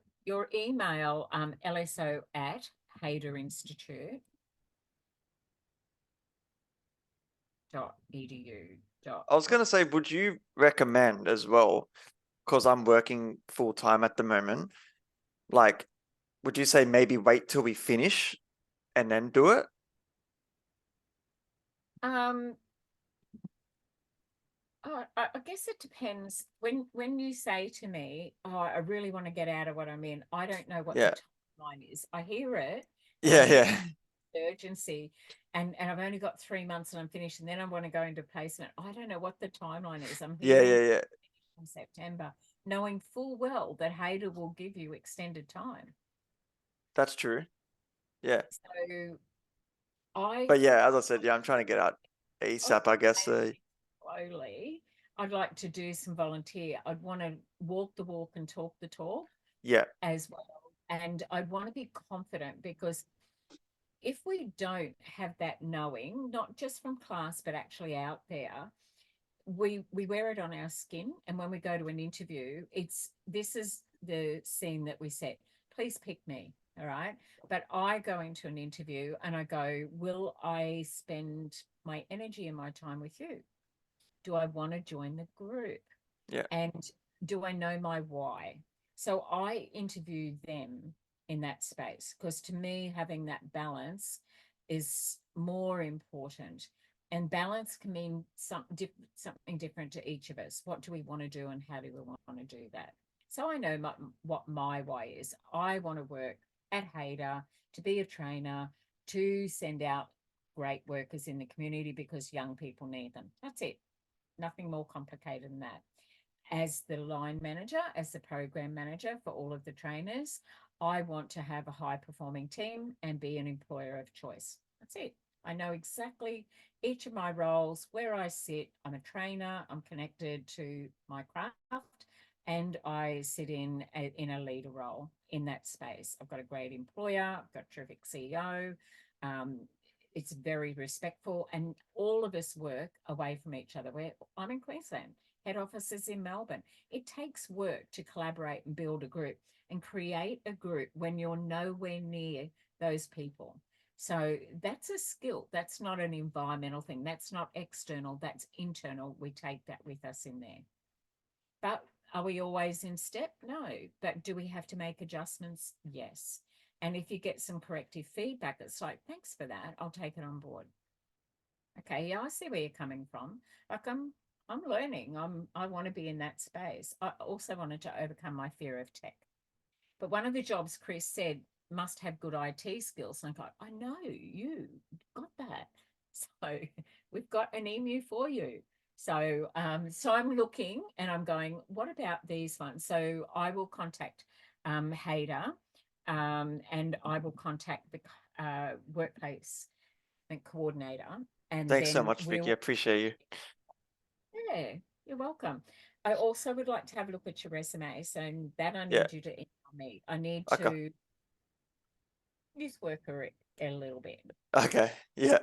A: email, LSO at Hayder Institute .edu.
D: I was going to say, would you recommend as well, because I'm working full time at the moment, like, would you say maybe wait till we finish and then do it?
A: I guess it depends. When you say to me, oh, I really want to get out of what I'm in, I don't know what the timeline is. I hear it.
D: Yeah.
A: Urgency. And I've only got 3 months and I'm finished, and then I want to go into placement. I don't know what the timeline is. I'm
D: yeah.
A: In September, knowing full well that Hayder will give you extended time.
D: That's true. Yeah.
A: So
D: But yeah, as I said, I'm trying to get out ASAP, I guess.
A: Slowly, I'd like to do some volunteer. I'd want to walk the walk and talk the talk.
D: Yeah.
A: As well. And I'd want to be confident because if we don't have that knowing, not just from class, but actually out there, we wear it on our skin. And when we go to an interview, this is the scene that we set. Please pick me. All right. But I go into an interview and I go, will I spend my energy and my time with you? Do I want to join the group?
D: Yeah.
A: And do I know my why? So I interview them in that space, because to me, having that balance is more important. And balance can mean something different to each of us. What do we want to do and how do we want to do that? So I know what my why is. I want to work at Hayter, to be a trainer, to send out great workers in the community because young people need them. That's it. Nothing more complicated than that. As the line manager, as the program manager for all of the trainers, I want to have a high performing team and be an employer of choice. That's it. I know exactly each of my roles, where I sit. I'm a trainer, I'm connected to my craft, and I sit in a leader role in that space. I've got a great employer, I've got a terrific CEO. It's very respectful, and all of us work away from each other. I'm in Queensland, head office is in Melbourne. It takes work to collaborate and build a group and create a group when you're nowhere near those people. So that's a skill. That's not an environmental thing. That's not external. That's internal. We take that with us in there. But are we always in step? No. But do we have to make adjustments? Yes. And if you get some corrective feedback, it's like, thanks for that. I'll take it on board. Okay, yeah, I see where you're coming from. Like I'm learning. I want to be in that space. I also wanted to overcome my fear of tech. But one of the jobs Chris said must have good IT skills. And I go, I know you got that. So we've got an emu for you. So so I'm looking and I'm going, what about these ones? So I will contact Hayder, and I will contact the workplace coordinator. And
D: Thanks so
A: then
D: much, Vicky. I appreciate you.
A: Yeah, you're welcome. I also would like to have a look at your resume. So that I need
D: Yeah.
A: you to email me. I need
D: Okay.
A: to youth worker it a little bit.
D: Okay. Yeah.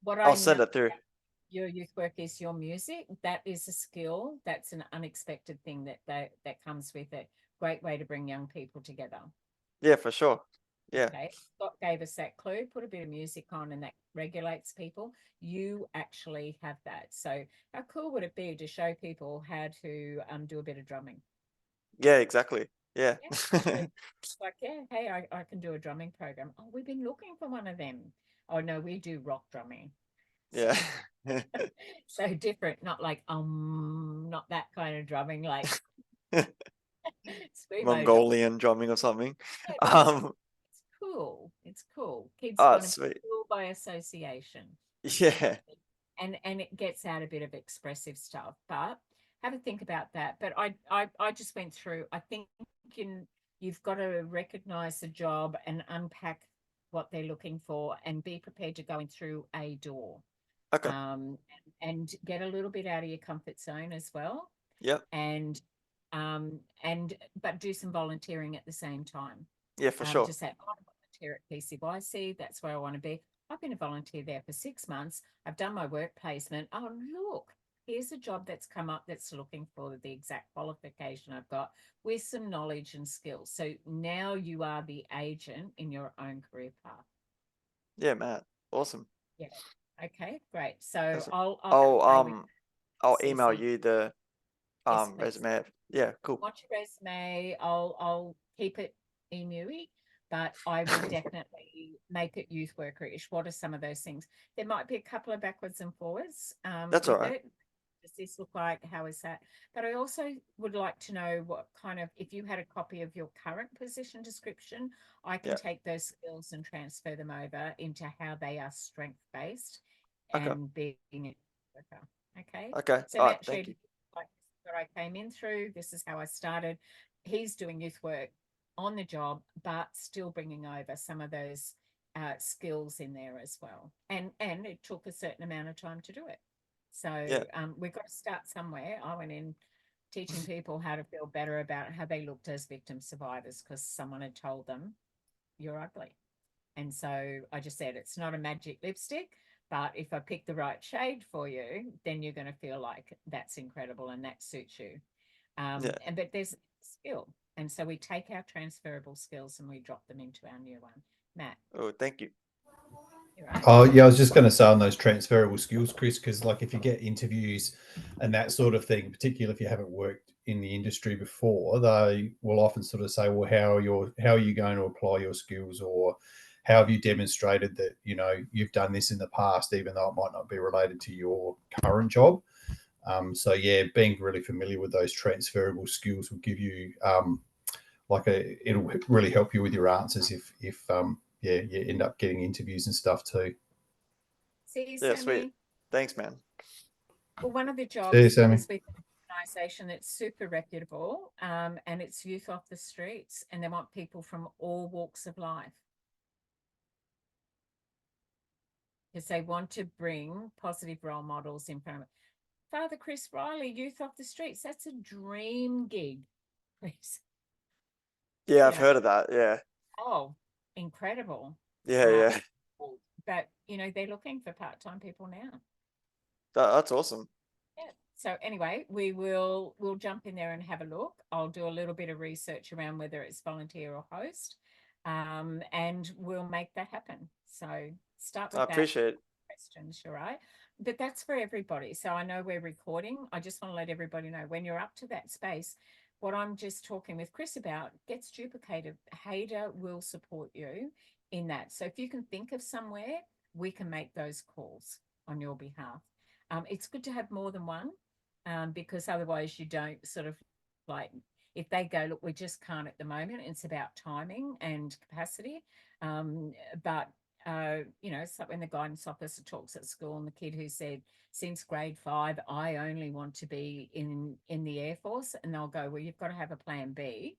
A: What
D: I'll
A: I
D: send
A: know
D: it through.
A: your youth work is your music. That is a skill. That's an unexpected thing that comes with it. Great way to bring young people together.
D: Yeah, for sure. Yeah.
A: Okay. Scott gave us that clue. Put a bit of music on and that regulates people. You actually have that. So how cool would it be to show people how to do a bit of drumming?
D: Yeah, exactly. Yeah.
A: It's like, yeah, hey, I can do a drumming program. Oh, we've been looking for one of them. Oh no, we do rock drumming.
D: Yeah.
A: So different, not like not that kind of drumming, like screamo drumming.
D: Mongolian drumming or something.
A: Yeah, but it's cool. It's cool. Kids
D: Oh,
A: want to be
D: sweet.
A: cool by association.
D: Yeah.
A: And it gets out a bit of expressive stuff. But have a think about that. But I just went through. I think you've got to recognize the job and unpack what they're looking for and be prepared to go in through a door.
D: Okay.
A: And get a little bit out of your comfort zone as well.
D: Yep.
A: And but do some volunteering at the same time.
D: Yeah, for sure.
A: Just say, I want to volunteer at PCYC. That's where I want to be. I've been a volunteer there for 6 months. I've done my work placement. Oh, look, here's a job that's come up that's looking for the exact qualification I've got with some knowledge and skills. So now you are the agent in your own career path.
D: Yeah, Matt. Awesome.
A: Yeah. Okay, great. So
D: Awesome.
A: I'll
D: email
A: CC.
D: you the
A: Yes, please.
D: resume. Yeah, cool.
A: Watch your resume. I'll keep it emu-y, but I will definitely make it youth worker-ish. What are some of those things? There might be a couple of backwards and forwards.
D: That's all
A: with
D: right.
A: it. Does this look like? How is that? But I also would like to know what kind of, if you had a copy of your current position description, I can
D: Yeah.
A: take those skills and transfer them over into how they are strength-based
D: Okay.
A: and being a worker. Okay.
D: Okay.
A: So
D: All right.
A: Matt
D: Thank
A: shared
D: you.
A: like what I came in through. This is how I started. He's doing youth work on the job, but still bringing over some of those skills in there as well. And it took a certain amount of time to do it. So
D: Yeah.
A: we've got to start somewhere. I went in teaching people how to feel better about how they looked as victim survivors because someone had told them you're ugly. And so I just said, it's not a magic lipstick, but if I pick the right shade for you, then you're going to feel like that's incredible and that suits you. But there's skill. And so we take our transferable skills and we drop them into our new one. Matt.
D: Oh, thank you.
A: Right.
B: Oh yeah, I was just going to say on those transferable skills, Chris, because like if you get interviews and that sort of thing, particularly if you haven't worked in the industry before, they will often sort of say, well, how are you going to apply your skills, or how have you demonstrated that you've done this in the past, even though it might not be related to your current job. So yeah, being really familiar with those transferable skills will give you it'll really help you with your answers if you end up getting interviews and stuff too.
A: See you,
D: Yeah,
A: Sammy.
D: sweet. Thanks, man.
A: Well, one of the
B: See you,
A: jobs
B: Sammy.
A: is with an organisation that's super reputable, and it's youth off the streets, and they want people from all walks of life. Because they want to bring positive role models in front of it. Father Chris Riley, Youth Off the Streets, that's a dream gig, Chris.
D: Yeah, I've heard of that. Yeah.
A: Oh, incredible.
D: Yeah.
A: But, they're looking for part-time people now.
D: That's awesome.
A: Yeah. So anyway, we'll jump in there and have a look. I'll do a little bit of research around whether it's volunteer or host, and we'll make that happen. So start with
D: I appreciate it.
A: questions, you're right. But that's for everybody. So I know we're recording. I just want to let everybody know when you're up to that space, what I'm just talking with Chris about gets duplicated. Hader will support you in that. So if you can think of somewhere, we can make those calls on your behalf. It's good to have more than one, because otherwise you don't sort of like, if they go, look, we just can't at the moment. It's about timing and capacity. But it's like when the guidance officer talks at school and the kid who said, since grade 5, I only want to be in the Air Force, and they'll go, well, you've got to have a plan B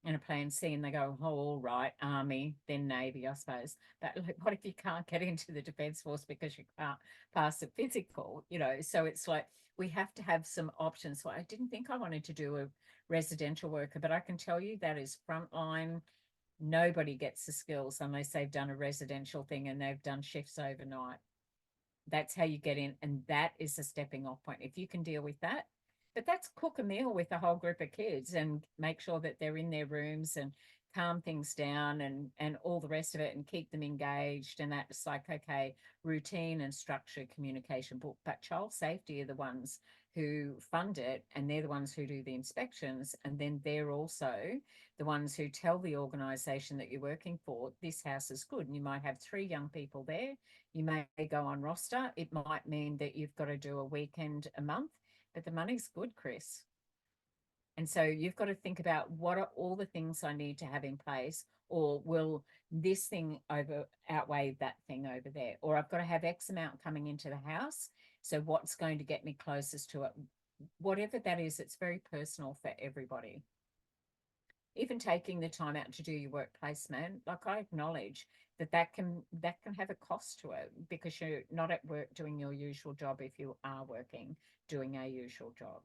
A: and a plan C, and they go, oh, all right, Army, then Navy, I suppose. But like, what if you can't get into the Defence Force because you can't pass the physical, So it's like, we have to have some options. So I didn't think I wanted to do a residential worker, but I can tell you that is frontline. Nobody gets the skills unless they've done a residential thing and they've done shifts overnight. That's how you get in, and that is a stepping off point. If you can deal with that, but that's cook a meal with a whole group of kids and make sure that they're in their rooms and calm things down and all the rest of it and keep them engaged. And that's like, okay, routine and structured communication. But child safety are the ones who fund it, and they're the ones who do the inspections, and then they're also the ones who tell the organisation that you're working for, this house is good. And you might have 3 young people there. You may go on roster. It might mean that you've got to do a weekend a month, but the money's good, Chris. And so you've got to think about, what are all the things I need to have in place, or will this thing outweigh that thing over there? Or I've got to have X amount coming into the house. So what's going to get me closest to it? Whatever that is, it's very personal for everybody. Even taking the time out to do your work placement, like I acknowledge that can have a cost to it, because you're not at work doing your usual job if you are working doing a usual job.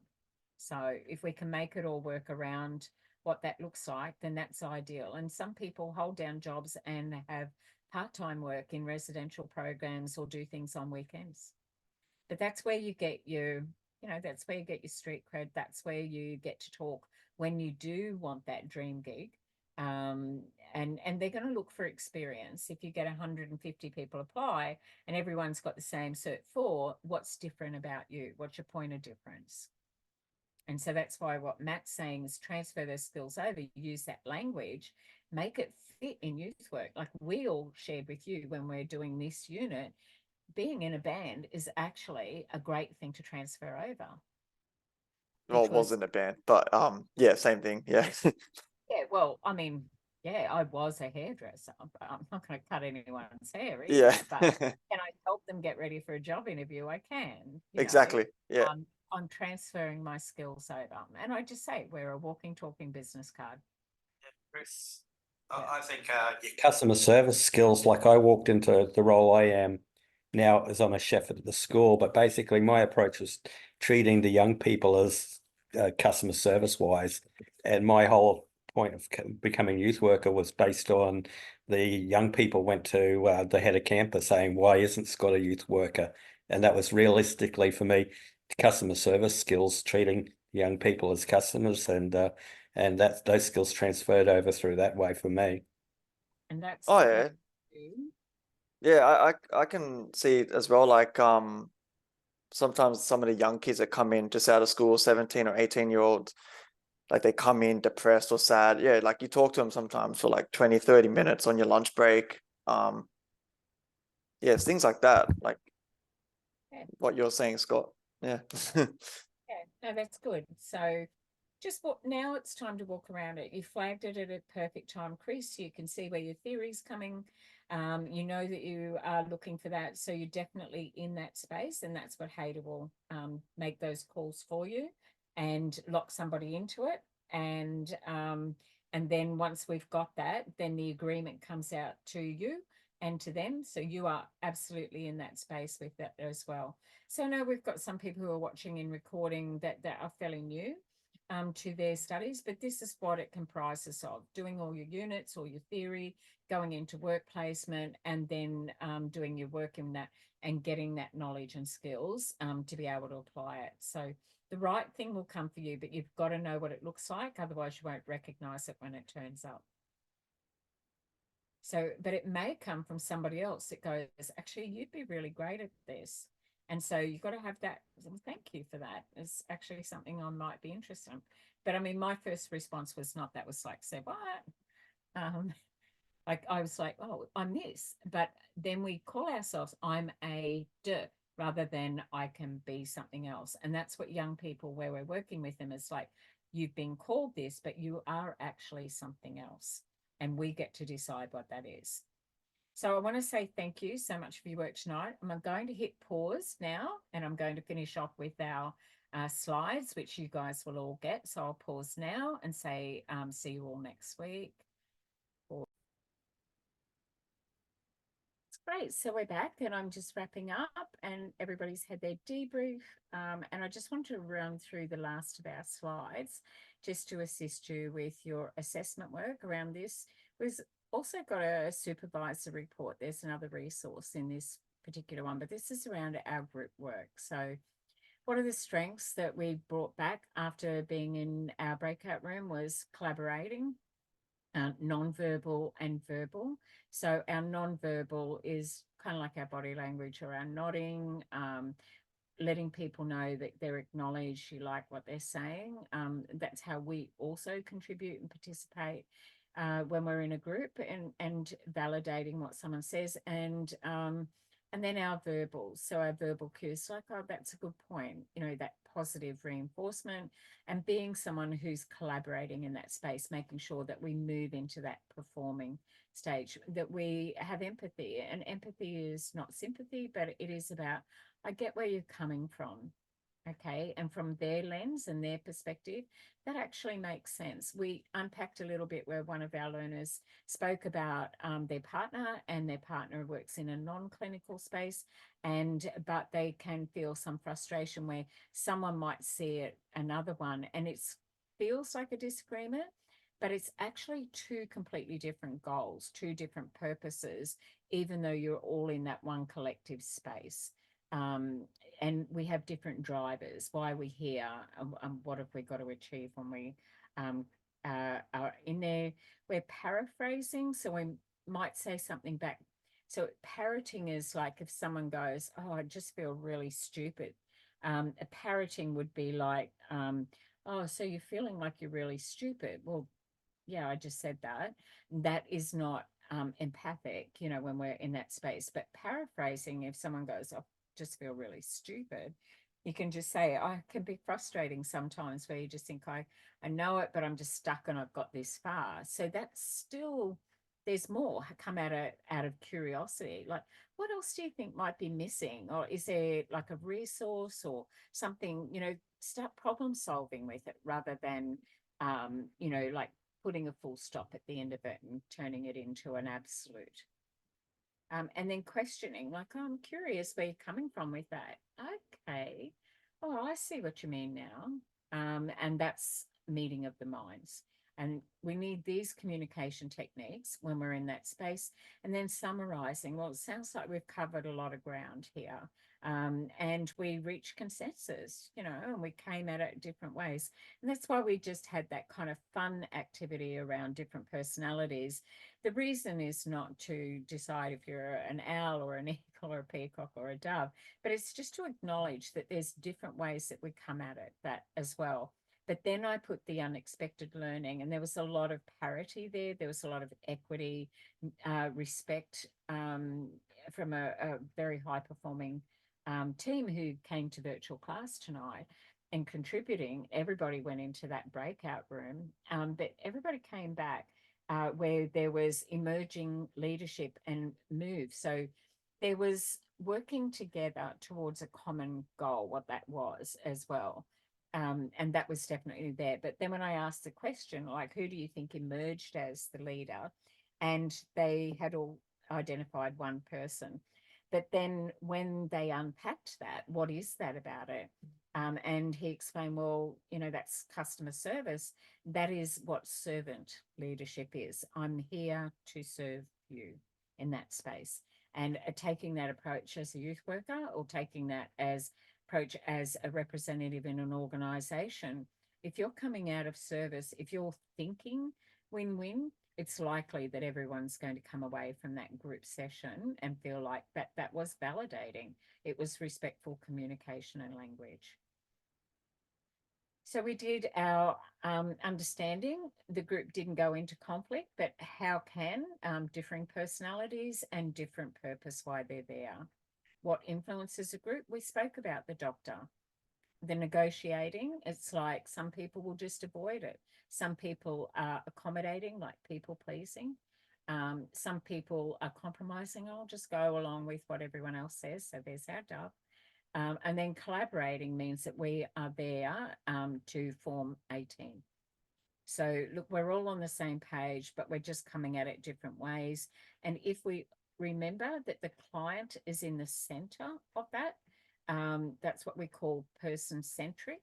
A: So if we can make it all work around what that looks like, then that's ideal. And some people hold down jobs and have part-time work in residential programs or do things on weekends. But that's where you get your, that's where you get your street cred. That's where you get to talk when you do want that dream gig. And they're going to look for experience. If you get 150 people apply and everyone's got the same Cert 4, what's different about you? What's your point of difference? And so that's why what Matt's saying is transfer those skills over, use that language, make it fit in youth work. Like we all shared with you when we're doing this unit, being in a band is actually a great thing to transfer over.
D: Well, it wasn't a band, but yeah, same thing. Yeah.
A: Yeah, well, I mean, yeah, I was a hairdresser, but I'm not going to cut anyone's hair either.
D: Yeah.
A: But can I help them get ready for a job interview? I can.
D: Exactly. Yeah.
A: I'm transferring my skills over. And I just say, we're a walking, talking business card.
G: Chris, I think your customer service skills, like I walked into the role I am now as I'm a chef at the school, but basically my approach was treating the young people as customer service wise. And my whole point of becoming a youth worker was based on the young people went to the head of campus saying, why isn't Scott a youth worker? And that was realistically for me, customer service skills, treating young people as customers, and that those skills transferred over through that way for me.
A: And that's
D: Oh
A: what
D: yeah.
A: we do.
D: Yeah, I can see it as well. Like sometimes some of the young kids that come in just out of school, 17 or 18-year-olds, like they come in depressed or sad. Yeah, like you talk to them sometimes for like 20, 30 minutes on your lunch break. Yeah, it's things like that, like
A: Yeah.
D: what you're saying, Scott. Yeah.
A: Yeah, no, that's good. So just now it's time to walk around it. You flagged it at a perfect time, Chris. You can see where your theory's coming. You know that you are looking for that. So you're definitely in that space, and that's what Hader will make those calls for you and lock somebody into it. And then once we've got that, then the agreement comes out to you and to them. So you are absolutely in that space with that as well. So I know we've got some people who are watching and recording that are fairly new to their studies, but this is what it comprises of: doing all your units, all your theory, going into work placement, and then doing your work in that and getting that knowledge and skills to be able to apply it. So the right thing will come for you, but you've got to know what it looks like. Otherwise you won't recognize it when it turns up. So, but it may come from somebody else that goes, actually, you'd be really great at this. And so you've got to have that. Thank you for that. It's actually something I might be interested in. But I mean, my first response was not, that was like, say what? Like I was like, oh, I'm this. But then we call ourselves, I'm a rather than I can be something else. And that's what young people, where we're working with them, is like, you've been called this, but you are actually something else. And we get to decide what that is. So I want to say thank you so much for your work tonight. I'm going to hit pause now, and I'm going to finish off with our slides, which you guys will all get. So I'll pause now and say, see you all next week. Great. So we're back, and I'm just wrapping up, and everybody's had their debrief. And I just want to run through the last of our slides just to assist you with your assessment work around this. We've also got a supervisor report. There's another resource in this particular one, but this is around our group work. So what are the strengths that we brought back after being in our breakout room was collaborating, non-verbal and verbal. So our non-verbal is kind of like our body language or our nodding, letting people know that they're acknowledged, you like what they're saying. That's how we also contribute and participate when we're in a group, and validating what someone says, and then our verbal. So our verbal cues, like, oh, that's a good point, you know, that positive reinforcement, and being someone who's collaborating in that space, making sure that we move into that performing stage, that we have empathy. And empathy is not sympathy, but it is about, I get where you're coming from. Okay. And from their lens and their perspective, that actually makes sense. We unpacked a little bit where one of our learners spoke about their partner, and their partner works in a non-clinical space, but they can feel some frustration where someone might see it, another one, and it feels like a disagreement, but it's actually two completely different goals, two different purposes, even though you're all in that one collective space. And we have different drivers, why we're here, what have we got to achieve when we are in there. We're paraphrasing, so we might say something back. So parroting is like if someone goes, oh, I just feel really stupid. A parroting would be like, oh, so you're feeling like you're really stupid. Well, yeah, I just said that. That is not empathic, you know, when we're in that space. But paraphrasing, if someone goes, oh, just feel really stupid, you can just say, oh, it can be frustrating sometimes where you just think, I know it, but I'm just stuck and I've got this far. So that's still, there's more come out of curiosity. Like, what else do you think might be missing? Or is there like a resource or something, you know, start problem solving with it rather than, you know, like putting a full stop at the end of it and turning it into an absolute. And then questioning, like, oh, I'm curious where you're coming from with that. Okay. Oh, I see what you mean now. And that's meeting of the minds. And we need these communication techniques when we're in that space. And then summarizing, well, it sounds like we've covered a lot of ground here. And we reached consensus, you know, and we came at it different ways. And that's why we just had that kind of fun activity around different personalities. The reason is not to decide if you're an owl or an eagle or a peacock or a dove, but it's just to acknowledge that there's different ways that we come at it, that as well. But then I put the unexpected learning, and there was a lot of parity there. There was a lot of equity, respect from a very high performing team who came to virtual class tonight and contributing. Everybody went into that breakout room, but everybody came back where there was emerging leadership and move. So there was working together towards a common goal, what that was as well. And that was definitely there. But then when I asked the question, like, who do you think emerged as the leader? And they had all identified one person. But then when they unpacked that, what is that about it? And he explained, well, you know, that's customer service. That is what servant leadership is. I'm here to serve you in that space. And taking that approach as a youth worker, or taking that approach as a representative in an organization, if you're coming out of service, if you're thinking win-win, it's likely that everyone's going to come away from that group session and feel like that was validating. It was respectful communication and language. So we did our understanding. The group didn't go into conflict, but how can differing personalities and different purpose why they're there? What influences a group? We spoke about the doctor. The negotiating, it's like some people will just avoid it. Some people are accommodating, like people pleasing. Some people are compromising. I'll just go along with what everyone else says. So there's our dove. And then collaborating means that we are there to form a team. So look, we're all on the same page, but we're just coming at it different ways. And if we remember that the client is in the center of that, that's what we call person-centric,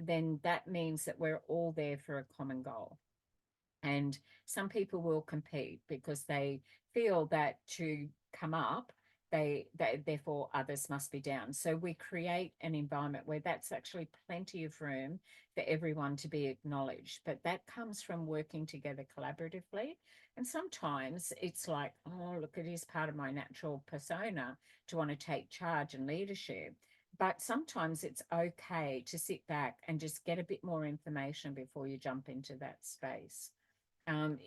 A: then that means that we're all there for a common goal. And some people will compete because they feel that to come up, they therefore others must be down. So we create an environment where that's actually plenty of room for everyone to be acknowledged. But that comes from working together collaboratively. And sometimes it's like, oh, look, it is part of my natural persona to want to take charge and leadership. But sometimes it's okay to sit back and just get a bit more information before you jump into that space.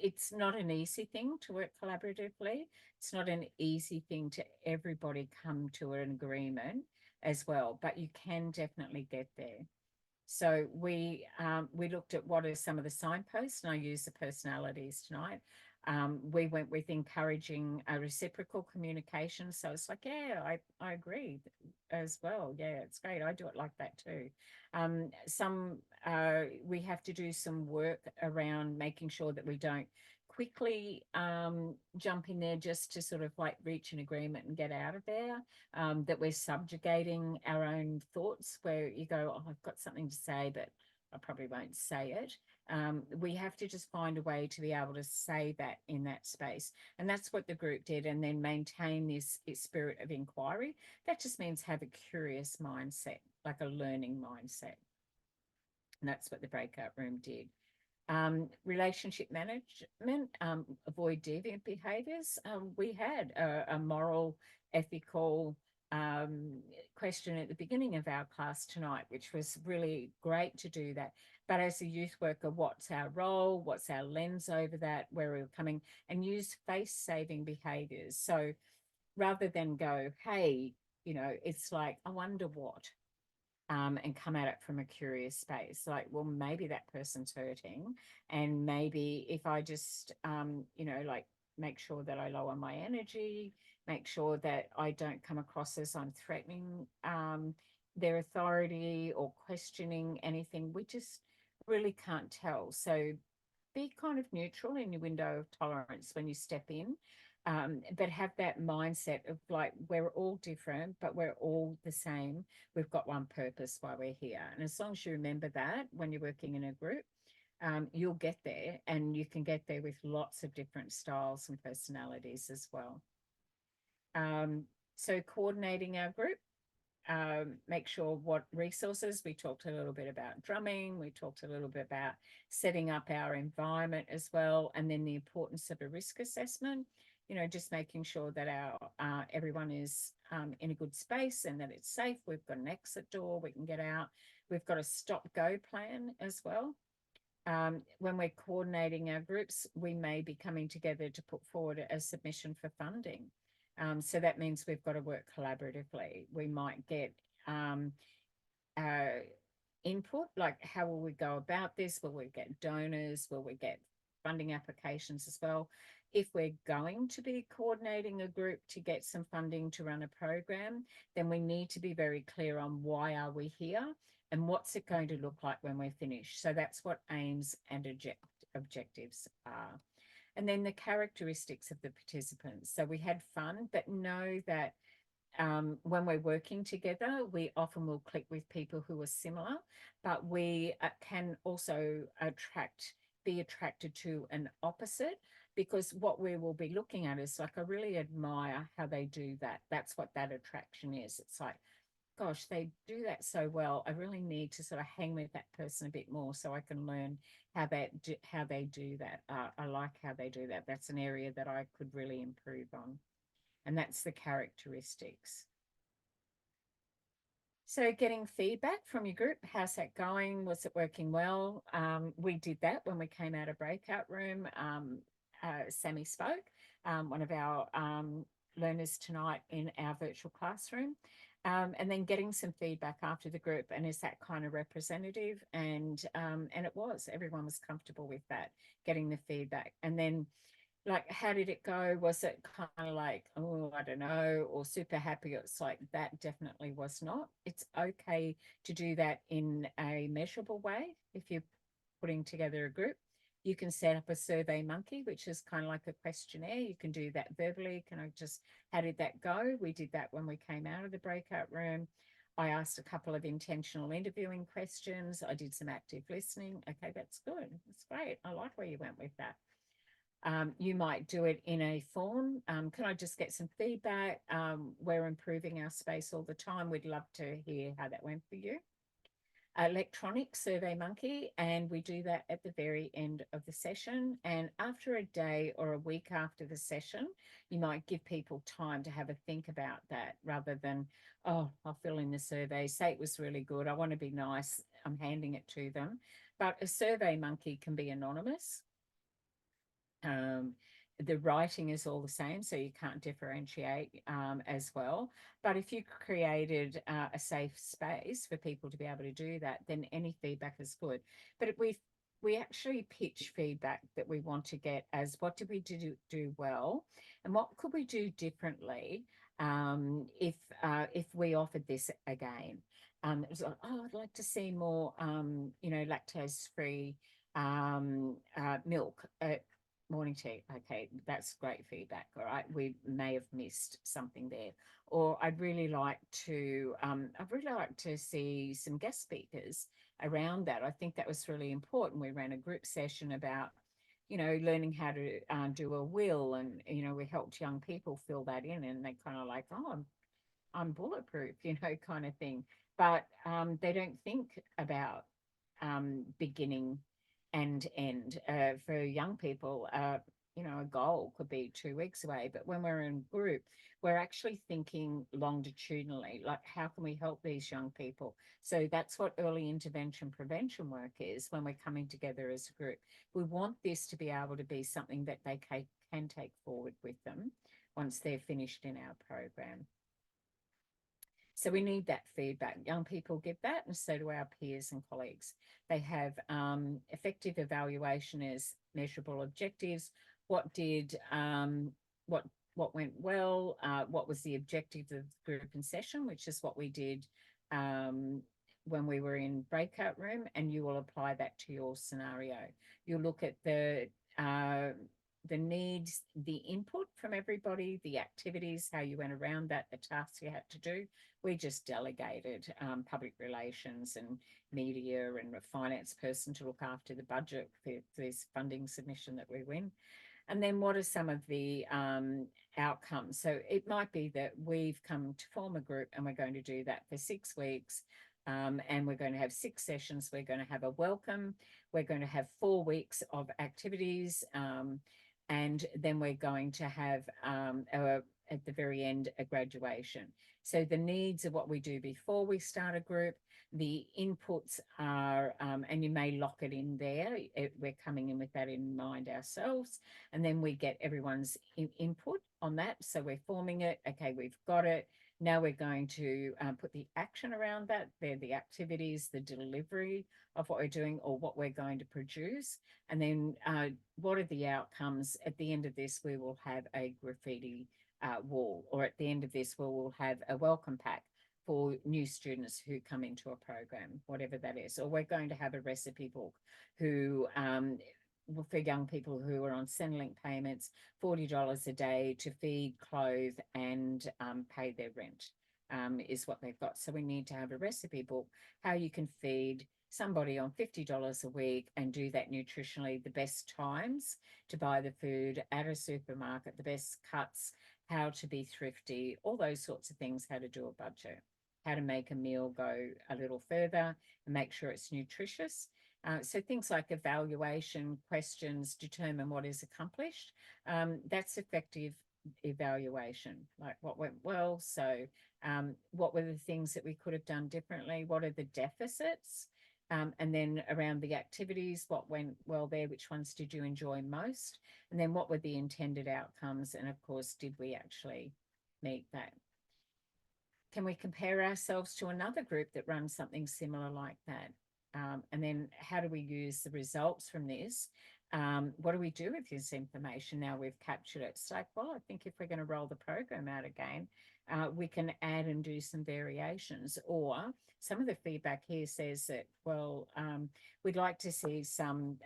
A: It's not an easy thing to work collaboratively. It's not an easy thing to everybody come to an agreement as well, but you can definitely get there. So we looked at what are some of the signposts, and I use the personalities tonight. We went with encouraging a reciprocal communication. So it's like, yeah, I agree as well. Yeah, it's great. I do it like that too. We have to do some work around making sure that we don't quickly jump in there just to sort of like reach an agreement and get out of there, that we're subjugating our own thoughts, where you go, oh, I've got something to say, but I probably won't say it. We have to just find a way to be able to say that in that space. And that's what the group did. And then maintain this spirit of inquiry. That just means have a curious mindset, like a learning mindset. And that's what the breakout room did. Relationship management, avoid deviant behaviors. We had a moral, ethical question at the beginning of our class tonight, which was really great to do that. But as a youth worker, what's our role? What's our lens over that? Where we're coming, and use face-saving behaviors. So rather than go, hey, you know, it's like, I wonder what, and come at it from a curious space. Like, well, maybe that person's hurting, and maybe if I just, you know, like make sure that I lower my energy, make sure that I don't come across as I'm threatening their authority or questioning anything. We just really can't tell. So be kind of neutral in your window of tolerance when you step in. But have that mindset of like, we're all different, but we're all the same. We've got one purpose why we're here. And as long as you remember that when you're working in a group, you'll get there, and you can get there with lots of different styles and personalities as well. So coordinating our group, make sure what resources. We talked a little bit about drumming. We talked a little bit about setting up our environment as well, and then the importance of a risk assessment. You know, just making sure that our everyone is in a good space and that it's safe. We've got an exit door, we can get out. We've got a stop-go plan as well. When we're coordinating our groups, we may be coming together to put forward a submission for funding. So that means we've got to work collaboratively. We might get input, like how will we go about this? Will we get donors? Will we get funding applications as well? If we're going to be coordinating a group to get some funding to run a program, then we need to be very clear on why are we here and what's it going to look like when we're finished. So that's what aims and objectives are. And then the characteristics of the participants. So we had fun, but know that when we're working together, we often will click with people who are similar, but we can also be attracted to an opposite, because what we will be looking at is like, I really admire how they do that. That's what that attraction is. It's like, gosh, they do that so well. I really need to sort of hang with that person a bit more so I can learn how they do that. I like how they do that. That's an area that I could really improve on. And that's the characteristics. So getting feedback from your group, how's that going? Was it working well? We did that when we came out of breakout room. Sammy spoke, one of our learners tonight in our virtual classroom. And then getting some feedback after the group, and is that kind of representative? And it was, everyone was comfortable with that, getting the feedback. And then, like, how did it go? Was it kind of like, oh, I don't know, or super happy? It's like, that definitely was not. It's okay to do that in a measurable way. If you're putting together a group, you can set up a survey monkey, which is kind of like a questionnaire. You can do that verbally. How did that go? We did that when we came out of the breakout room. I asked a couple of intentional interviewing questions. I did some active listening. Okay, that's good. That's great. I like where you went with that. You might do it in a form. Can I just get some feedback? We're improving our space all the time. We'd love to hear how that went for you. Electronic survey monkey, and we do that at the very end of the session. And after a day or a week after the session, you might give people time to have a think about that, rather than, oh, I'll fill in the survey, say it was really good, I want to be nice, I'm handing it to them. But a survey monkey can be anonymous. The writing is all the same, so you can't differentiate as well. But if you created a safe space for people to be able to do that, then any feedback is good. But we actually pitch feedback that we want to get as, what did we do well, and what could we do differently if we offered this again. It was like, oh, I'd like to see more, lactose-free milk morning tea. Okay, that's great feedback. All right, we may have missed something there. Or I'd really like to see some guest speakers around that. I think that was really important. We ran a group session about, learning how to do a will, and we helped young people fill that in, and they kind of like, oh, I'm bulletproof, kind of thing. But they don't think about beginning and end. For young people, a goal could be 2 weeks away, but when we're in group, we're actually thinking longitudinally, like, how can we help these young people? So that's what early intervention prevention work is. When we're coming together as a group, we want this to be able to be something that they can take forward with them once they're finished in our program. So we need that feedback. Young people give that, and so do our peers and colleagues. They have effective evaluation as measurable objectives. What did what went well? What was the objective of the group and session, which is what we did when we were in breakout room, and you will apply that to your scenario. You'll look at the the needs, the input from everybody, the activities, how you went around that, the tasks you had to do. We just delegated public relations and media and a finance person to look after the budget for this funding submission that we win. And then what are some of the outcomes? So it might be that we've come to form a group and we're going to do that for 6 weeks. And we're going to have 6 sessions. We're going to have a welcome. We're going to have 4 weeks of activities. And then we're going to have, at the very end, a graduation. So the needs are what we do before we start a group. The inputs are, and you may lock it in there. We're coming in with that in mind ourselves. And then we get everyone's input on that. So we're forming it. Okay, we've got it. Now we're going to put the action around that. They're the activities, the delivery of what we're doing or what we're going to produce. And then what are the outcomes? At the end of this, we will have a graffiti wall, or at the end of this, we will have a welcome pack for new students who come into a program, whatever that is. Or we're going to have a recipe book who for young people who are on Centrelink payments, $40 a day to feed, clothe, and pay their rent is what they've got. So we need to have a recipe book, how you can feed somebody on $50 a week and do that nutritionally, the best times to buy the food at a supermarket, the best cuts, how to be thrifty, all those sorts of things, how to do a budget, how to make a meal go a little further and make sure it's nutritious. So things like evaluation questions, determine what is accomplished. That's effective evaluation, like what went well. So what were the things that we could have done differently? What are the deficits? And then around the activities, what went well there? Which ones did you enjoy most? And then what were the intended outcomes? And of course, did we actually meet that? Can we compare ourselves to another group that runs something similar like that? And then how do we use the results from this? What do we do with this information now we've captured it? It's like, well, I think if we're going to roll the program out again, we can add and do some variations. Or some of the feedback here says that, well, we'd like to see some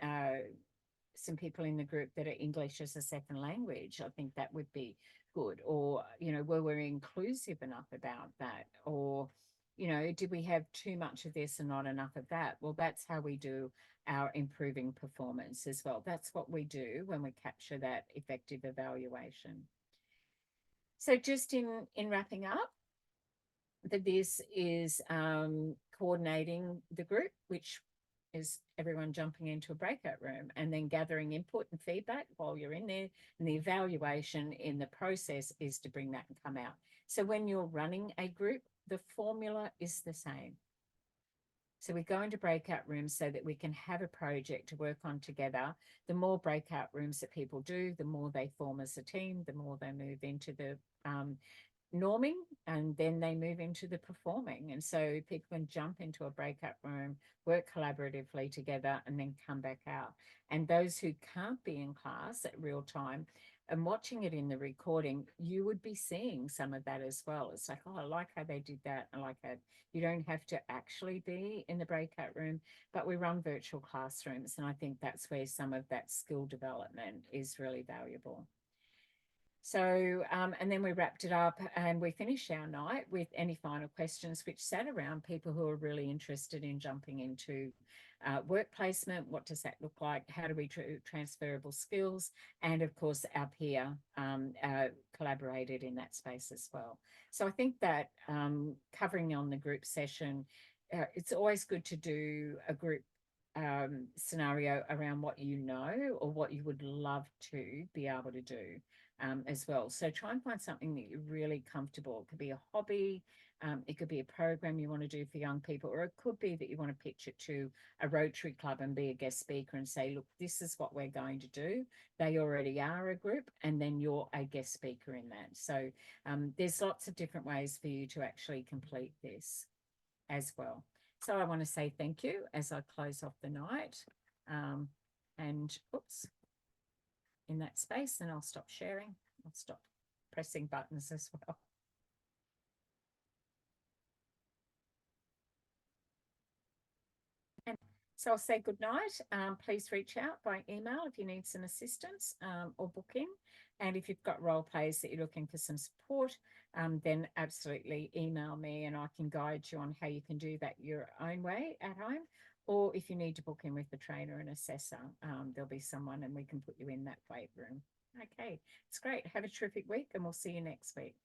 A: people in the group that are English as a second language. I think that would be good. Or, you know, were we inclusive enough about that? Or, you know, did we have too much of this and not enough of that? Well, that's how we do our improving performance as well. That's what we do when we capture that effective evaluation. So just in wrapping up, that this is coordinating the group, which is everyone jumping into a breakout room and then gathering input and feedback while you're in there. And the evaluation in the process is to bring that and come out. So when you're running a group, the formula is the same. So we go into breakout rooms so that we can have a project to work on together. The more breakout rooms that people do, the more they form as a team, the more they move into the norming, and then they move into the performing. And so people can jump into a breakout room, work collaboratively together, and then come back out. And those who can't be in class at real time and watching it in the recording, you would be seeing some of that as well. It's like, oh, I like how they did that. I like how you don't have to actually be in the breakout room, but we run virtual classrooms. And I think that's where some of that skill development is really valuable. So, and then we wrapped it up and we finished our night with any final questions, which sat around people who are really interested in jumping into work placement. What does that look like? How do we transferable skills? And of course, our peer collaborated in that space as well. So I think that covering on the group session, it's always good to do a group scenario around what you know or what you would love to be able to do. As well. So try and find something that you're really comfortable. It could be a hobby, it could be a program you want to do for young people, or it could be that you want to pitch it to a Rotary Club and be a guest speaker and say, look, this is what we're going to do. They already are a group, and then you're a guest speaker in that. So there's lots of different ways for you to actually complete this as well. So I want to say thank you as I close off the night. And oops. In that space, and I'll stop sharing. I'll stop pressing buttons as well. And So I'll say good night. Please reach out by email if you need some assistance or booking. And if you've got role plays that you're looking for some support, then absolutely email me and I can guide you on how you can do that your own way at home. Or if you need to book in with the trainer and assessor, there'll be someone and we can put you in that weight room. Okay, it's great. Have a terrific week and we'll see you next week.